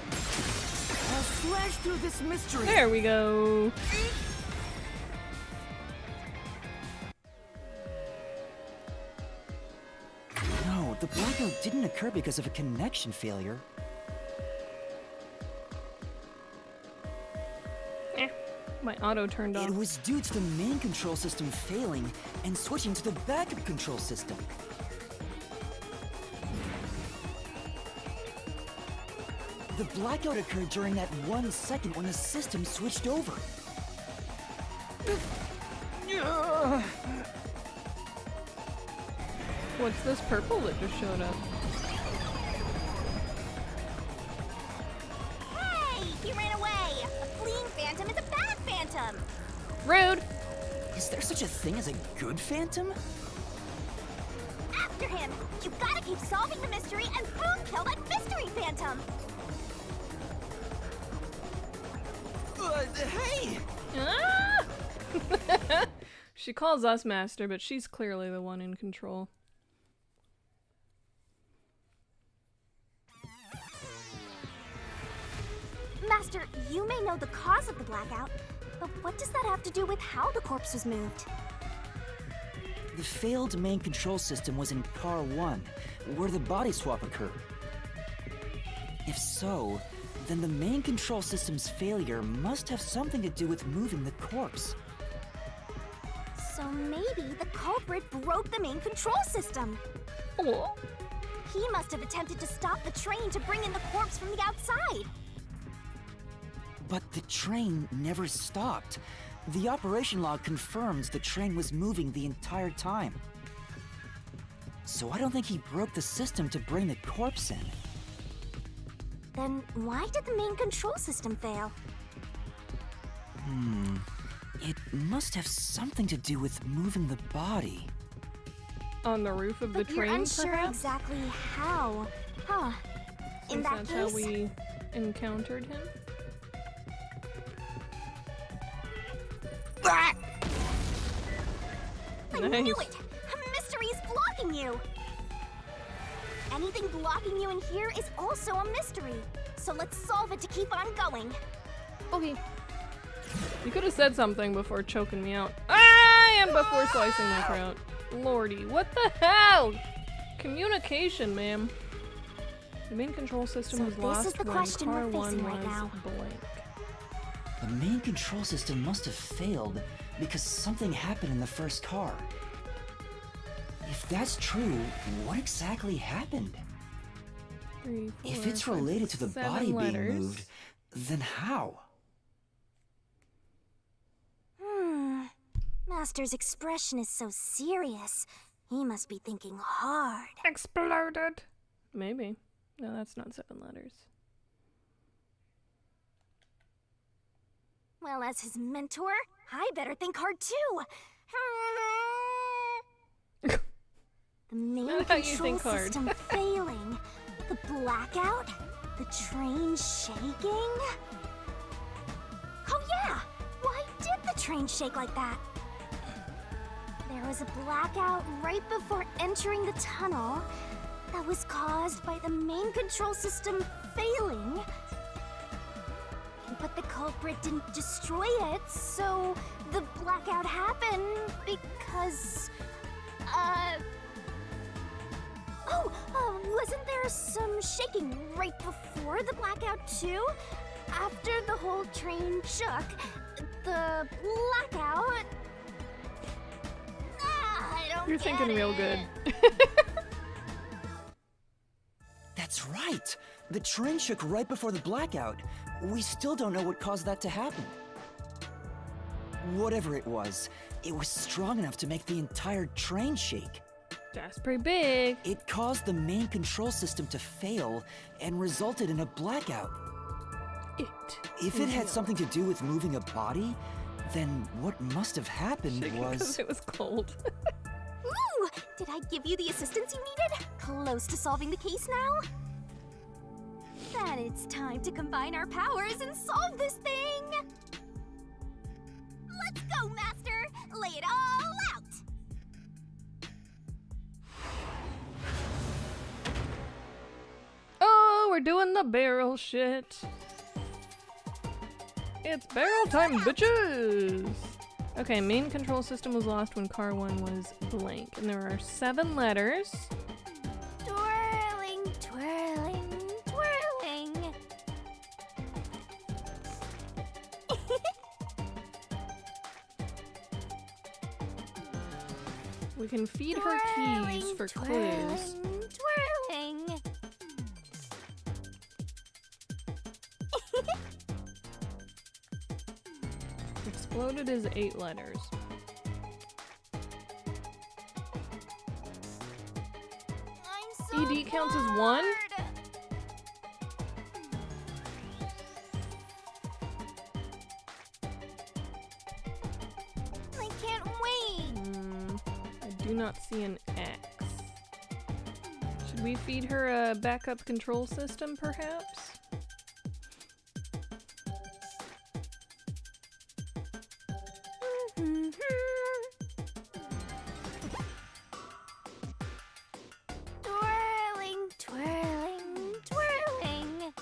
I'll slash through this mystery. There we go. No, the blackout didn't occur because of a connection failure. My auto turned off. It was due to the main control system failing and switching to the backup control system. The blackout occurred during that 1 second when the system switched over. What's this purple that just showed up? Hey, he ran away. A fleeing phantom is a bad phantom. Rude! Is there such a thing as a good phantom? After him. You gotta keep solving the mystery and boom, kill that mystery phantom. Hey! Ah! She calls us master, but she's clearly the one in control. Master, you may know the cause of the blackout, but what does that have to do with how the corpse was moved? The failed main control system was in Car 1, where the body swap occurred. If so, then the main control system's failure must have something to do with moving the corpse. So maybe the culprit broke the main control system. Oh. He must have attempted to stop the train to bring in the corpse from the outside. But the train never stopped. The operation log confirms the train was moving the entire time. So I don't think he broke the system to bring the corpse in. Then why did the main control system fail? It must have something to do with moving the body. On the roof of the But you're train, unsure perhaps? exactly how. Huh. In Since that that's case, how we encountered him. I knew it! A mystery is blocking you! Anything blocking you in here is also a mystery. So let's solve it to keep on going. Okay. You could have said something before choking me out. And before slicing my throat. Lordy, what the hell? Communication, ma'am. The main control system was lost when car 1 was blank. The main control system must have failed because something happened in the first car. If that's true, what exactly happened? 3, 4, If it's 5, related to the 7 body letters. being moved, then how? Master's expression is so serious. He must be thinking hard. Exploded. Maybe. No, that's not 7 letters. Well, as his mentor, I better think hard too. The main Not how you control think hard. system failing. The blackout? The train shaking? Oh yeah! Why did the train shake like that? There was a blackout right before entering the tunnel that was caused by the main control system failing. But the culprit didn't destroy it, so the blackout happened because... wasn't there some shaking right before the blackout too? After the whole train shook, the blackout... I don't You're get thinking real it. good. That's right! The train shook right before the blackout. We still don't know what caused that to happen. Whatever it was strong enough to make the entire train shake. That's pretty big. It caused the main control system to fail and resulted in a blackout. If it had something to do with moving a body, then what must have happened was... Because it was cold. Ooh! Did I give you the assistance you needed? Close to solving the case now? Then it's time to combine our powers and solve this thing! Let's go, Master! Lay it all out! Oh, we're doing the barrel shit. It's barrel time, bitches! Okay, main control system was lost when car 1 was blank. And there are 7 letters. Twirling, twirling, twirling. We can feed her keys for clues. Twirling. Exploded is 8 letters. I'm so ED counts as 1? bored. I can't wait. I do not see an X. Should we feed her a backup control system, perhaps? Twirling, twirling, twirling.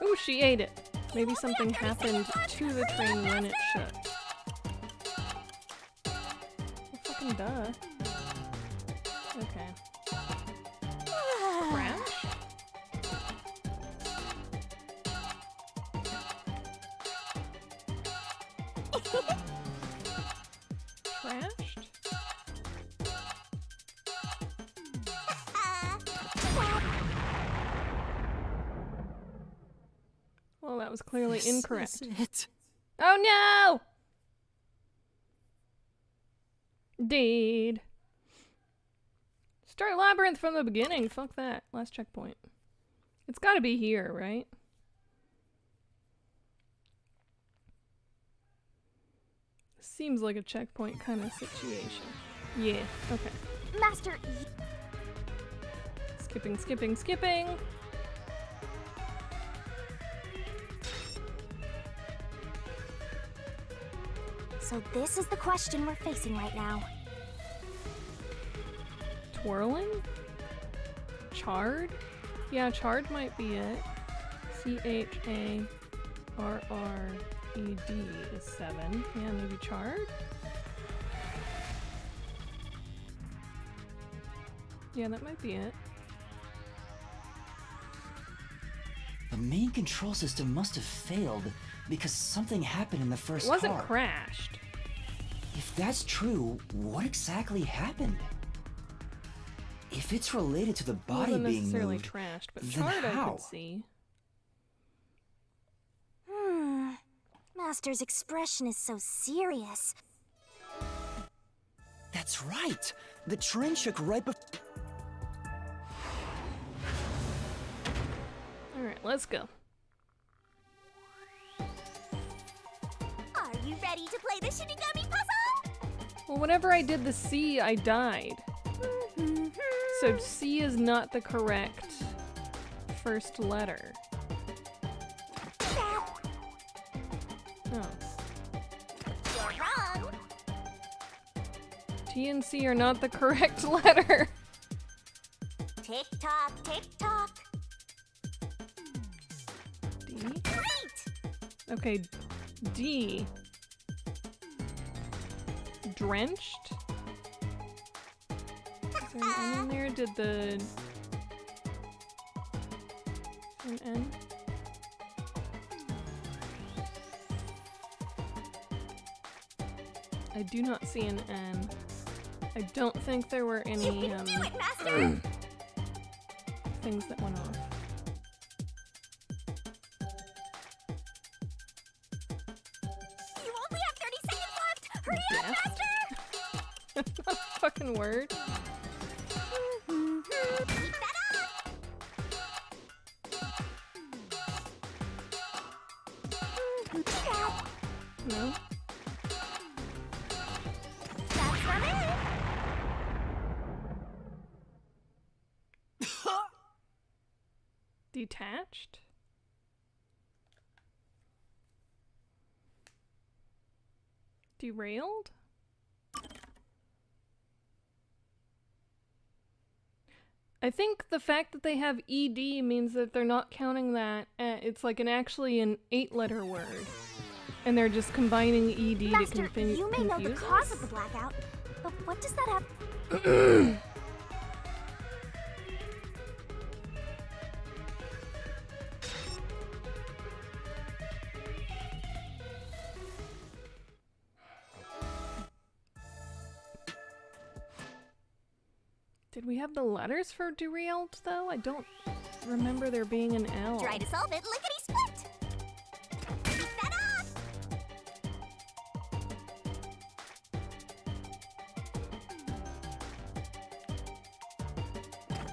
Ooh, she ate it. Maybe something happened to the train when it shut. Well, fucking duh. Okay. Crash? Crashed? Well, that was clearly incorrect. It. Oh no! Deed. Start labyrinth from the beginning. Fuck that. Last checkpoint. It's gotta be here, right? Seems like a checkpoint kind of situation. Yeah, okay. Master, Skipping, skipping, skipping. so this is the question we're facing right now. Twirling? Charred? Yeah, charred might be it. CHARRED is 7. Yeah, maybe charred? Yeah, that might be it. The main control system must have failed because something happened in the first It wasn't car. crashed. If that's true, what exactly happened? If it's related to the It body wasn't being necessarily moved, trashed, but then charred I how? could see. Master's expression is so serious. That's right. The train shook right before. Alright, let's go. Are you ready to play the Shinigami puzzle? Well, whenever I did the C, I died. So C is not the correct first letter. Oh. You're wrong. T and C are not the correct letter. Tick tock, tick tock. D? Great! Okay, D. Drenched? Is there an N in there? Did the... An N? I do not see an N. I don't think there were any You can do it, Master! things that went off. You only have 30 seconds left! Hurry up, Death? Master! That's not a fucking word. Keep that up! No? That's not it! Detached? Derailed? I think the fact that they have ED means that they're not counting that. It's like actually an 8-letter word. And they're just combining ED Master, to confuse you may know the us. cause of the blackout, but what does that have... Did we have the letters for derailed, though? I don't remember there being an L. Try to solve it, lickety-split! Keep that up!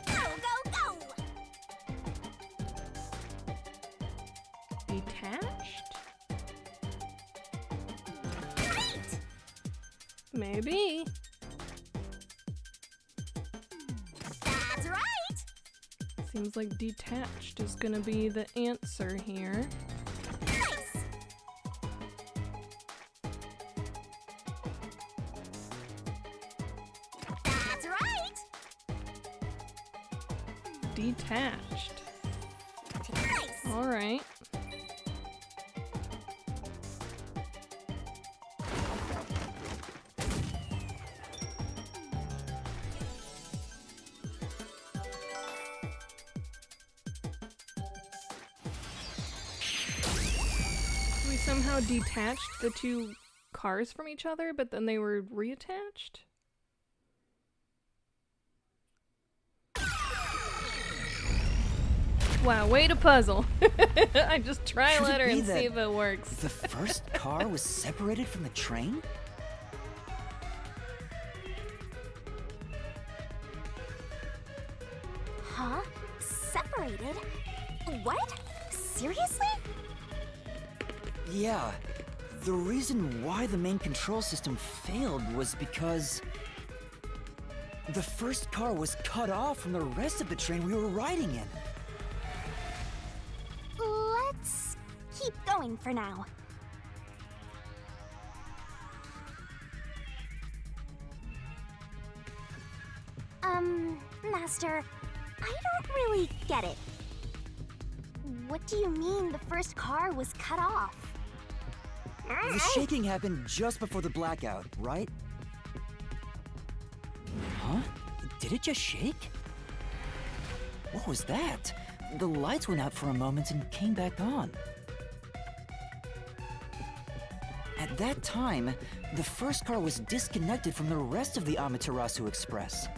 Go, go, go! Detached? Great! Maybe. That's right! Seems like detached is gonna be the answer here. Nice! That's right! Detached. Nice! Alright. We somehow detached the two cars from each other, but then they were reattached? Wow, way to puzzle. I just try a Could it letter be and see that if it works. The first car was separated from the train? Huh? Separated? What? Seriously? Yeah. The reason why the main control system failed was because The first car was cut off from the rest of the train we were riding in. Let's keep going for now. Master, I don't really get it. What do you mean the first car was cut off? The shaking happened just before the blackout, right? Huh? Did it just shake? What was that? The lights went out for a moment and came back on. At that time, the first car was disconnected from the rest of the Amaterasu Express.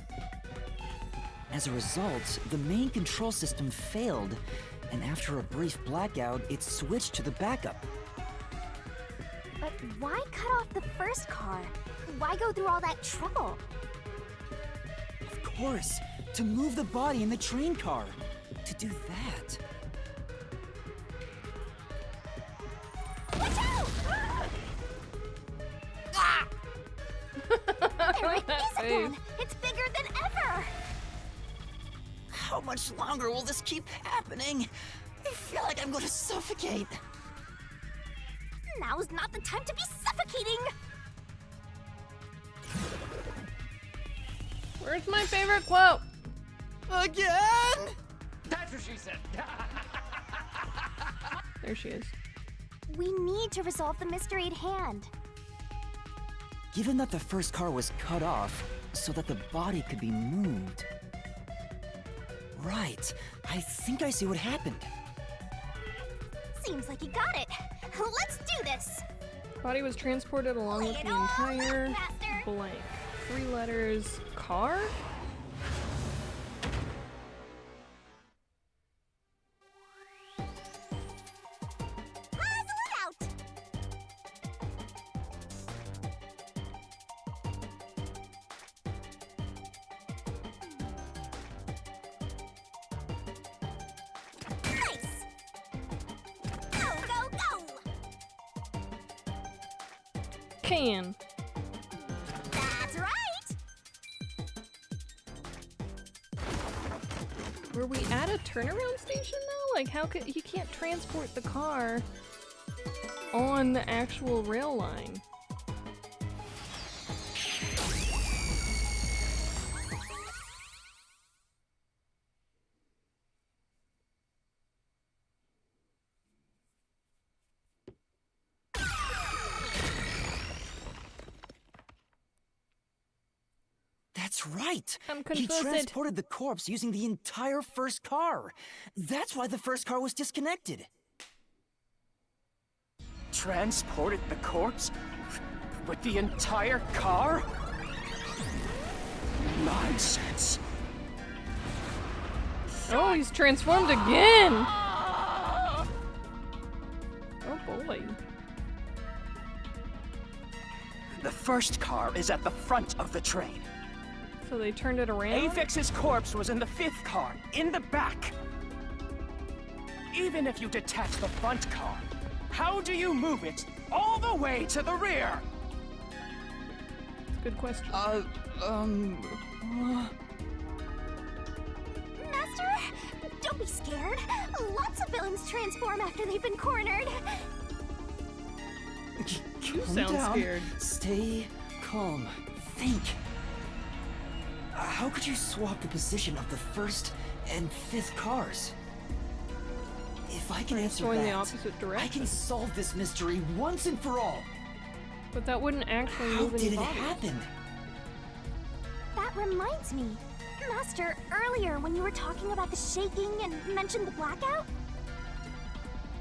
As a result, the main control system failed, and after a brief blackout, it switched to the backup. But why cut off the first car? Why go through all that trouble? Of course, to move the body in the train car. To do that. Watch out! Ah! There it is again! It's bigger than ever! How much longer will this keep happening? I feel like I'm going to suffocate. Now's not the time to be suffocating! Where's my favorite quote? Again? That's what she said. There she is. We need to resolve the mystery at hand. Given that the first car was cut off so that the body could be moved. Right. I think I see what happened. Seems like you got it. Let's do this! Body was transported along Lay with it the on, entire Master! blank. 3 letters. Car? Puzzle it out! Nice! Go, go, go! Can. That's right! Were we at a turnaround station now? Like, how could you can't transport the car on the actual rail line? That's right! I'm He confused. transported the corpse using the entire first car. That's why the first car was disconnected. Transported the corpse? With the entire car? Nonsense. Oh, he's transformed again! Oh boy. The first car is at the front of the train. So they turned it around? Avix's corpse was in the 5th car, in the back. Even if you detach the front car, how do you move it all the way to the rear? Good question. Master, don't be scared. Lots of villains transform after they've been cornered. You Calm sound down. scared. Stay calm. Think. How could you swap the position of the 1st and 5th cars? If I can answer going the that, opposite I direction. can solve this mystery once and for all. But that wouldn't actually How move any did it bodies. happen? That reminds me. Master, earlier when you were talking about the shaking and mentioned the blackout?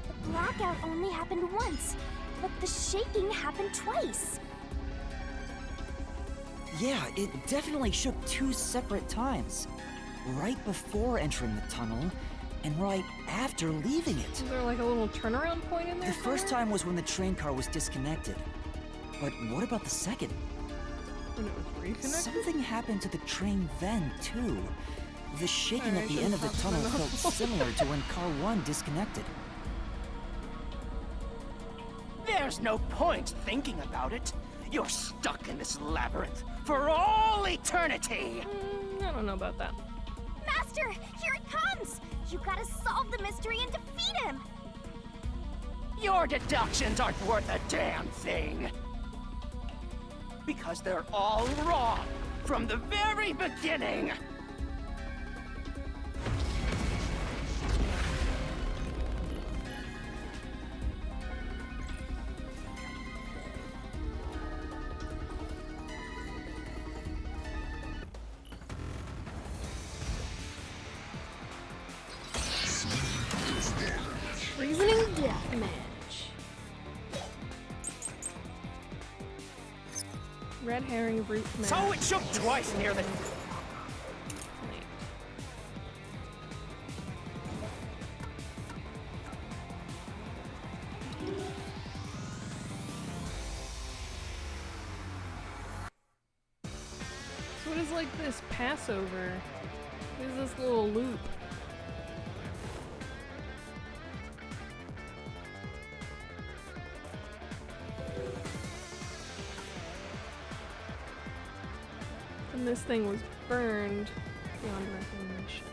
The blackout only happened once, but the shaking happened twice. Yeah, it definitely shook 2 separate times. Right before entering the tunnel, and right after leaving it. Is there like a little turnaround point in there? The first somewhere? time was when the train car was disconnected. But what about the second? When it was reconnected? Something happened to the train then, too. The shaking Alright, at the I end of the should've tunnel popped felt similar to when car 1 disconnected. There's no point thinking about it. You're stuck in this labyrinth for all eternity! I don't know about that. Master, here it comes! You gotta solve the mystery and defeat him! Your deductions aren't worth a damn thing! Because they're all wrong from the very beginning! Reasoning deathmatch. Red herring root match. So it shook twice near the... So what is like this Passover? What is this little loop? And this thing was burned beyond recognition.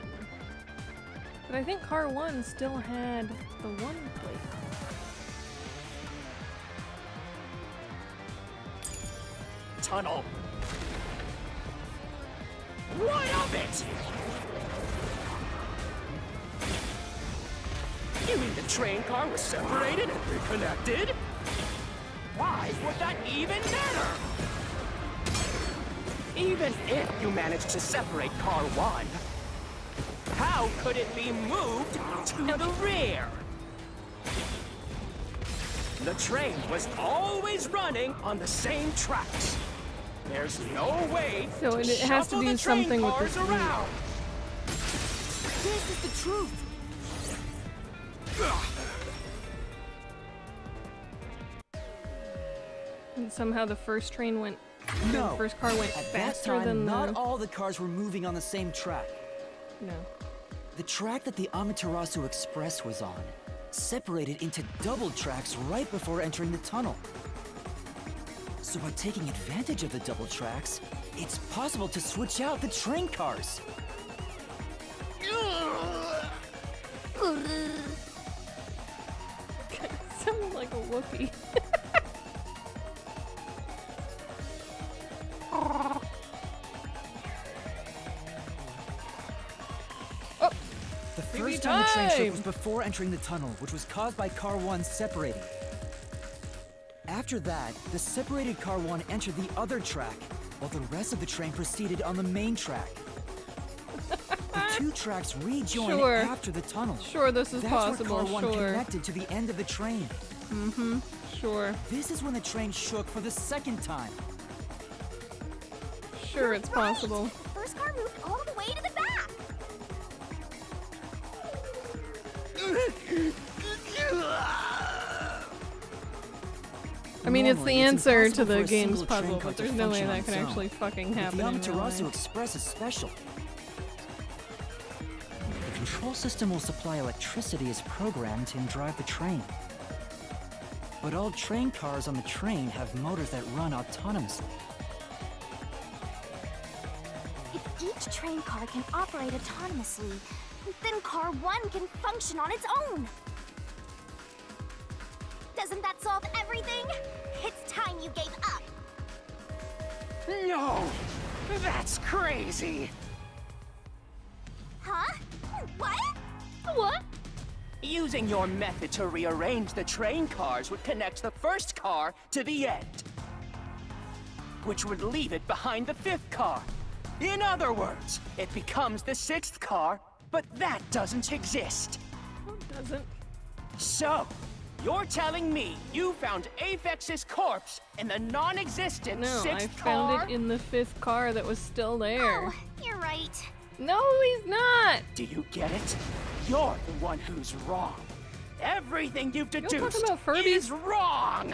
But I think car 1 still had the 1 plate. Tunnel. What of it? You mean the train car was separated and reconnected? Why would that even matter? Even if you managed to separate car 1, how could it be moved to the rear? The train was always running on the same tracks. There's no way So it has to shuffle do the train something with cars this loop. around. This is the truth! And somehow the first train went. No! The first car went At that faster time, than not the. all the cars were moving on the same track. No. The track that the Amaterasu Express was on separated into double tracks right before entering the tunnel. So by taking advantage of the double tracks, it's possible to switch out the train cars. Sounded like a Wookiee. The first time the train shook was before entering the tunnel, which was caused by car 1 separating. After that, the separated car 1 entered the other track, while the rest of the train proceeded on the main track. The two tracks rejoined Sure. after the tunnel. Sure, this is That's possible. where car 1 Sure. connected to the end of the train. Mm-hmm. Sure. This is when the train shook for the second time. Sure, it's possible. The first car moved all the way to the back! I mean, it's the Normally, answer to impossible the for a game's single train puzzle, car but to there's no way function on that its could own. actually fucking But happen the in real Amaterasu life. Express is special. The control system will supply electricity as programmed and drive the train. But all train cars on the train have motors that run autonomously. If each train car can operate autonomously, then car 1 can function on its own! Doesn't that solve everything? It's time you gave up! No! That's crazy! Huh? What? What? Using your method to rearrange the train cars would connect the first car to the end, which would leave it behind the 5th car. In other words, it becomes the 6th car, but that doesn't exist. No, it doesn't. So, you're telling me you found Aphex's corpse in the non-existent No, 6th I car? found it in the 5th car that was still there. Oh, you're right. No, he's not! Do you get it? You're the one who's wrong. Everything you've talking deduced about Furby? is wrong!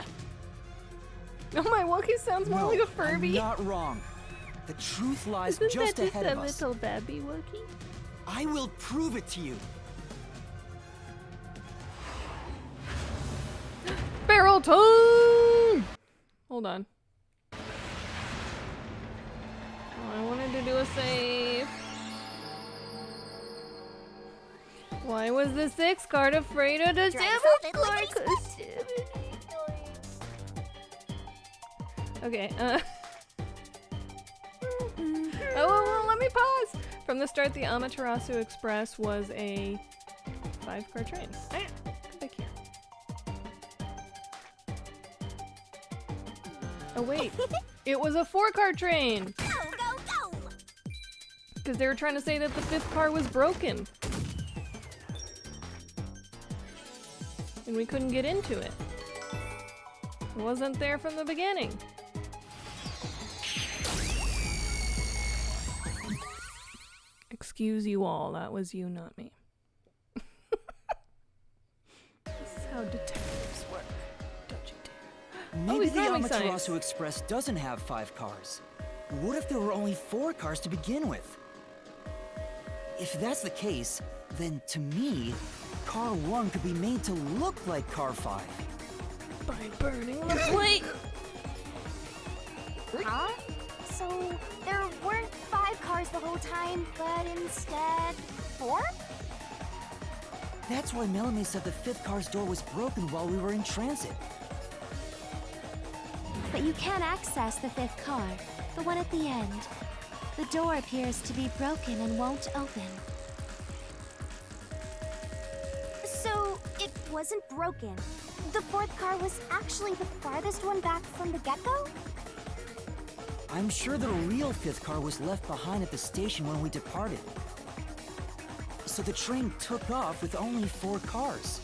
No, my Wookiee sounds more No, like a Furby. I'm not wrong. The truth lies Isn't just that just ahead a of us. little baby Wookiee? I will prove it to you. Barrel time! Hold on. I wanted to do a save. Why was the 6th card afraid of the 7th card? Okay, oh, let me pause! From the start, the Amaterasu Express was a 5-card train. Come back here. Oh wait, it was a 4-card train! Go, go, go! Because they were trying to say that the 5th car was broken. And we couldn't get into it. It wasn't there from the beginning. Excuse you all, that was you, not me. This is how detectives work. Don't you dare. Maybe he's the having Amaterasu science. Express doesn't have 5 cars. What if there were only 4 cars to begin with? If that's the case, then to me, Car 1 could be made to look like Car 5. By burning the plate! Huh? So there weren't 5 cars the whole time, but instead 4? That's why Melanie said the 5th car's door was broken while we were in transit. But you can access the 5th car, the one at the end. The door appears to be broken and won't open. So it wasn't broken. The 4th car was actually the farthest one back from the get-go? I'm sure the real 5th car was left behind at the station when we departed. So the train took off with only 4 cars.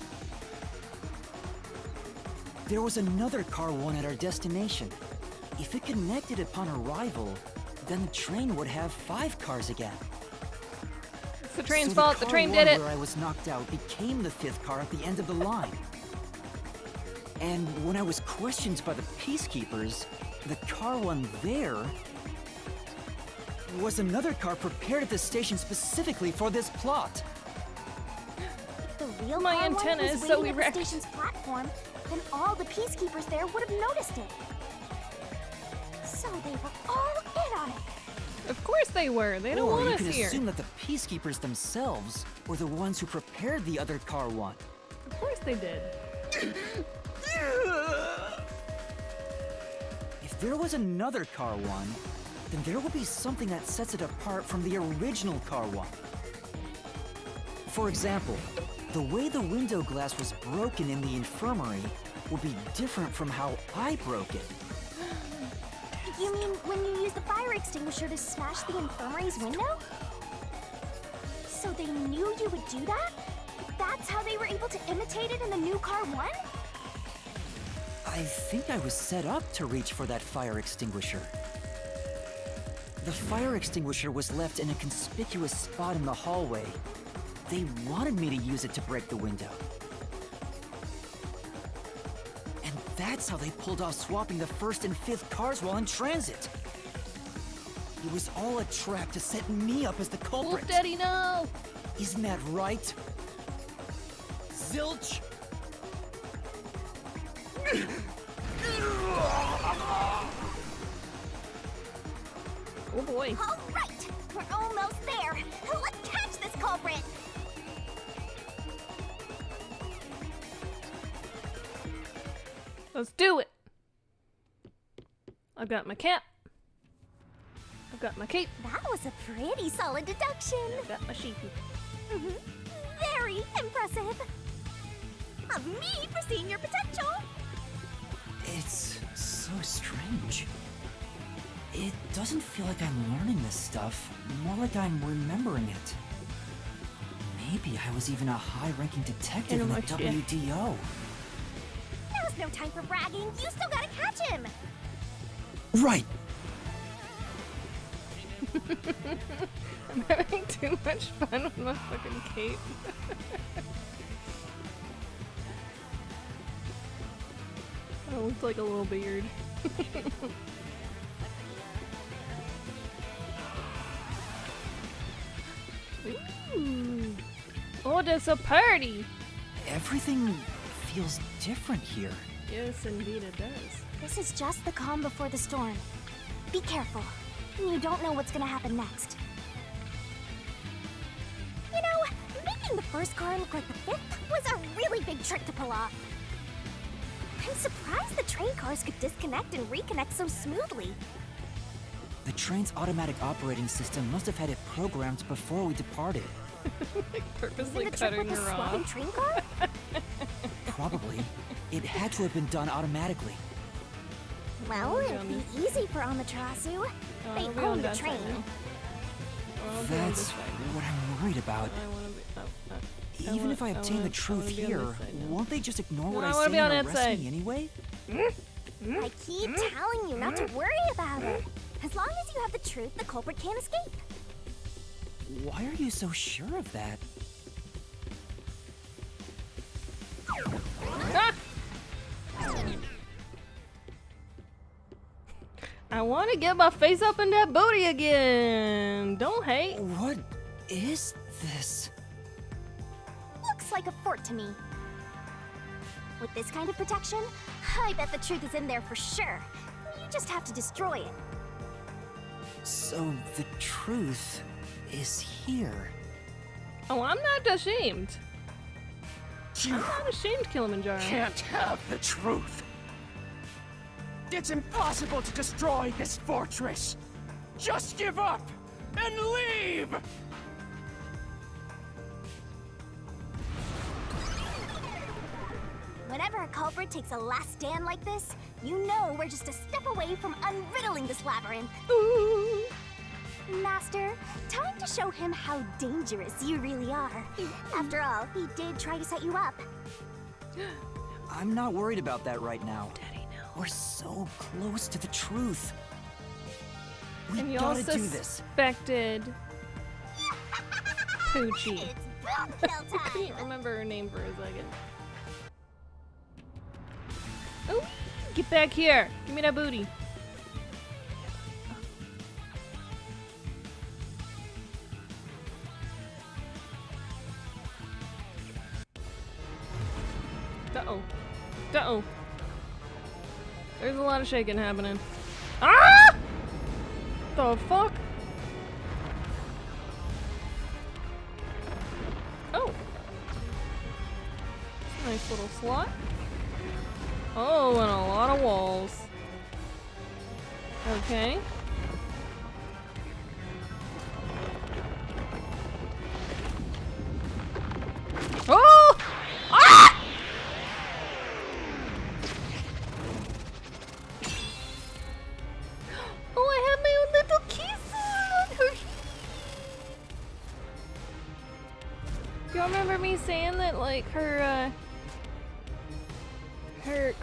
There was another Car 1 at our destination. If it connected upon arrival, then the train would have 5 cars again. It's the train's So fault, the car train one did it! where I was knocked out became the 5th car at the end of the line. And when I was questioned by the peacekeepers, the Car 1 there was another car prepared at the station specifically for this plot. If the real My car antenna one was is so waiting at erect. the station's platform, then all the peacekeepers there would have noticed it. So they were all in on it. Of course they were, they don't Or want you us can here. assume that the peacekeepers themselves were the ones who prepared the other Car 1. Of course they did. If there was another Car 1, then there will be something that sets it apart from the original Car 1. For example, the way the window glass was broken in the infirmary will be different from how I broke it. You mean when you used the fire extinguisher to smash the infirmary's window? So they knew you would do that? That's how they were able to imitate it in the new Car 1? I think I was set up to reach for that fire extinguisher. The fire extinguisher was left in a conspicuous spot in the hallway. They wanted me to use it to break the window. And that's how they pulled off swapping the 1st and 5th cars while in transit. It was all a trap to set me up as the culprit. Wolf Daddy, no! Isn't that right? Zilch? Oh boy. All right, we're almost there. Let's catch this culprit. Let's do it! I've got my cap. I've got my cape. That was a pretty solid deduction. I've got my sheepy. Very impressive. Of me foreseeing your potential. It's so strange. It doesn't feel like I'm learning this stuff, more like I'm remembering it. Maybe I was even a high-ranking detective in the WDO. Now's no time for bragging. You still gotta catch him. Right. I'm having too much fun with my fucking cape. That looks like a little beard. Ooh. Oh, there's a party! Everything feels different here. Yes, indeed it does. This is just the calm before the storm. Be careful. and you don't know what's gonna happen next. You know, making the first car look like the fifth was a really big trick to pull off. I'm surprised the train cars could disconnect and reconnect so smoothly. The train's automatic operating system must have had it programmed before we departed. Purposely Isn't the trick cutting with the her swapping off. train car? Probably. It had to have been done automatically. Well, be it'd on be easy for Amaterasu. They I'll be own on the that train. side now. I'll be on this That's side now. what I'm worried about. I wanna be. Even if I wanna- obtain the truth wanna be on here, this side now. won't they just ignore what No, I I wanna say be on and that arrest side. me anyway? I keep telling you not to worry about it. As long as you have the truth, the culprit can't escape. Why are you so sure of that? Ah! I want to get my face up in that booty again. Don't hate. What is this? Looks like a fort to me. With this kind of protection, I bet the truth is in there for sure. You just have to destroy it. So the truth is here. Oh, I'm not ashamed. I'm You not ashamed, Kilimanjaro. can't have the truth. It's impossible to destroy this fortress. Just give up and leave! Whenever a culprit takes a last stand like this, you know we're just a step away from unriddling this labyrinth. Ooh. Master, time to show him how dangerous you really are. After all, he did try to set you up. I'm not worried about that right now. Daddy, no. We're so close to the truth. We And you all gotta do this. suspected Poochie. It's bone kill I can't time! remember her name for a second. Oh, get back here! Give me that booty. Uh-oh. Uh-oh. There's a lot of shaking happening. Ah! The fuck? Oh. Nice little slot. Oh, and a lot of walls. Okay. Oh! Ah! Oh, I have my own little kiss. Do y'all remember me saying that, like, her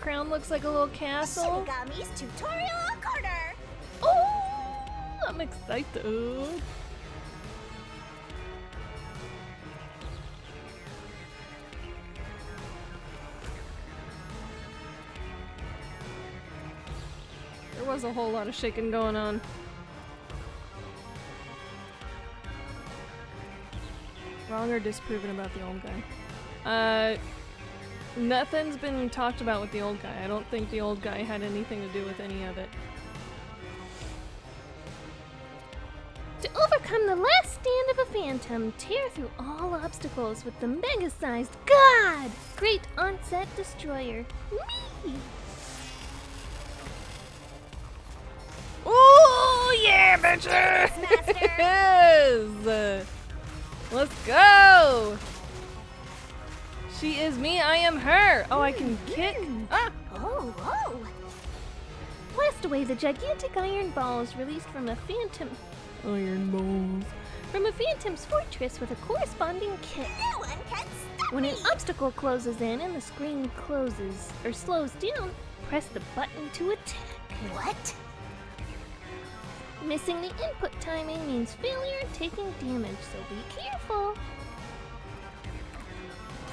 crown looks like a little castle? Shinigami's tutorial corner! Oh, I'm excited. There was a whole lot of shaking going on. Wrong or disproven about the old guy? Nothing's been talked about with the old guy. I don't think the old guy had anything to do with any of it. To overcome the last stand of a phantom, tear through all obstacles with the mega-sized God! Great onset destroyer. Me! Ooh, yeah, bitches! Yes! Let's go! She is me, I am her! Oh, I can kick? Ah! Oh, whoa! Blast away the gigantic iron balls released from a phantom. Iron balls. From a phantom's fortress with a corresponding kick. No one can stop When me! an obstacle closes in and the screen closes or slows down, press the button to attack. What? Missing the input timing means failure and taking damage, so be careful.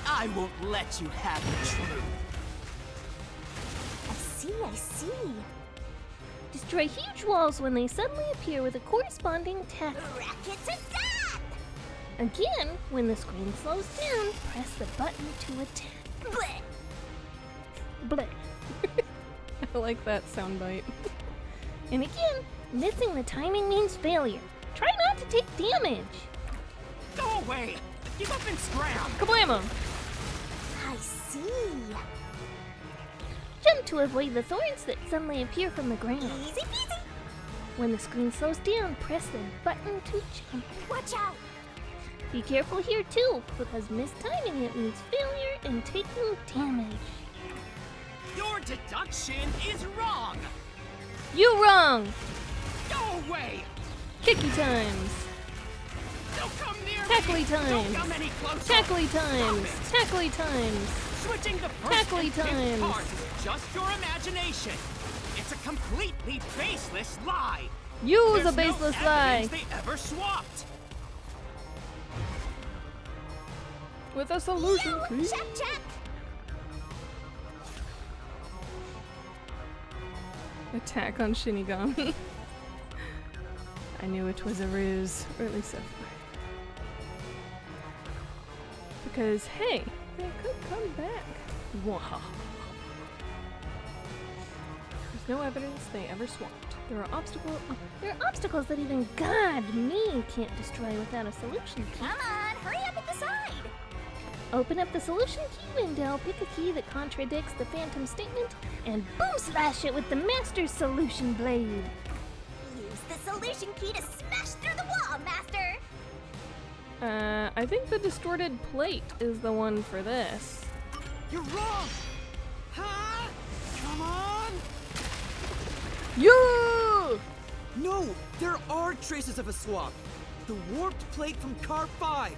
I won't let you have the truth. I see. Destroy huge walls when they suddenly appear with a corresponding attack. Racket to death! Again, when the screen slows down, press the button to attack. Blech. Bleh. I like that soundbite. And again, Missing the timing means failure. Try not to take damage. Go away! Give up and scram! Kablamo! I see. Jump to avoid the thorns that suddenly appear from the ground. Easy peasy. When the screen slows down, press the button to jump. Watch out. Be careful here too, because mistiming it means failure and taking damage. Your deduction is wrong! You wrong! Go away! Kicky times! Don't come near Tackly me! Don't times! come any closer! Tackly times! Tackly times! Switching the first Tackly and fifth times. cards is just your imagination. It's a completely baseless lie. Use There's a baseless no lie! evidence they ever swapped. With a solution key. Check, check. Attack on Shinigami. I knew it was a ruse, or at least so far. Because, hey, they could come back. Wow. There's no evidence they ever swapped. There are obstacles that even God, me, can't destroy without a solution key. Come on, hurry up and decide. Open up the solution key window, pick a key that contradicts the phantom statement, and boom slash it with the master's solution blade. Use the solution key to smash through the wall, Master. I think the distorted plate is the one for this. You're wrong! Huh? Come on! You! No, there are traces of a swap. The warped plate from Car 5.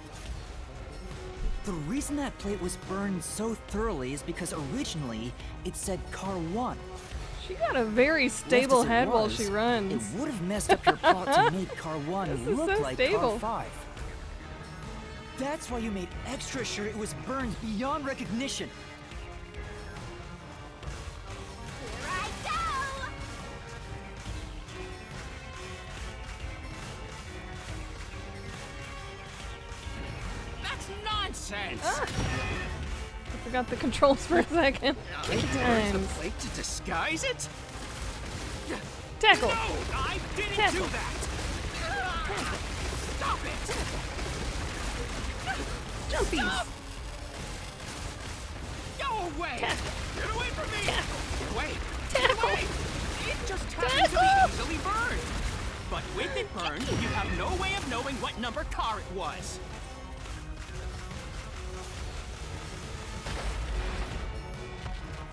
The reason that plate was burned so thoroughly is because originally it said Car 1. She got a very stable Left as it head while was, she runs. It would have messed up your plot to make Car 1 This is look so like stable. Car 5. That's why you made extra sure it was burned beyond recognition. Here I go. That's nonsense! I forgot the controls for a second. There's the Times. plate to disguise it? Tackle! No, I didn't Tackle. do that! Stop it! Jumpies! Stop! Go away! Get away from me! Get away! Get Tackle. away! It just happens to be easily burned. But with it burned, you have no way of knowing what number car it was.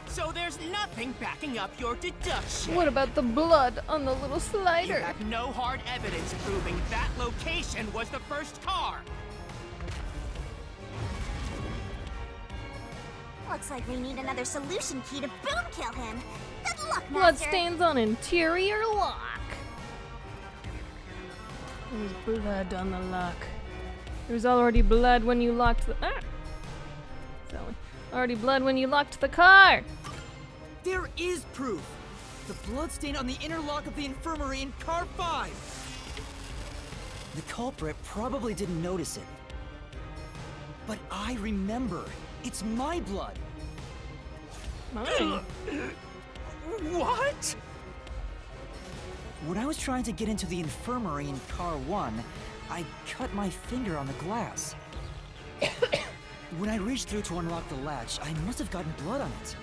So there's nothing backing up your deduction. What about the blood on the little You slider? have no hard evidence proving that location was the first car. Looks like we need another solution key to boom kill him. Good luck, Blood Master. stains on interior lock. There's blood on the lock. There's already blood when you locked the Sally. Already blood when you locked the car. There is proof! The blood stain on the inner lock of the infirmary in Car 5! The culprit probably didn't notice it. But I remember. It's my blood! Mine. What? When I was trying to get into the infirmary in Car 1, I cut my finger on the glass. When I reached through to unlock the latch, I must have gotten blood on it.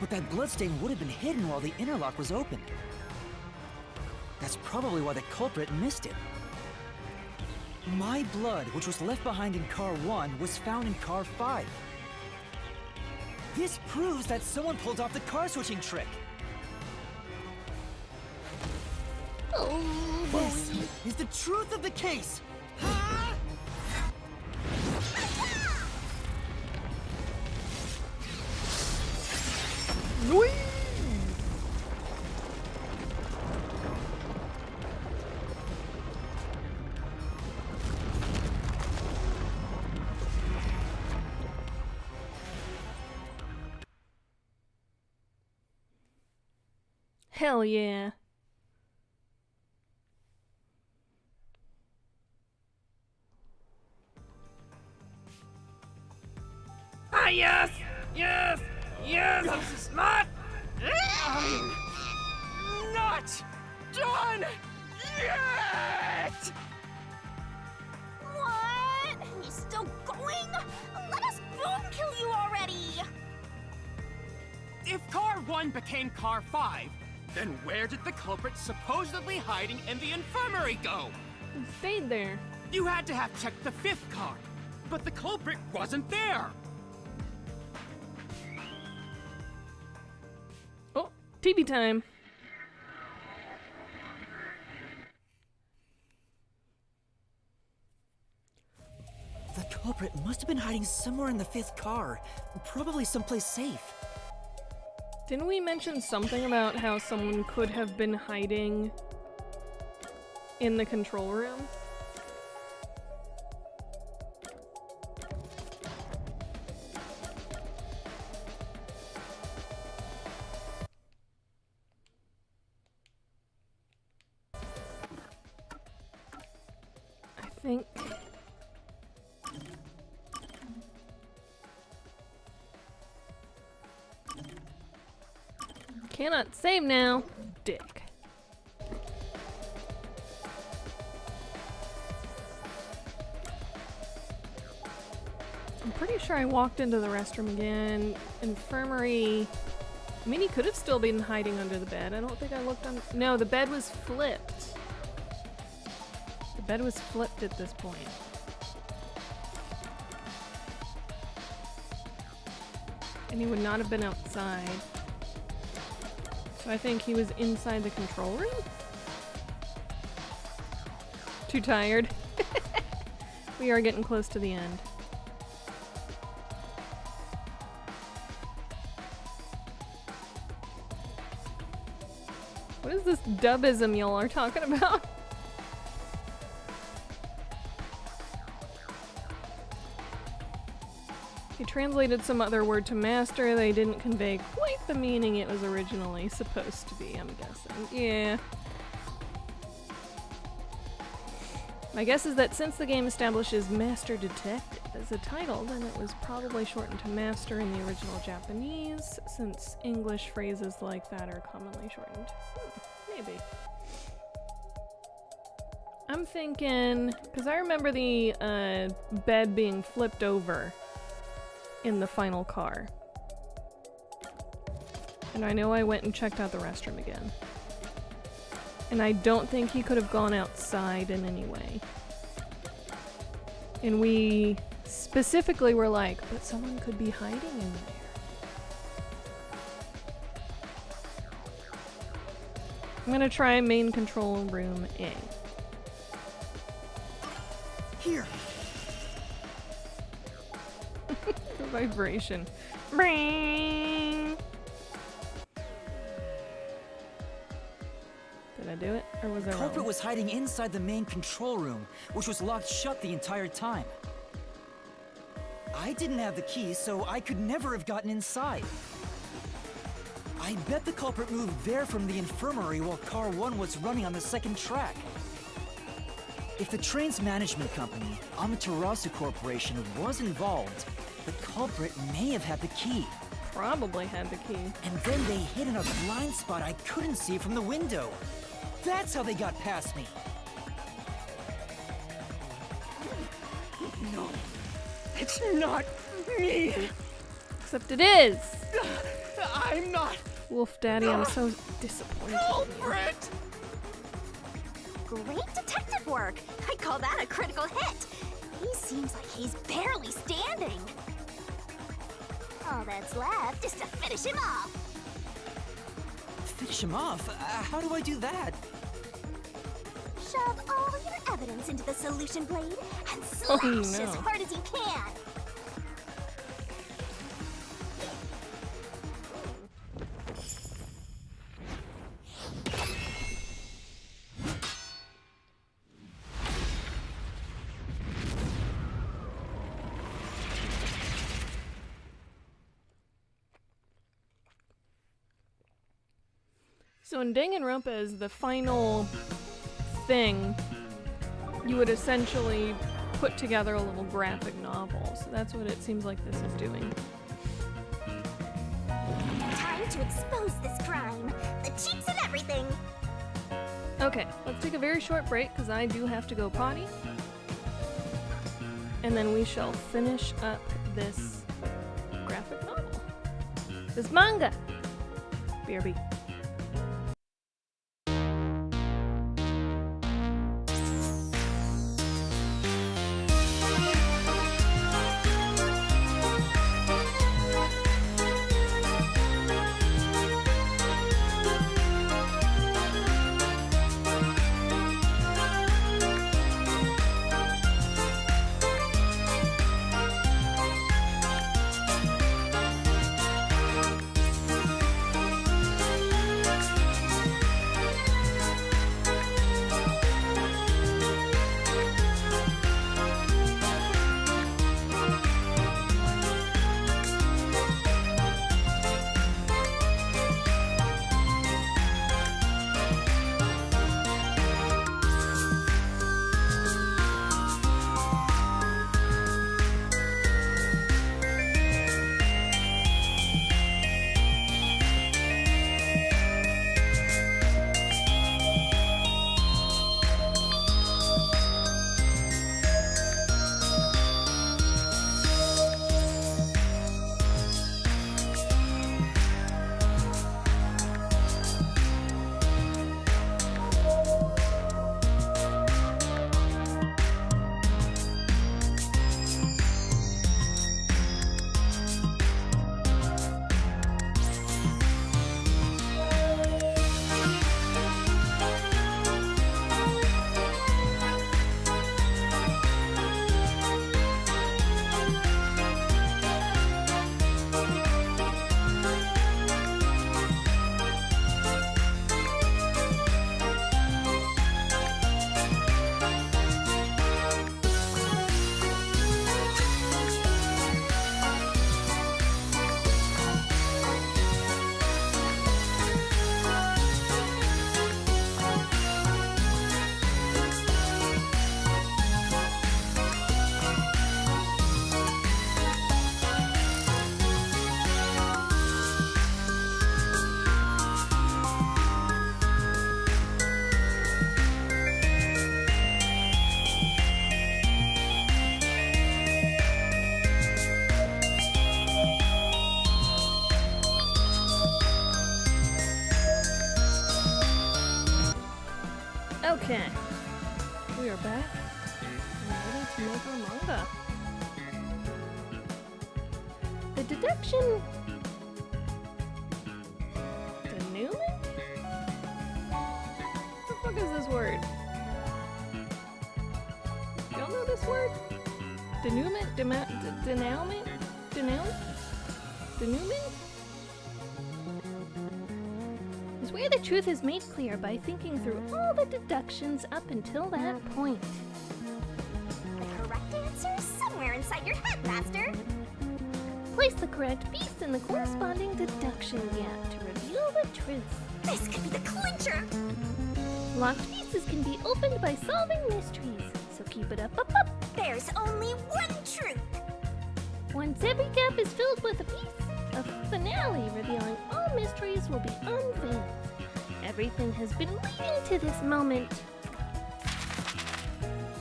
But that bloodstain would have been hidden while the interlock was open. That's probably why the culprit missed it. My blood, which was left behind in Car 1, was found in Car 5. This proves that someone pulled off the car switching trick. This is the truth of the case! Hell yeah. Ah, yes! Yes! Yes! I'm smart! I'm not done yet! What? He's still going? Let us boom kill you already! If Car 1 became Car 5, then where did the culprit supposedly hiding in the infirmary go? He stayed there. You had to have checked the 5th car, but the culprit wasn't there. Oh, TV time. The culprit must have been hiding somewhere in the 5th car, probably someplace safe. Didn't we mention something about how someone could have been hiding in the control room? I think... Cannot save now, dick. I'm pretty sure I walked into the restroom again. Infirmary. I mean, he could have still been hiding under the bed. I don't think I looked on. No, the bed was flipped. The bed was flipped at this point. And he would not have been outside. So I think he was inside the control room? Too tired. We are getting close to the end. What is this dubism y'all are talking about? He translated some other word to master. They didn't convey quite the meaning it was originally supposed to be, I'm guessing. Yeah. My guess is that since the game establishes Master Detective as a title, then it was probably shortened to Master in the original Japanese, since English phrases like that are commonly shortened. Maybe. I'm thinking, because I remember the bed being flipped over in the final car. And I know I went and checked out the restroom again. And I don't think he could have gone outside in any way. And we specifically were like, but someone could be hiding in there. I'm gonna try main control room A. Here. The vibration. Bring. Did I do it, or was I wrong? Culprit was hiding inside the main control room, which was locked shut the entire time. I didn't have the key, so I could never have gotten inside. I bet the culprit moved there from the infirmary while Car 1 was running on the second track. If the train's management company, Amaterasu Corporation, was involved, the culprit may have had the key. Probably had the key. And then they hid in a blind spot I couldn't see from the window. That's how they got past me. No, it's not me. Except it is. I'm not. Wolf Daddy, I'm so disappointed. Culprit! Great detective work! I call that a critical hit! He seems like he's barely standing. All that's left is to finish him off. Finish him off? How do I do that? Shove all your evidence into the solution blade and Oh, slash no. as hard as you can. So in Danganronpa as the final thing, you would essentially put together a little graphic novel. So that's what it seems like this is doing. Time to expose this crime. The cheats and everything. Okay, let's take a very short break because I do have to go potty. And then we shall finish up this graphic novel. This manga! BRB. Okay, we are back and ready to make our manga. The deduction denouement? What the fuck is this word? Y'all know this word? Denouement? Denouement? Denouement? Is where the truth is made clear by thinking through all the deductions up until that point. The correct answer is somewhere inside your head, Master. Place the correct piece in the corresponding deduction gap to reveal the truth. This could be the clincher. Locked pieces can be opened by solving mysteries, so keep it up. There's only one truth. Once every gap is filled with a piece, a finale revealing all mysteries will be unveiled. Everything has been leading to this moment.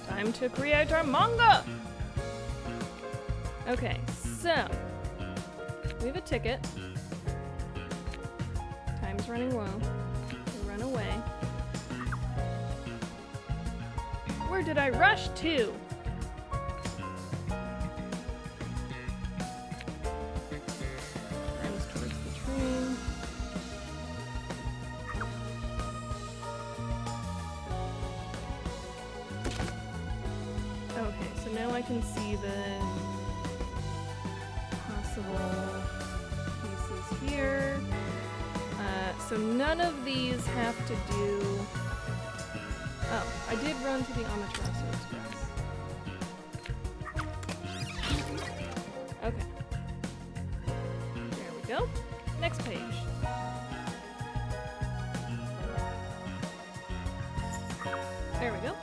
Time to create our manga! Okay, so we have a ticket. Time's running low. We run away. Where did I rush to? Runs towards the train. Okay, so now I can see the possible pieces here. So none of these have to do... Oh, I did run to the Amaterasu Express. Okay. There we go. Next page. There we go.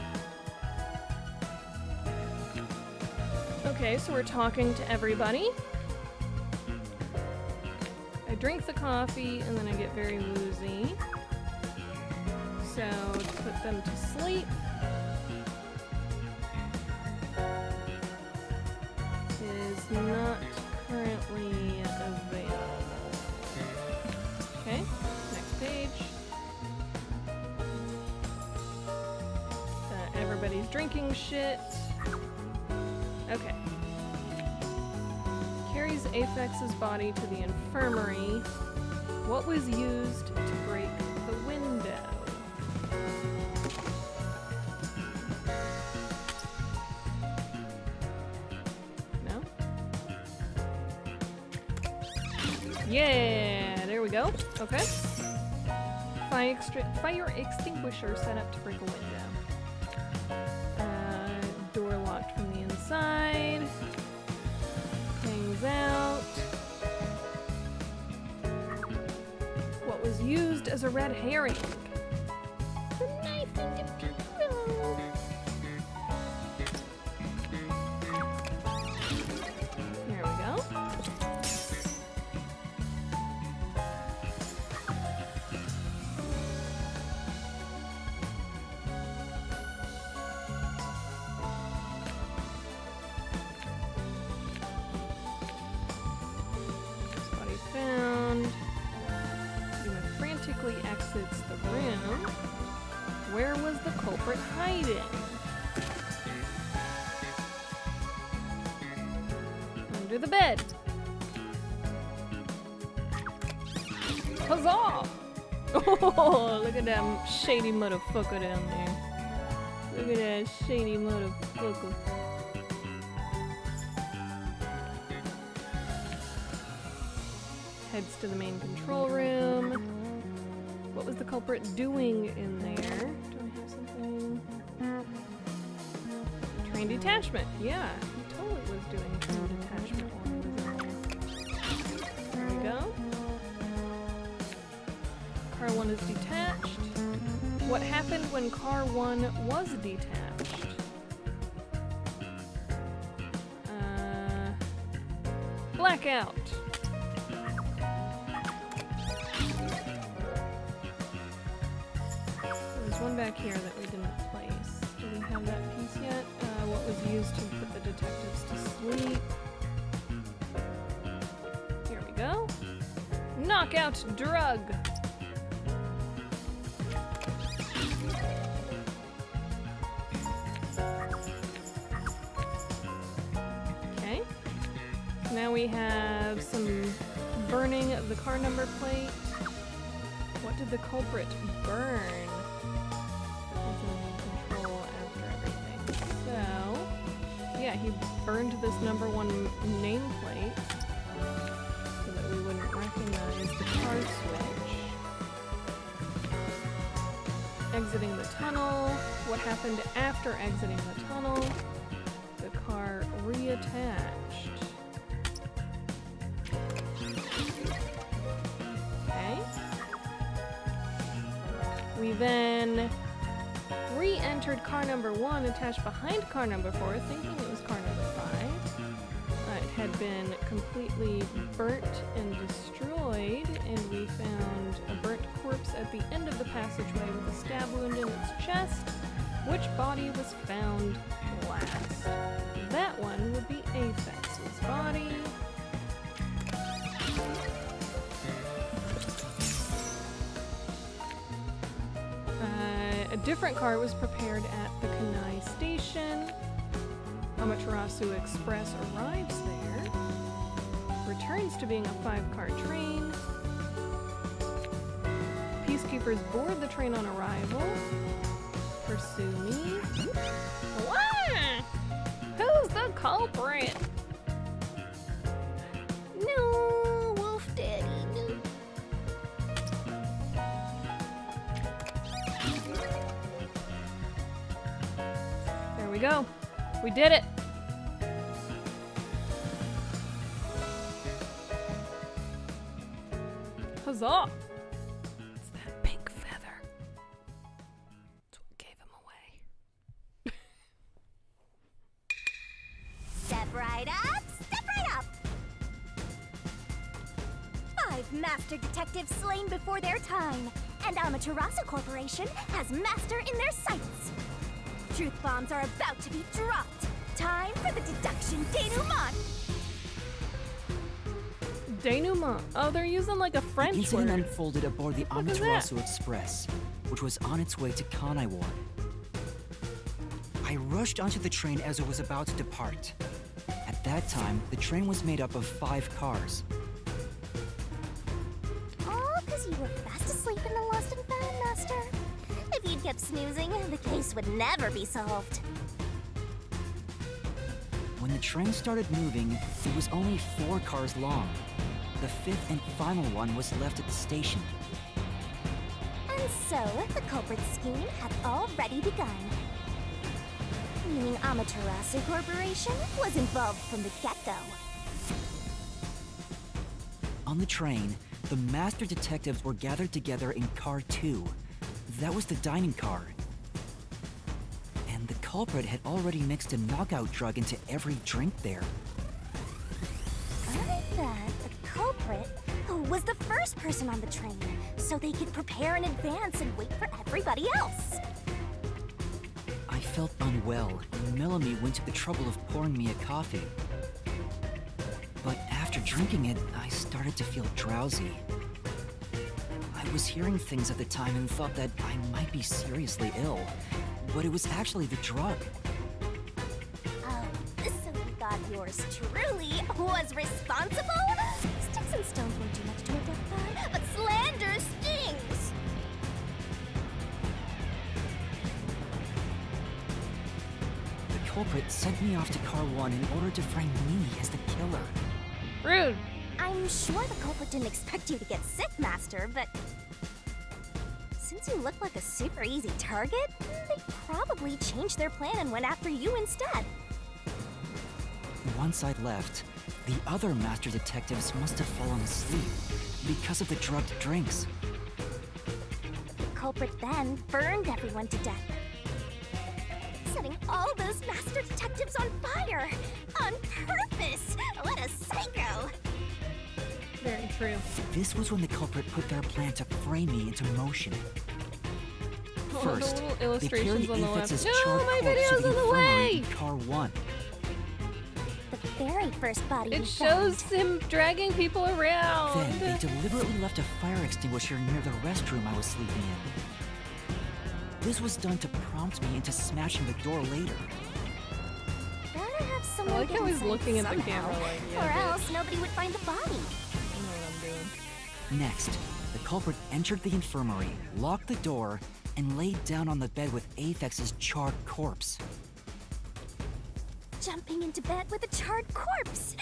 Okay, so we're talking to everybody. I drink the coffee and then I get very woozy. So, to put them to sleep, is not currently available. Okay, next page. Everybody's drinking shit. Okay. Carries Aphex's body to the infirmary. What was used to break the window? No? Yeah, there we go. Okay. Fire extinguisher set up to break a window. Door locked from the inside. Hangs out. What was used as a red herring? The knife and the pillow. Here we go. Body found. Yuma frantically exits the room. Where was the culprit hiding? Under the bed. Huzzah! Oh, look at that shady motherfucker down there. Look at that shady motherfucker. Heads to the main control room. What was the culprit doing in there? Do I have something? Train detachment. Yeah, he totally was doing train detachment while he was in there. There we go. Car 1 is detached. What happened when car 1 was detached? Blackout. There's one back here that we didn't place. Do we have that piece yet? What was used to put the detectives to sleep? Here we go. Knockout drug. Okay. Now we have some burning of the car number plate. What did the culprit burn? Control after everything. So, yeah, he burned this number 1 nameplate so that we wouldn't recognize the car switch. Exiting the tunnel. What happened after exiting the tunnel? The car reattached. Okay. We then re-entered car number 1 attached behind car number 4, thinking it was car number 5. It had been completely burnt and destroyed, and we found a burnt corpse at the end of the passageway with a stab wound in its chest. Which body was found last? That one would be Aphex's body. A different car was prepared at the Kenai station. Amaterasu Express arrives there. Returns to being a 5-car train. Peacekeepers board the train on arrival. Pursue me. What? Who's the culprit? No, Wolf Daddy, no. There we go. We did it. Huzzah! It's that pink feather. It's what gave him away. Step right up, step right up! 5 master detectives slain before their time, and Amaterasu Corporation has Master in their sights. Truth bombs are about to be dropped. Time for the deduction denouement. Denouement. Oh, they're using like a The French incident word. unfolded aboard the What the fuck is Amaterasu Express, which was on its way to Kanai Ward. I rushed onto the train as it was about to depart. At that time, the train was made up of 5 cars. All because you were fast asleep in the lost and found, Master. If you'd kept snoozing, the case would never be solved. When the train started moving, it was only 4 cars long. The 5th and final one was left at the station. And so, the culprit's scheme had already begun. Meaning Amaterasu Corporation was involved from the get-go. On the train, the master detectives were gathered together in car 2. That was the dining car. And the culprit had already mixed a knockout drug into every drink there. I bet the culprit was the first person on the train, so they could prepare in advance and wait for everybody else. I felt unwell, and Melanie went to the trouble of pouring me a coffee. But after drinking it, I started to feel drowsy. I was hearing things at the time and thought that I might be seriously ill, but it was actually the drug. Oh, so you thought yours truly was responsible? Sticks and stones won't do much to identify, but slander stings! The culprit sent me off to car 1 in order to frame me as the killer. Rude. I'm sure the culprit didn't expect you to get sick, Master, but since you look like a super easy target, they probably changed their plan and went after you instead. Once I'd left, the other master detectives must have fallen asleep because of the drugged drinks. The culprit then burned everyone to death, setting all those master detectives on fire on purpose. What a psycho! Very true. This was when the culprit put their plan to frame me into motion. Oh, First, the little they illustrations carried on the Aphex's left. No, charred my corpse to video's the in the infirmary way! in car 1. The very first body It we shows found. him dragging people around. Then they deliberately left a fire extinguisher near the restroom I was sleeping in. This was done to prompt me into smashing the door later. Gotta have someone I like get how he's inside looking at the somehow, camera like, yeah, or bitch. else nobody would find the body. I know what I'm doing. Next, the culprit entered the infirmary, locked the door, and laid down on the bed with Aphex's charred corpse. Jumping into bed with a charred corpse.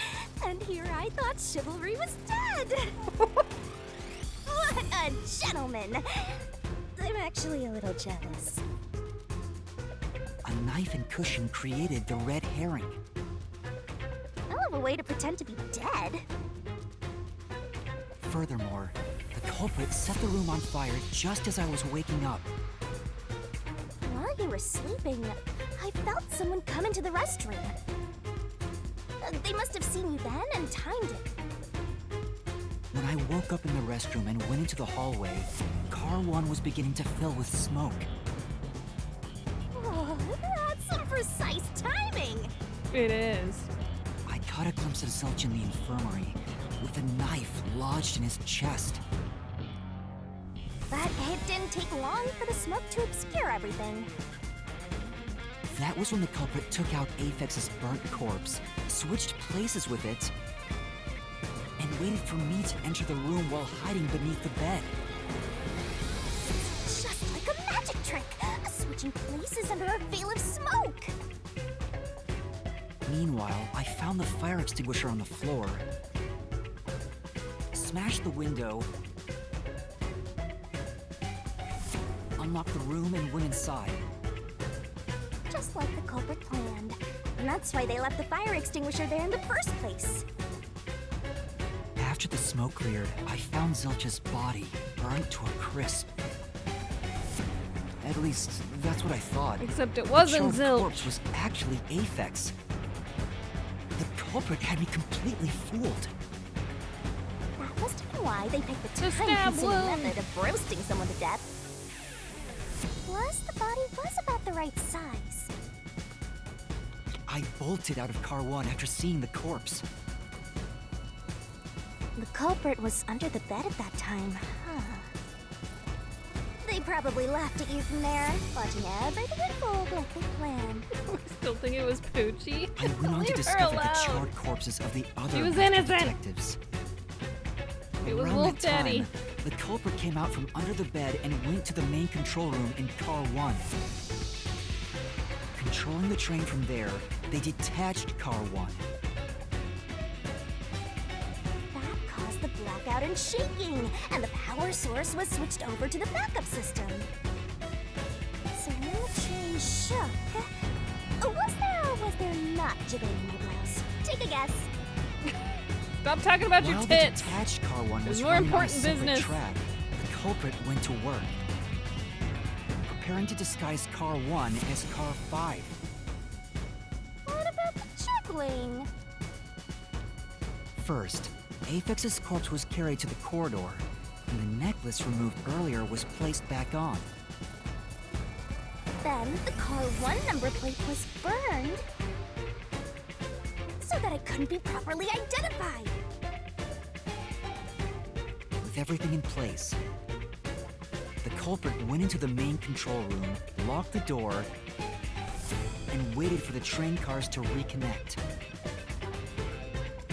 And here I thought chivalry was dead. What a gentleman. I'm actually a little jealous. A knife and cushion created the red herring. Hell of a way to pretend to be dead. Furthermore, the culprit set the room on fire just as I was waking up. While you were sleeping, I felt someone come into the restroom. They must have seen you then and timed it. When I woke up in the restroom and went into the hallway, car 1 was beginning to fill with smoke. Oh, that's some precise timing. It is. I caught a glimpse of Zilch in the infirmary, with a knife lodged in his chest. But it didn't take long for the smoke to obscure everything. That was when the culprit took out Aphex's burnt corpse, switched places with it, and waited for me to enter the room while hiding beneath the bed. Just like a magic trick, switching places under a veil of smoke. Meanwhile, I found the fire extinguisher on the floor, smashed the window, unlocked the room, and went inside. Just like the culprit planned. And that's why they left the fire extinguisher there in the first place. After the smoke cleared, I found Zilch's body, burnt to a crisp. At least, that's what I thought. Except it wasn't The charred Zilch. corpse was actually Aphex. The culprit had me completely fooled. That questioning why they picked the The stab time-consuming wound. method of roasting someone to death. Plus, the body was about the right size. I bolted out of car 1 after seeing the corpse. The culprit was under the bed at that time, huh? They probably laughed at you from there, watching everything unfold like they planned. I still think it was Poochie. I went on to Leave her discover the alone. charred corpses of the other She was master innocent. detectives. It was Around Wolf that Daddy. time, the culprit came out from under the bed and went to the main control room in car 1. Controlling the train from there, they detached car 1. That caused the blackout and shaking, and the power source was switched over to the backup system. So when the train shook, was there not jiggling in my blouse? Take a guess. Stop talking about your While the tits. detached car 1 There's was more running on a important separate business. track, the culprit went to work, preparing to disguise car 1 as car 5. What about the jiggling? First, Apex's corpse was carried to the corridor, and the necklace removed earlier was placed back on. Then the car 1 number plate was burned so that it couldn't be properly identified. With everything in place, the culprit went into the main control room, locked the door, and waited for the train cars to reconnect.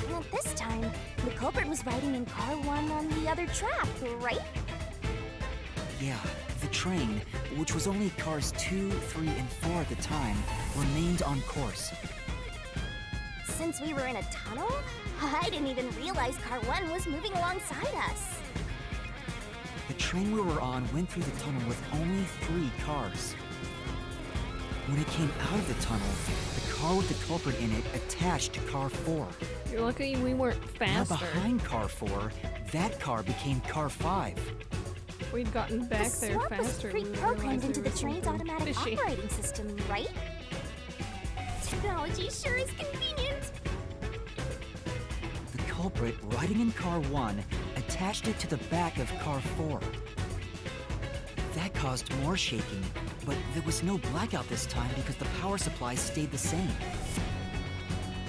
And at this time, the culprit was riding in car 1 on the other track, right? Yeah, the train, which was only cars 2, 3, and 4 at the time, remained on course. Since we were in a tunnel, I didn't even realize car 1 was moving alongside us. The train we were on went through the tunnel with only 3 cars. When it came out of the tunnel, the car with the culprit in it attached to car 4. You're lucky we weren't Now faster. behind car 4, that car became car 5. If we'd gotten back the there swap was faster, we would pre-programmed realize into there the was train's something automatic fishy. operating system, right? Technology sure is convenient. The culprit, riding in car 1, attached it to the back of car 4. That caused more shaking, but there was no blackout this time because the power supply stayed the same.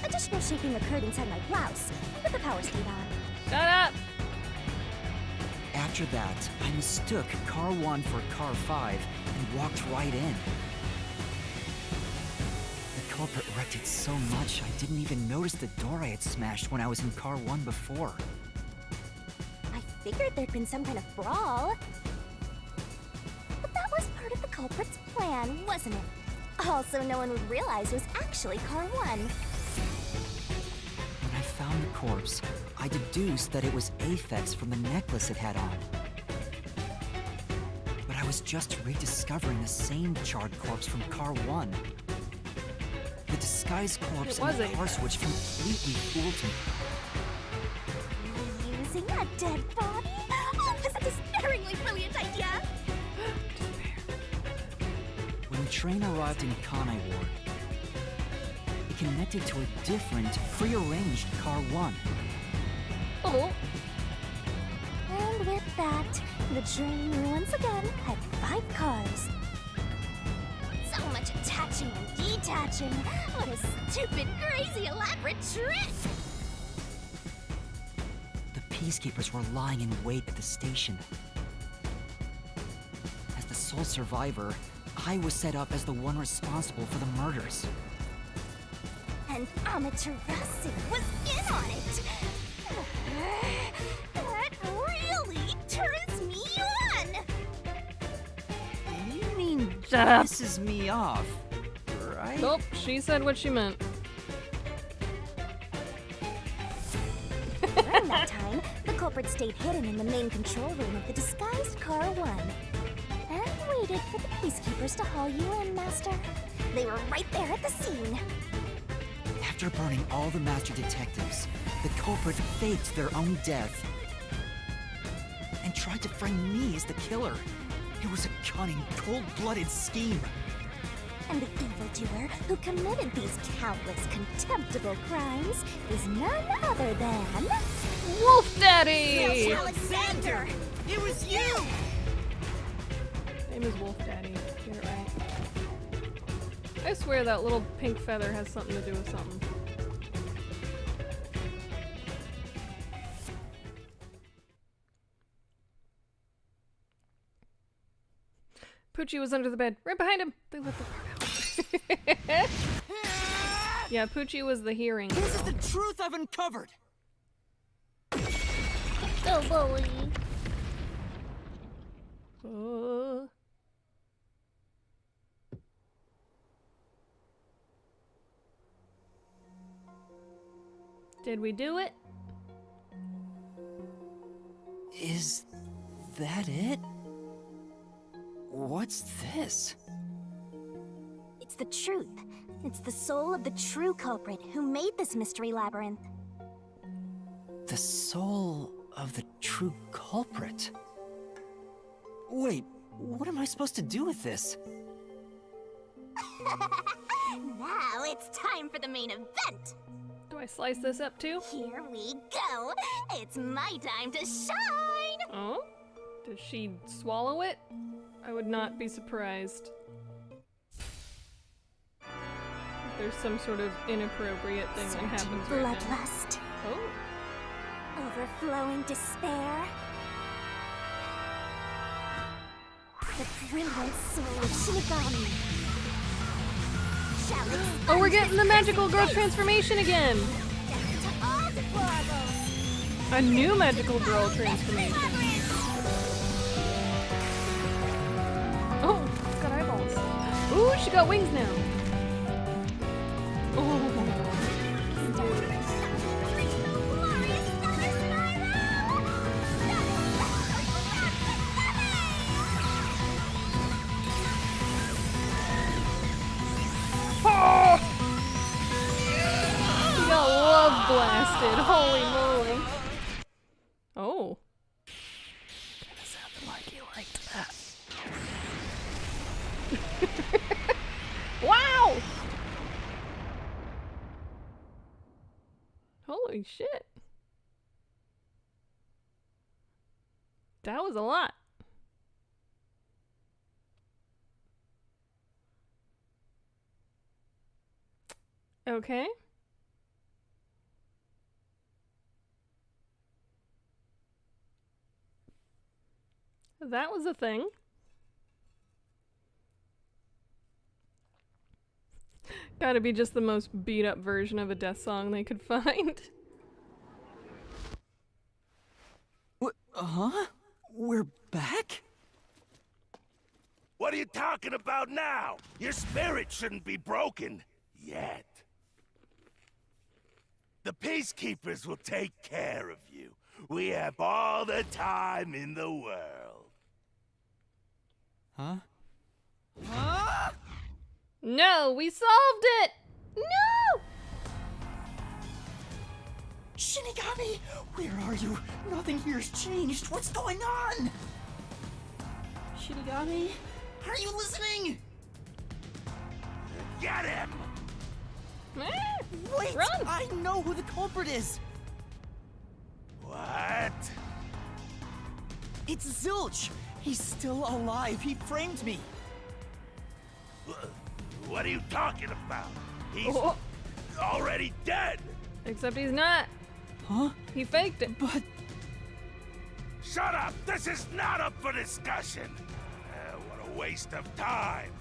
Additional shaking occurred inside my blouse, but the power stayed on. Shut up! After that, I mistook car 1 for car 5 and walked right in. The culprit wrecked it so much I didn't even notice the door I had smashed when I was in car 1 before. I figured there'd been some kind of brawl. But that was part of the culprit's plan, wasn't it? Also, no one would realize it was actually car 1. When I found the corpse, I deduced that it was Aphex from the necklace it had on. But I was just rediscovering the same charred corpse from car 1. The disguised corpse It was and the car Aphex. switch completely fooled me. Using a dead body? Oh, that's a despairingly brilliant idea! When the train arrived in Kanai Ward, it connected to a different, prearranged car 1. Oh, And with that, the train once again had 5 cars. So much attaching and detaching. What a stupid, crazy, elaborate trick! The peacekeepers were lying in wait at the station. As the sole survivor, I was set up as the one responsible for the murders. And Amaterasu was in on it! That really turns me on! You mean Shut up. pisses me off, right? nope, she said what she meant. During that time, the culprit stayed hidden in the main control room of the disguised Car 1 and waited for the peacekeepers to haul you in, Master. They were right there at the scene. After burning all the master detectives, the culprit faked their own death and tried to frame me as the killer. It was a cunning, cold-blooded scheme. And the evildoer who committed these countless contemptible crimes is none other than... Wolf Daddy! Alexander! It was you! Name is Wolf Daddy. Get it right. I swear that little pink feather has something to do with something. Poochie was under the bed, right behind him. They let the part out. Yeah, Poochie was the hearing girl. This is the truth I've uncovered! Go, bully. Oh. Did we do it? Is that it? What's this? It's the truth. It's the soul of the true culprit who made this mystery labyrinth. The soul of the true culprit? Wait, what am I supposed to do with this? Now it's time for the main event! Do I slice this up too? Here we go! It's my time to shine! Oh? Does she swallow it? I would not be surprised. If there's some sort of inappropriate thing that happens right now. Bloodlust. Oh? Overflowing despair. The brilliant soul of Shinigami. Shall it Oh, we're getting the magical girl transformation again! death to all deplorables? A new magical girl transformation. Oh, it's got eyeballs. Ooh, she got wings now. Oh. She got love blasted. Holy moly. Oh. Kinda sounded like you liked that. Wow! Holy shit. That was a lot. Okay. That was a thing. Gotta be just the most beat up version of a death song they could find. Huh? We're back? What are you talking about now? Your spirit shouldn't be broken. Yet. The Peacekeepers will take care of you. We have all the time in the world. Huh? Huh? No, we solved it! No! Shinigami! Where are you? Nothing here's changed. What's going on? Shinigami? Are you listening? Get him! Wait! Run! I know who the culprit is! What? It's Zilch! He's still alive. He framed me. What are you talking about? He's Oh. already dead! Except he's not. Huh? He faked it. But Shut up! This is not up for discussion! What a waste of time!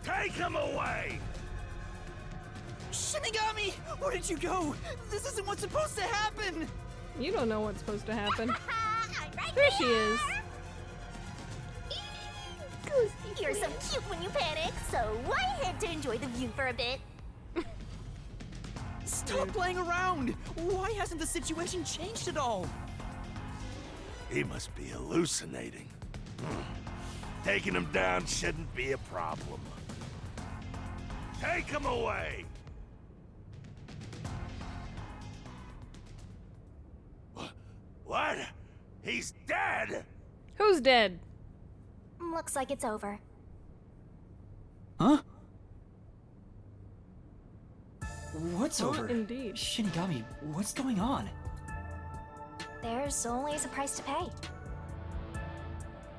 Take him away! Shinigami! Where did you go? This isn't what's supposed to happen! You don't know what's supposed to happen. I'm right There she is. You're so cute when you panic, so why head to enjoy the view for a bit? Stop playing around! Why hasn't the situation changed at all? He must be hallucinating. Taking him down shouldn't be a problem. Take him away! What? He's dead? Who's dead? Looks like it's over. Huh? What's Oh, over? indeed. Shinigami, what's going on? There's always a price to pay.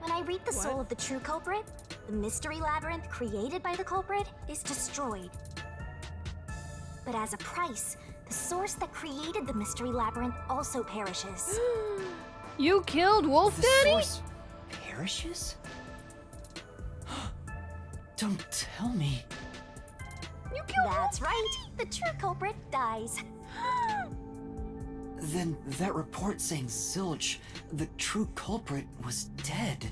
When I reap the soul of the true culprit, the mystery labyrinth created by the culprit is destroyed. But as a price, the source that created the mystery labyrinth also perishes. You killed Wolf The Daddy? source perishes? Don't tell me. You killed That's right, the true culprit dies. Then that report saying Zilch, the true culprit, was dead.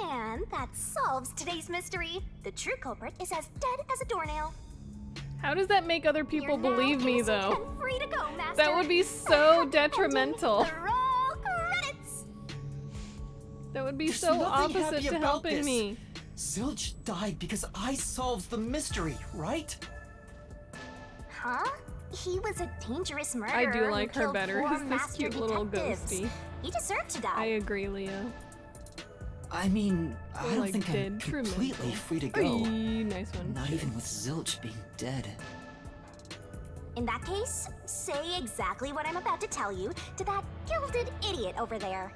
And that solves today's mystery. The true culprit is as dead as a doornail. How does that make other people You're now believe me, innocent though? and free to go, Master. That would be so detrimental. The roll credits. That would be There's so nothing opposite happy to about helping this. me. Zilch died because I solved the mystery, right? Huh? He was a dangerous murderer. I do who like her killed better. 4 He's this master cute little detectives. ghosty. He deserved to I die. agree, Leo. I mean, I don't Like think I'm completely detrimental. free to go. Aye, nice one. Not even with Zilch being dead. In that case, say exactly what I'm about to tell you to that gilded idiot over there.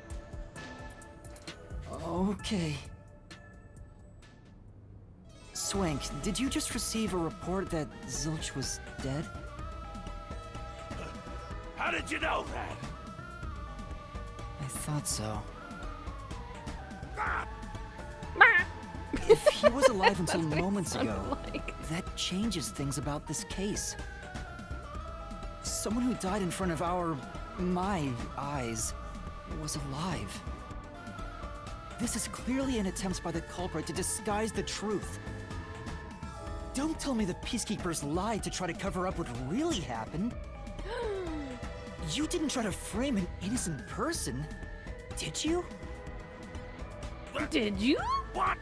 Okay. Swank, did you just receive a report that Zilch was dead? How did you know that? I thought so. Ah! If he was alive until moments sounded ago, like. that changes things about this case. Someone who died in front of my eyes, was alive. This is clearly an attempt by the culprit to disguise the truth. Don't tell me the Peacekeepers lied to try to cover up what really happened. You didn't try to frame an innocent person, did you? Did you? What?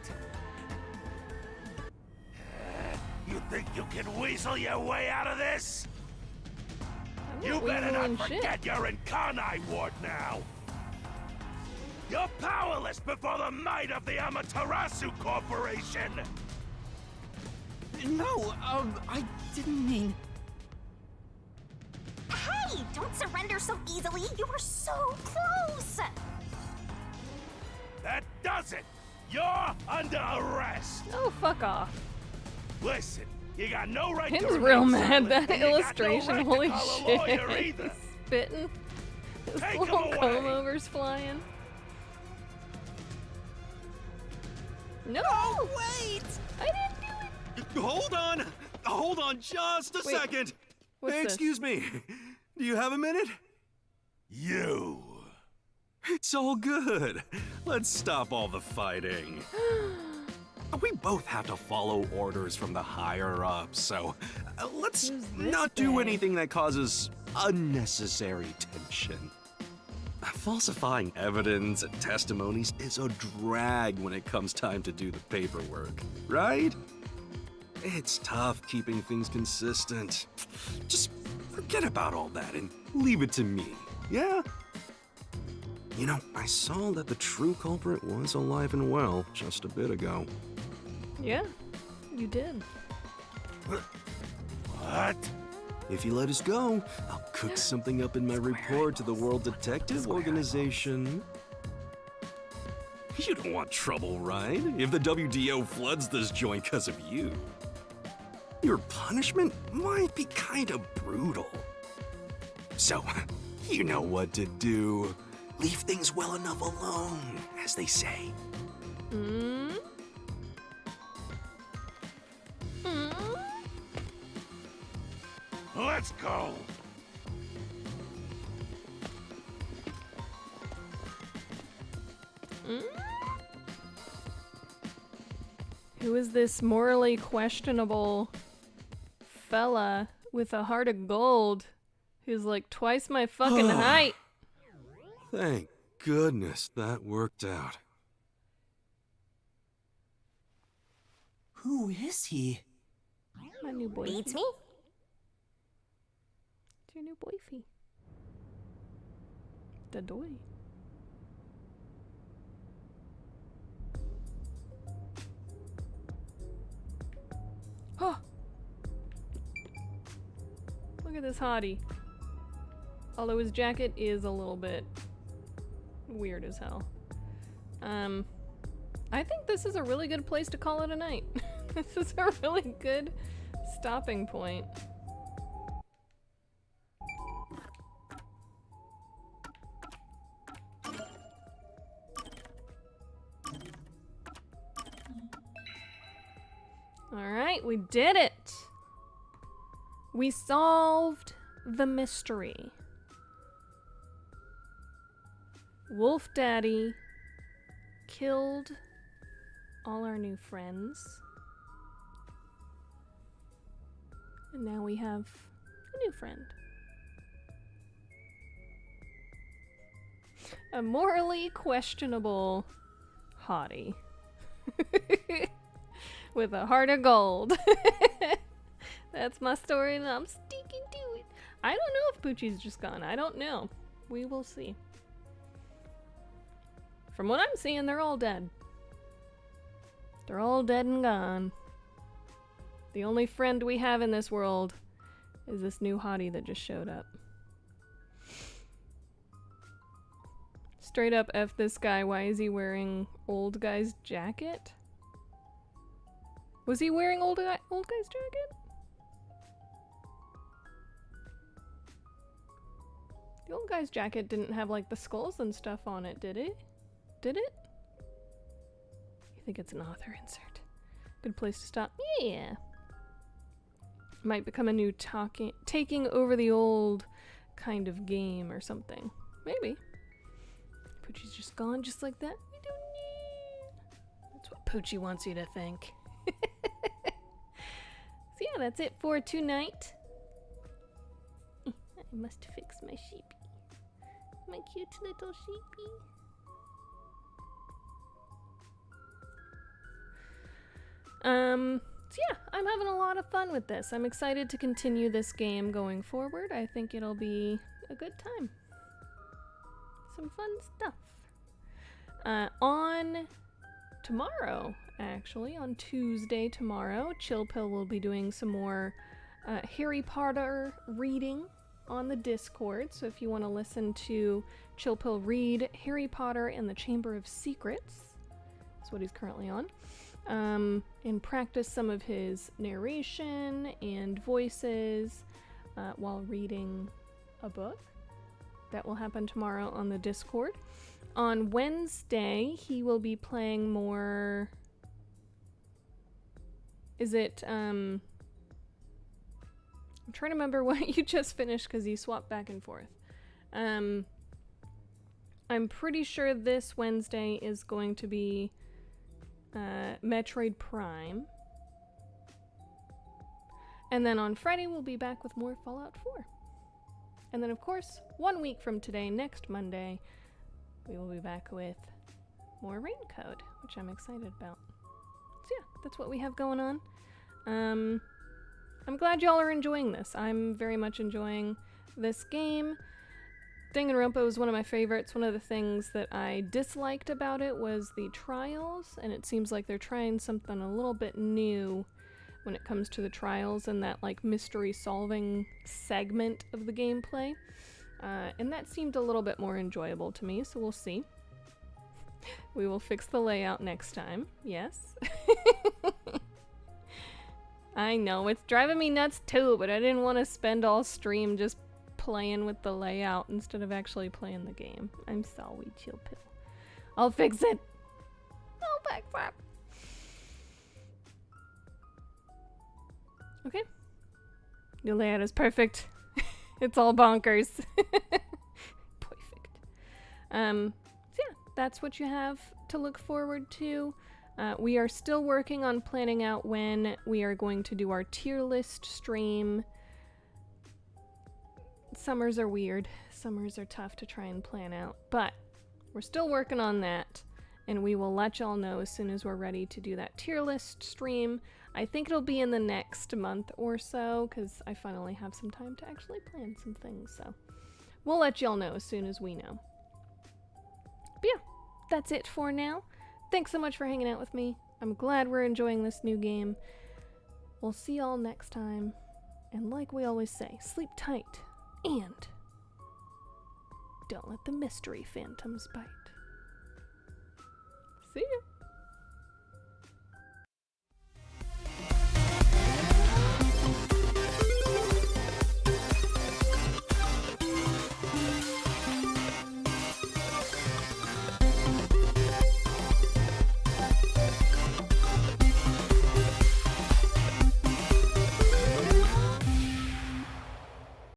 You think you can weasel your way out of this? I'm You not better not weaseling shit. forget you're in Kanai Ward now. You're powerless before the might of the Amaterasu Corporation. No, I didn't mean... Hey, don't surrender so easily. You were so close. That does it. You're under arrest. Oh, fuck off. Listen, you got no right Him's to real remain mad. silent, That and you got no illustration, right to holy call a shit. lawyer either. He's spitting. His Take little him away. comb overs flying. No! Wait! I didn't do it! Hold on just a Wait, second. what's Hey, this? excuse me. Do you have a minute? You. It's all good. Let's stop all the fighting. We both have to follow orders from the higher ups, so let's Who's this not do guy? anything that causes unnecessary tension. Falsifying evidence and testimonies is a drag when it comes time to do the paperwork, right? It's tough keeping things consistent. Just forget about all that and leave it to me, yeah? You know, I saw that the true culprit was alive and well just a bit ago. Yeah, you did. What? If you let us go, I'll cook something up in my report to the World Detective Organization. You don't want trouble, right? If the WDO floods this joint because of you. Your punishment might be kind of brutal. So, you know what to do. Leave things well enough alone, as they say. Hmm? Hmm? Let's go. Who is this morally questionable fella with a heart of gold who's like twice my fucking height? Thank goodness that worked out. Who is he? My new boyfie. Beats me? It's your new boyfie. The doy. Oh! Look at this hottie. Although his jacket is a little bit weird as hell. I think this is a really good place to call it a night. This is a really good stopping point. Alright, we did it! We solved the mystery. Wolf Daddy killed all our new friends. And now we have a new friend. A morally questionable hottie. With a heart of gold. That's my story and I'm sticking to it. I don't know if Poochie's just gone. I don't know. We will see. From what I'm seeing, they're all dead. They're all dead and gone. The only friend we have in this world is this new hottie that just showed up. Straight up F this guy. Why is he wearing old guy's jacket? Was he wearing old guy's jacket? The old guy's jacket didn't have like the skulls and stuff on it, did it? Did it? You think it's an author insert? Good place to stop. Yeah. Might become a new taking over the old kind of game or something. Maybe. Poochie's just gone just like that. We don't need. That's what Poochie wants you to think. So yeah, that's it for tonight. I must fix my sheepy. My cute little sheepy. So yeah, I'm having a lot of fun with this. I'm excited to continue this game going forward. I think it'll be a good time. Some fun stuff. On tomorrow, actually, on Tuesday tomorrow, Chill Pill will be doing some more Harry Potter reading on the Discord. So if you want to listen to Chill Pill read Harry Potter and the Chamber of Secrets, that's what he's currently on. And practice some of his narration and voices while reading a book. That will happen tomorrow on the Discord. On Wednesday, he will be playing more... Is it, I'm trying to remember what you just finished because you swapped back and forth. I'm pretty sure this Wednesday is going to be Metroid Prime. And then on Friday, we'll be back with more Fallout 4. And then, of course, 1 week from today, next Monday, we will be back with more Rain Code, which I'm excited about. So yeah, that's what we have going on. I'm glad y'all are enjoying this. I'm very much enjoying this game. Danganronpa was one of my favorites. One of the things that I disliked about it was the trials, and it seems like they're trying something a little bit new when it comes to the trials and that like mystery solving segment of the gameplay. And that seemed a little bit more enjoyable to me, so we'll see. We will fix the layout next time, yes. I know, it's driving me nuts too, but I didn't want to spend all stream just playing with the layout instead of actually playing the game. I'm sorry, Chill Pill. I'll fix it. I'll fix it. Okay. New layout is perfect. It's all bonkers. Perfect. So yeah, that's what you have to look forward to. We are still working on planning out when we are going to do our tier list stream. Summers are weird. Summers are tough to try and plan out, but we're still working on that, and we will let y'all know as soon as we're ready to do that tier list stream. I think it'll be in the next month or so, because I finally have some time to actually plan some things, so we'll let y'all know as soon as we know. But yeah, that's it for now. Thanks so much for hanging out with me. I'm glad we're enjoying this new game. We'll see y'all next time. And like we always say, sleep tight. And don't let the mystery phantoms bite. See ya!